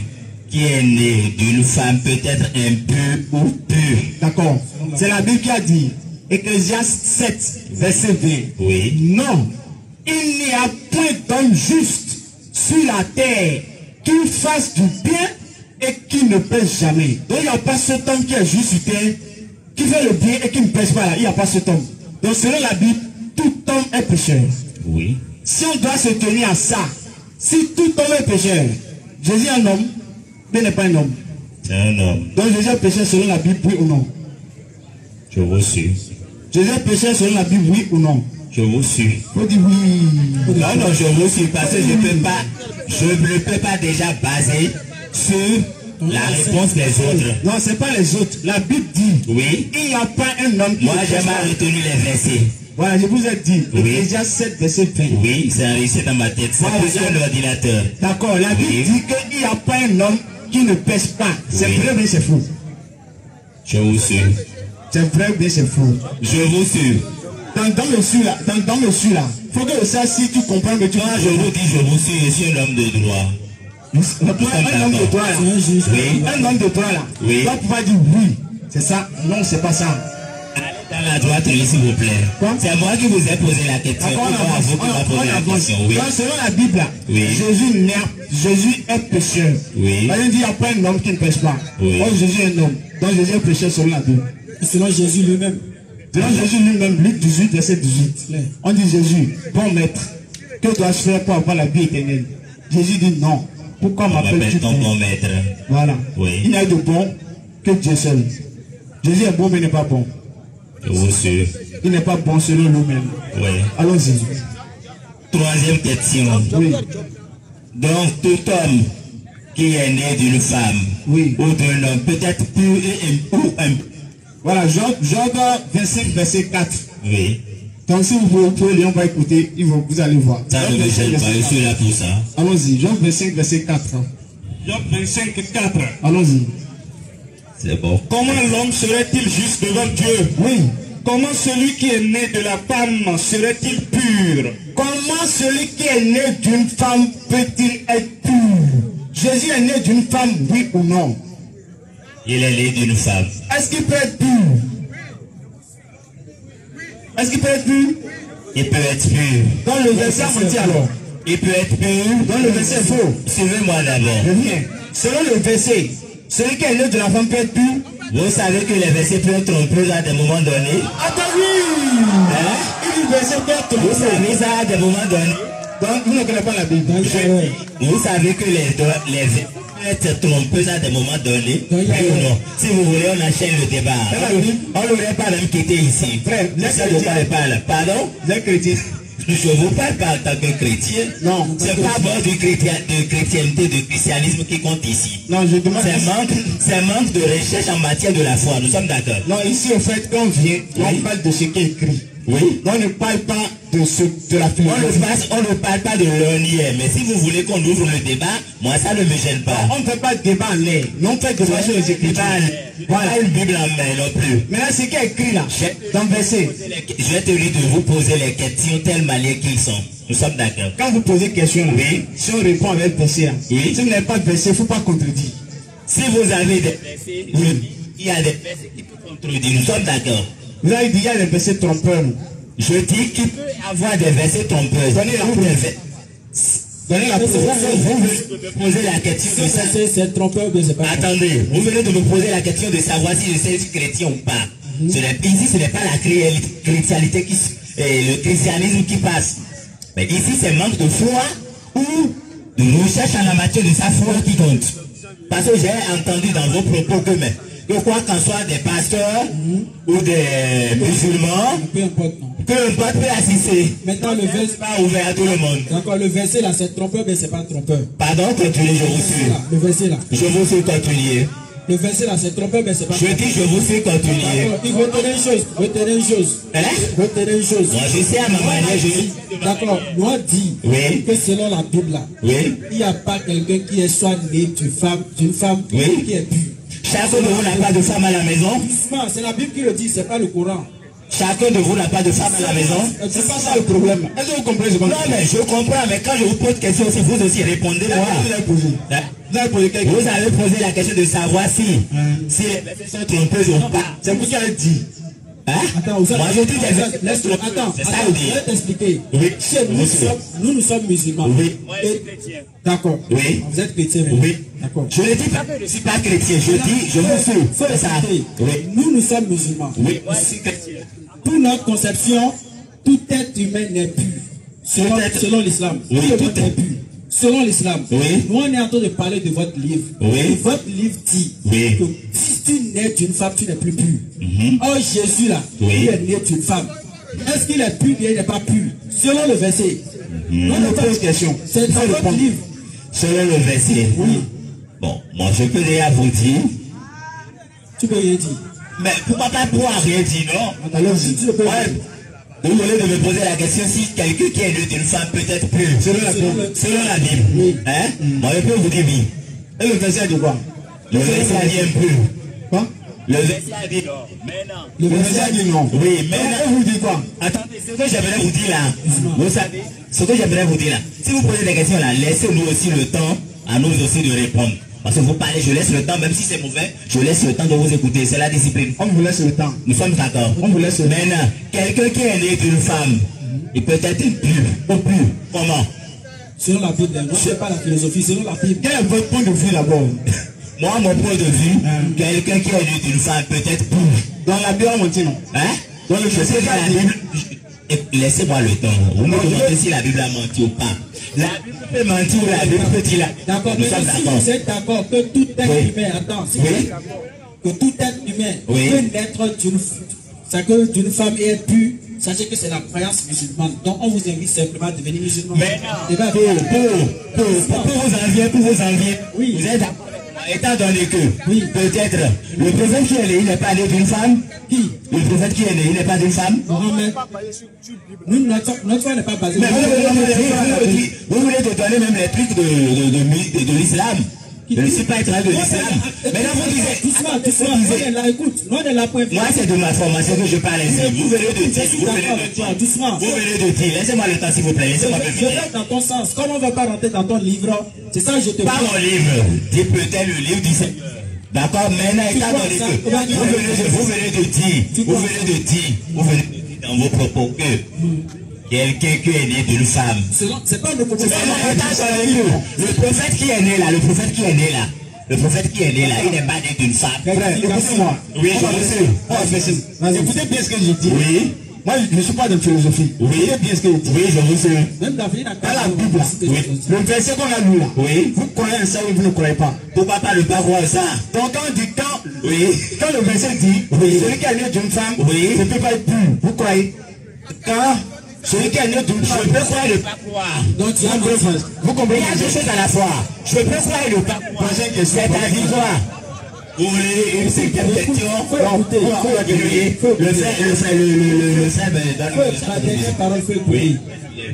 J: qui est né d'une femme peut être impur ou pur.
C: D'accord. C'est la Bible qui a dit. Ecclésiaste 7, verset 20.
J: Oui.
C: Non. Il n'y a point d'homme juste sur la terre qui fasse du bien et qui ne pêche jamais. Donc il n'y a pas cet homme qui est juste sur terre, qui fait le bien et qui ne pêche pas là. Il n'y a pas cet homme. Donc selon la Bible, tout homme est pécheur.
J: Oui.
C: Si on doit se tenir à ça, si tout homme est pécheur, Jésus est un homme, mais n'est pas un homme.
J: C'est un homme.
C: Donc Jésus est pécheur selon la Bible, oui ou non?
J: Je vous suis.
C: Jésus est pécheur selon la Bible, oui ou non?
J: Je vous suis.
C: Faut dire oui.
J: Non, non, je vous suis parce que je ne peux pas déjà baser sur la réponse des autres.
C: Non, c'est pas les autres. La Bible dit.
J: Oui.
C: Il n'y a pas un homme qui.
J: Moi, j'ai mal retenu les versets.
C: Voilà, je vous ai dit.
J: Oui.
C: Déjà 7 verset 20.
J: Oui, c'est enregistré dans ma tête. C'est
C: Voilà,
J: plus sur l'ordinateur.
C: D'accord, la Bible
J: Oui.
C: dit qu'il n'y a pas un homme qui ne pêche pas. C'est
J: Oui.
C: vrai, mais c'est faux.
J: Je vous suis.
C: C'est vrai, mais c'est faux.
J: Je vous suis.
C: Dans le sur là, dans le sur là, faut que ça, si tu comprends que tu
J: Quand je vous dis je vous suis, je suis un homme de droit.
C: un homme de droit là,
J: Oui.
C: un homme de droit là,
J: Oui.
C: doit pouvoir dire oui, c'est ça, non, c'est pas ça.
J: Allez dans la droite, s'il vous plaît.
C: Quoi?
J: C'est moi qui vous ai posé la question.
C: D'accord,
J: Pourquoi vous qui m'a posé la question? Oui.
C: Donc, selon la Bible là,
J: Oui.
C: Jésus est pécheur.
J: Oui.
C: Il dit qu'il n'y a pas un homme qui ne pêche pas.
J: Oui.
C: Donc Jésus est un homme. Donc Jésus est pécheur selon la Bible.
B: Selon Jésus lui-même.
C: Selon Jésus lui-même, Luc 18, verset 18. On dit Jésus, bon maître, que dois-je faire pour avoir la vie éternelle? Jésus dit non. Pourquoi m'appelles-tu
J: ton bon maître?
C: Voilà.
J: Oui.
C: Il n'y a de bon que Dieu seul. Jésus est bon mais n'est pas bon.
J: Je vous suis.
C: Il n'est pas bon selon lui-même.
J: Oui.
C: Allons-y.
J: Troisième question.
C: Oui.
J: Donc tout homme qui est né d'une femme
C: Oui.
J: ou d'un homme peut être pur et ou impur.
C: Voilà, Job 25, verset 4.
J: Oui.
C: Donc si vous pouvez lire, on va écouter, vous allez voir.
J: Ça ne me gêne pas, je suis là pour ça.
C: Allons-y, Job 25, verset 4.
D: Job 25, 4.
C: Allons-y.
J: C'est bon.
D: Comment l'homme serait-il juste devant Dieu?
C: Oui.
D: Comment celui qui est né de la femme serait-il pur?
C: Comment celui qui est né d'une femme peut-il être pur? Jésus est né d'une femme, oui ou non?
J: Il est né d'une femme.
C: Est-ce qu'il peut être pur? Est-ce qu'il peut être pur?
J: Il peut être pur.
C: Dans le verset menti alors.
J: Il peut être pur.
C: Dans le verset faux.
J: Suivez-moi d'abord.
C: Je viens. Selon le verset, Celui qui est né de la femme peut être pur.
J: Vous savez que les versets peuvent être trompeurs à des moments donnés.
C: Attends, oui. Il dit verset peut être trompeur.
J: Vous savez ça à des moments donnés.
C: Donc, vous ne connaissez pas la Bible.
J: Vous savez que les versets peuvent être trompeurs à des moments donnés. Oui ou non? Si vous voulez, on enchaîne le débat. On n'aurait pas même quitté ici. Frère, laissez de quoi il parle. Pardon?
C: Les chrétiens.
J: Je ne vous parle pas en tant que chrétien. Non. C'est pas bon de chrétienté, de christianisme qui compte ici.
C: Non, je demande.
J: C'est manque de recherche en matière de la foi. Nous sommes d'accord.
C: Non, ici, au fait, quand on vient, on parle de ce qui est écrit.
J: Oui.
C: On ne parle pas de la philosophie.
J: On ne parle pas de l'ornière. Mais si vous voulez qu'on ouvre le débat, moi, ça ne me gêne pas.
C: On ne fait pas de débat en l'air. Mais on fait débat sur les Écritures.
J: Voilà une Bible en main non plus.
C: Maintenant, ce qui est écrit là, dans le verset.
J: Je vais te dire de vous poser les questions telles manières qu'ils sont. Nous sommes d'accord.
C: Quand vous posez question, oui, si on répond avec verset, oui. Si vous n'avez pas de verset, il ne faut pas contredire.
J: Si vous avez des versets, oui, il y a des versets qui peuvent contredire. Nous sommes d'accord.
C: Vous avez dit qu'il y a des versets trompeurs.
J: Je dis qu'il peut y avoir des versets trompeurs.
C: Donnez la preuve. Donnez la preuve.
J: Vous venez de me poser la question de ça.
B: C'est trompeur, mais c'est pas.
J: Attendez, vous venez de me poser la question de savoir si je suis chrétien ou pas. Ici, ce n'est pas la chrétienté le christianisme qui passe. Mais ici, c'est manque de foi ou de recherche en la matière de sa foi qui compte. Parce que j'ai entendu dans vos propos que quoi qu'en soit des pasteurs ou des musulmans, peu importe peut assister.
B: Maintenant, le verset
J: pas ouvert à tout le monde.
B: D'accord, le verset là, c'est trompeur, mais c'est pas trompeur.
J: Pardon, continuez, je vous suis.
B: Le verset là.
J: Je vous suis, continuez.
B: Le verset là, c'est trompeur, mais c'est pas trompeur.
J: Je dis, je vous suis, continuez.
B: Retenez une chose, retenez une chose. Retenez une chose.
J: Moi, je sais à ma manière, je dis.
B: D'accord, moi dit que selon la Bible là, il n'y a pas quelqu'un qui est soit né d'une femme qui est pure.
J: Chacun de vous n'a pas de femme à la maison.
B: C'est la Bible qui le dit, c'est pas le Coran.
J: Chacun de vous n'a pas de femme à la maison.
C: C'est pas ça le problème. Est-ce que vous comprenez ce qu'on dit?
J: Non, mais je comprends, mais quand je vous pose question, si vous aussi répondez-moi. Vous avez posé la question de savoir si les versets sont trompeuses ou pas.
C: C'est vous qui avez dit.
J: Hein?
B: Attends,
J: moi je dis des versets trompeuses. C'est ça vous
B: je vais t'expliquer.
J: Oui.
B: Nous sommes musulmans.
J: Oui.
B: D'accord.
J: Oui.
B: Vous êtes chrétien.
J: Oui.
B: D'accord.
J: Je ne dis pas que je ne suis pas chrétien. Je dis, je vous suis.
B: C'est ça.
J: Oui.
B: Nous sommes musulmans.
J: Oui. Moi je suis chrétien.
B: Pour notre conception, tout être humain n'est pur. Selon l'islam.
J: Oui, tout est
B: pur. Selon l'islam.
J: Oui.
B: Nous, on est en train de parler de votre livre.
J: Oui.
B: Et votre livre dit que si tu nais d'une femme, tu n'es plus pur. Or, Jésus, là, il est né d'une femme. Est-ce qu'il est pur ou il n'est pas pur? Selon le verset.
C: On nous pose question.
B: C'est dans votre livre.
J: Selon le verset.
B: Oui.
J: Bon, moi, je peux déjà vous dire.
B: Tu peux rien dire.
J: Mais pourquoi pas pouvoir rien dire, non?
B: Alors, si tu le peux dire.
J: Vous voulez de me poser la question si quelqu'un qui est né d'une femme peut être pur selon la Bible.
B: Oui.
J: Hein? Moi, je peux vous dire oui.
C: Et le verset a dit quoi?
J: Le verset a dit un peu.
C: Quoi?
J: Le verset a dit non. Mais non.
C: Le verset a dit non.
J: Oui, mais
C: non. Vous dites quoi?
J: Attendez, ce que j'aimerais vous dire là. Vous savez, ce que j'aimerais vous dire là. Si vous posez des questions là, laissez-nous aussi le temps à nous aussi de répondre. Parce que vous parlez, je laisse le temps, même si c'est mauvais, je laisse le temps de vous écouter. C'est la discipline.
C: On vous laisse le temps.
J: Nous sommes d'accord.
C: On vous laisse le temps.
J: Maintenant, quelqu'un qui est né d'une femme, il peut être pur ou pur. Comment?
B: Selon la Bible, moi je ne sais pas la philosophie, selon la Bible.
C: Quel est votre point de vue d'abord?
J: Moi, mon point de vue, quelqu'un qui est né d'une femme peut être pur.
C: Dans la Bible, on dit non.
J: Hein? Dans le verset de la Bible, laissez-moi le temps. Vous me demandez si la Bible a menti ou pas. La Bible peut mentir ou la Bible peut dire.
B: D'accord, mais si vous êtes d'accord que tout être humain, attends, si vous êtes d'accord que tout être humain peut naître d'une femme et être pur, sachez que c'est la croyance musulmane. Donc on vous invite simplement à devenir musulman.
J: Mais pour vous envier, oui. Vous êtes d'accord. Étant donné que, peut-être, le prophète qui est né, il n'est pas né d'une femme. Qui? Le prophète qui est né, il n'est pas d'une femme.
B: Mohamed. Nous, notre foi n'est pas basée sur.
J: Vous voulez détourner même les trucs de l'islam. Je ne suis pas étranger de l'islam. Maintenant, vous disiez.
B: Doucement, on est là, écoute. Moi,
J: c'est de ma formation que je parle ici. Vous venez de dire.
B: Doucement.
J: Vous venez de dire. Laissez-moi le temps, s'il vous plaît. Laissez-moi me
B: finir. Je vais dans ton sens. Comme on ne va pas rentrer dans ton livre, c'est ça que je te dis.
J: Pas mon livre. Dis peut-être le livre du Seigneur. D'accord, maintenant, étant donné que vous venez de dire dans vos propos que quelqu'un qui est né d'une femme.
B: C'est pas le propos.
J: Le prophète qui est né là, Le prophète qui est né là, il n'est pas né d'une femme.
C: Écoutez-moi.
J: Oui, je sais.
C: Écoutez bien ce que je dis.
J: Oui.
C: Moi, je ne suis pas de philosophie.
J: Oui.
C: Écoutez bien ce que je dis.
J: Oui, je vous sais.
B: Même David a
C: dans la Bible, le verset qu'on a lu là, vous croyez en ça ou vous ne croyez pas?
J: Pourquoi pas ne pas croire ça?
C: Donc quand on dit quand le verset dit, celui qui est né d'une femme ne peut pas être pur. Vous croyez? Quand celui qui est né d'une femme,
J: je peux croire et ne pas croire.
C: Donc tu as vous comprenez?
J: Il y a deux choses à la fois. Je peux croire et ne pas croire. C'est ta vie quoi? Vous voulez une cinquième question?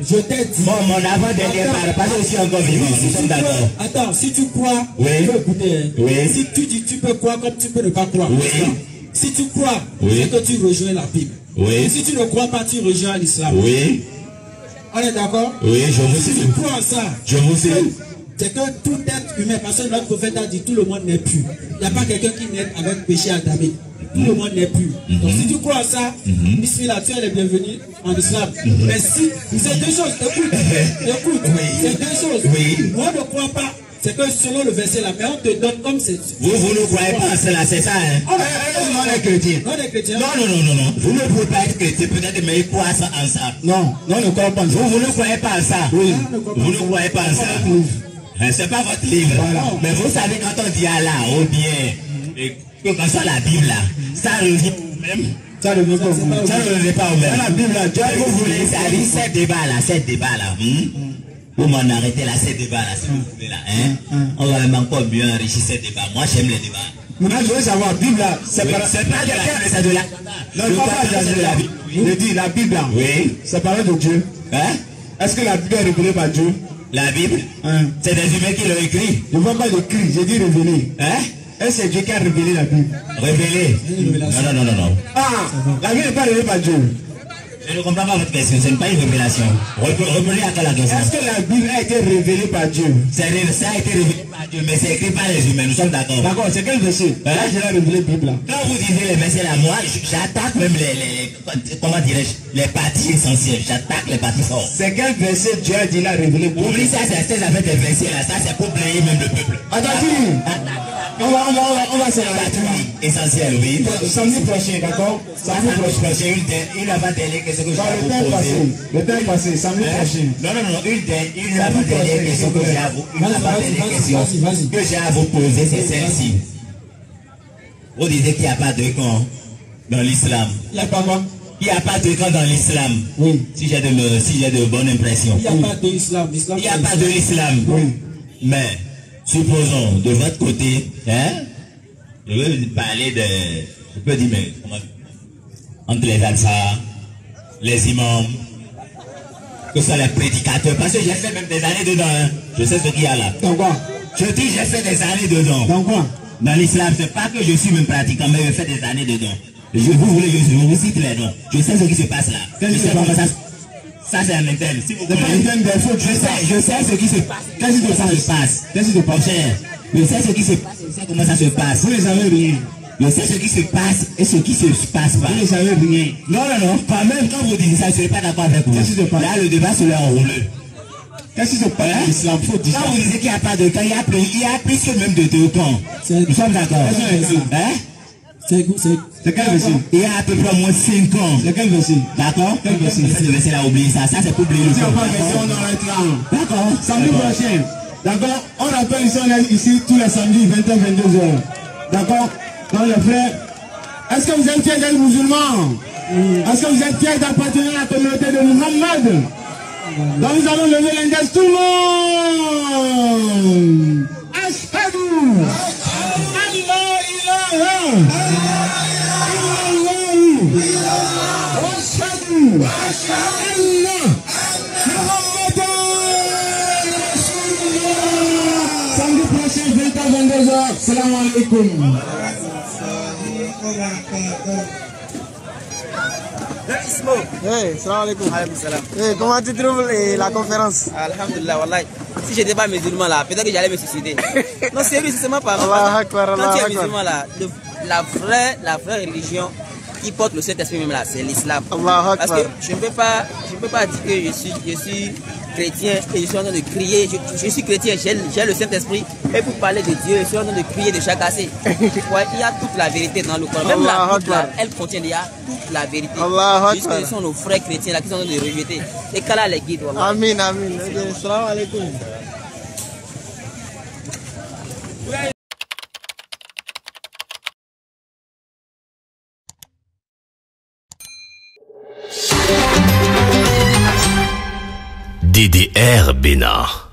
B: Je t'ai dit.
J: Bon, mon avant-dernière parole, pas aussi encore vivant, nous sommes d'accord.
B: Attends, si tu crois, tu peux écouter. Si tu dis tu peux croire comme tu peux ne pas croire. Si tu crois, c'est que tu rejoins la Bible. Et si tu ne crois pas, tu rejoins l'islam. On est d'accord?
J: Oui, je vous sais.
B: Si tu crois en ça,
J: je vous sais.
B: C'est que tout être humain, parce que notre prophète a dit tout le monde n'est pur. Il n'y a pas quelqu'un qui naît avec péché adamique. Tout le monde n'est pur. Donc si tu crois en ça, bismillah, tu es le bienvenu en islam. Mais si, c'est deux choses, écoute, c'est deux choses. Moi je ne crois pas. C'est que selon le verset là, mais on te donne comme c'est.
J: Vous ne croyez pas en cela, c'est ça, hein?
B: Non,
J: on est chrétien.
B: Non, les chrétiens.
J: Non. Vous ne pouvez pas être chrétien, peut-être, mais croire en ça.
C: Non, on ne croit pas en ça.
J: Vous ne croyez pas en ça.
C: Oui.
J: Vous ne croyez pas en ça. C'est pas votre livre. Voilà. Mais vous savez, quand on dit Allah, ou bien, quand ça la Bible là, ça revient au même.
C: Ça ne revient pas au même.
J: Ça ne revient pas au même.
C: La Bible là,
J: vous voulez, ça dit ces débats là. Vous m'en arrêtez là, ces débats là, si vous voulez là. On va même encore mieux enrichir ces débats. Moi, j'aime les débats.
C: Maintenant, je veux savoir, Bible là, c'est pas
J: c'est de la.
C: Non, pas de la Bible. Je dis, la Bible là, c'est parole de Dieu. Est-ce que la Bible est révélée par Dieu?
J: La Bible, c'est des humains qui l'ont écrit.
C: Je ne vois pas d'écrit, j'ai dit révélé. Est-ce que c'est Dieu qui a révélé la Bible?
J: Révélé? Non.
C: Ah, la Bible n'est pas révélée par Dieu.
J: Je ne comprends pas votre question, ce n'est pas une révélation. Reprenez à la question.
C: Est-ce que la Bible a été révélée par Dieu?
J: Ça a été révélé par Dieu, mais c'est écrit par les humains, nous sommes d'accord.
C: D'accord, c'est quel verset? Là, j'ai révélé la Bible là.
J: Quand vous disiez les versets là, moi, j'attaque même comment dirais-je, les parties essentielles. J'attaque les parties fortes.
C: C'est quel verset Dieu a dit là révélé?
J: Oublie ça, c'est ça fait des versets là, ça c'est pour player même le peuple.
C: On va se rabattre.
J: Essentiel, oui.
C: Samedi prochain, d'accord?
J: Samedi prochain, une avant-dernière question que je vais vous poser.
C: Le temps passé, samedi prochain.
J: Non, une avant-dernière question que j'ai à vous poser, c'est celle-ci. Vous disiez qu'il n'y a pas de camp dans l'islam.
C: Il n'y a pas quoi?
J: Il n'y a pas de camp dans l'islam.
C: Oui.
J: Si j'ai de bonnes impressions.
B: Il n'y a pas de l'islam.
J: Il n'y a pas de l'islam.
C: Oui.
J: Mais, supposons, de votre côté, je veux parler de, je peux dire, mais, entre les alphas, les imams, que ce soit les prédicateurs, parce que j'ai fait même des années dedans, je sais ce qu'il y a là.
C: Dans quoi?
J: Je dis, j'ai fait des années dedans.
C: Dans quoi?
J: Dans l'islam, c'est pas que je suis même pratiquant, mais j'ai fait des années dedans. Vous voulez, je vous cite les noms. Je sais ce qui se passe là. Je sais comment ça c'est un interne. Si vous je sais ce qui se passe. Qu'est-ce que ça se passe? Qu'est-ce qui se passe? Je sais ce qui se passe. Je sais comment ça se passe.
C: Vous ne savez rien.
J: Je sais ce qui se passe et ce qui se passe pas.
C: Vous ne savez rien.
J: Non. Pas même quand vous dites ça, je ne serai pas d'accord avec vous.
C: Qu'est-ce qui se passe?
J: Là, le débat se leur enroule.
C: Qu'est-ce qui se passe? L'islam, faut dire.
J: Quand vous disiez qu'il n'y a pas de camp, il y a plus que même de deux camps. Nous sommes d'accord.
C: C'est quel verset?
J: Il y a à peu près au moins 5 ans.
C: C'est quel verset?
J: D'accord? Quel verset? Le verset là, oubliez ça. Ça, c'est pour oublier le
C: si on va verser, on arrête là.
J: D'accord.
C: Samedi prochain. D'accord? On rappelle ici, on est ici tous les samedis, 20h, 22h. D'accord? Donc les frères, est-ce que vous êtes fiers d'être musulmans? Est-ce que vous êtes fiers d'appartenir à la communauté de Muhammad? Donc nous allons lever l'index tout le monde. Ashhadu Allah ilaha illallah wa ashhadu anna Muhammadan Rasulullah. Samedi prochain 20h 22h. Salam alaikum.
K: Hey, salam alaikum. Hey, comment tu trouves la conférence?
L: Alhamdulillah, wallahi. Si j'étais pas musulman là, peut-être que j'allais me suicider. Non, sérieux, c'est ma parole. Quand tu es musulman là, la vraie religion qui porte le Saint-Esprit même là, c'est l'islam. Parce que je ne peux pas dire que je suis chrétien et je suis en train de crier. Je suis chrétien, j'ai le Saint-Esprit. Et pour parler de Dieu, je suis en train de crier de chaque assez. Ouais, il y a toute la vérité dans le Coran. Même la Bible, là, elle contient déjà toute la vérité. Puisque ce sont nos frères chrétiens là qui sont en train de rejeter. Et qu'Allah les guide.
K: Amin, amin. Salam alaikum.
M: DDR Bénin.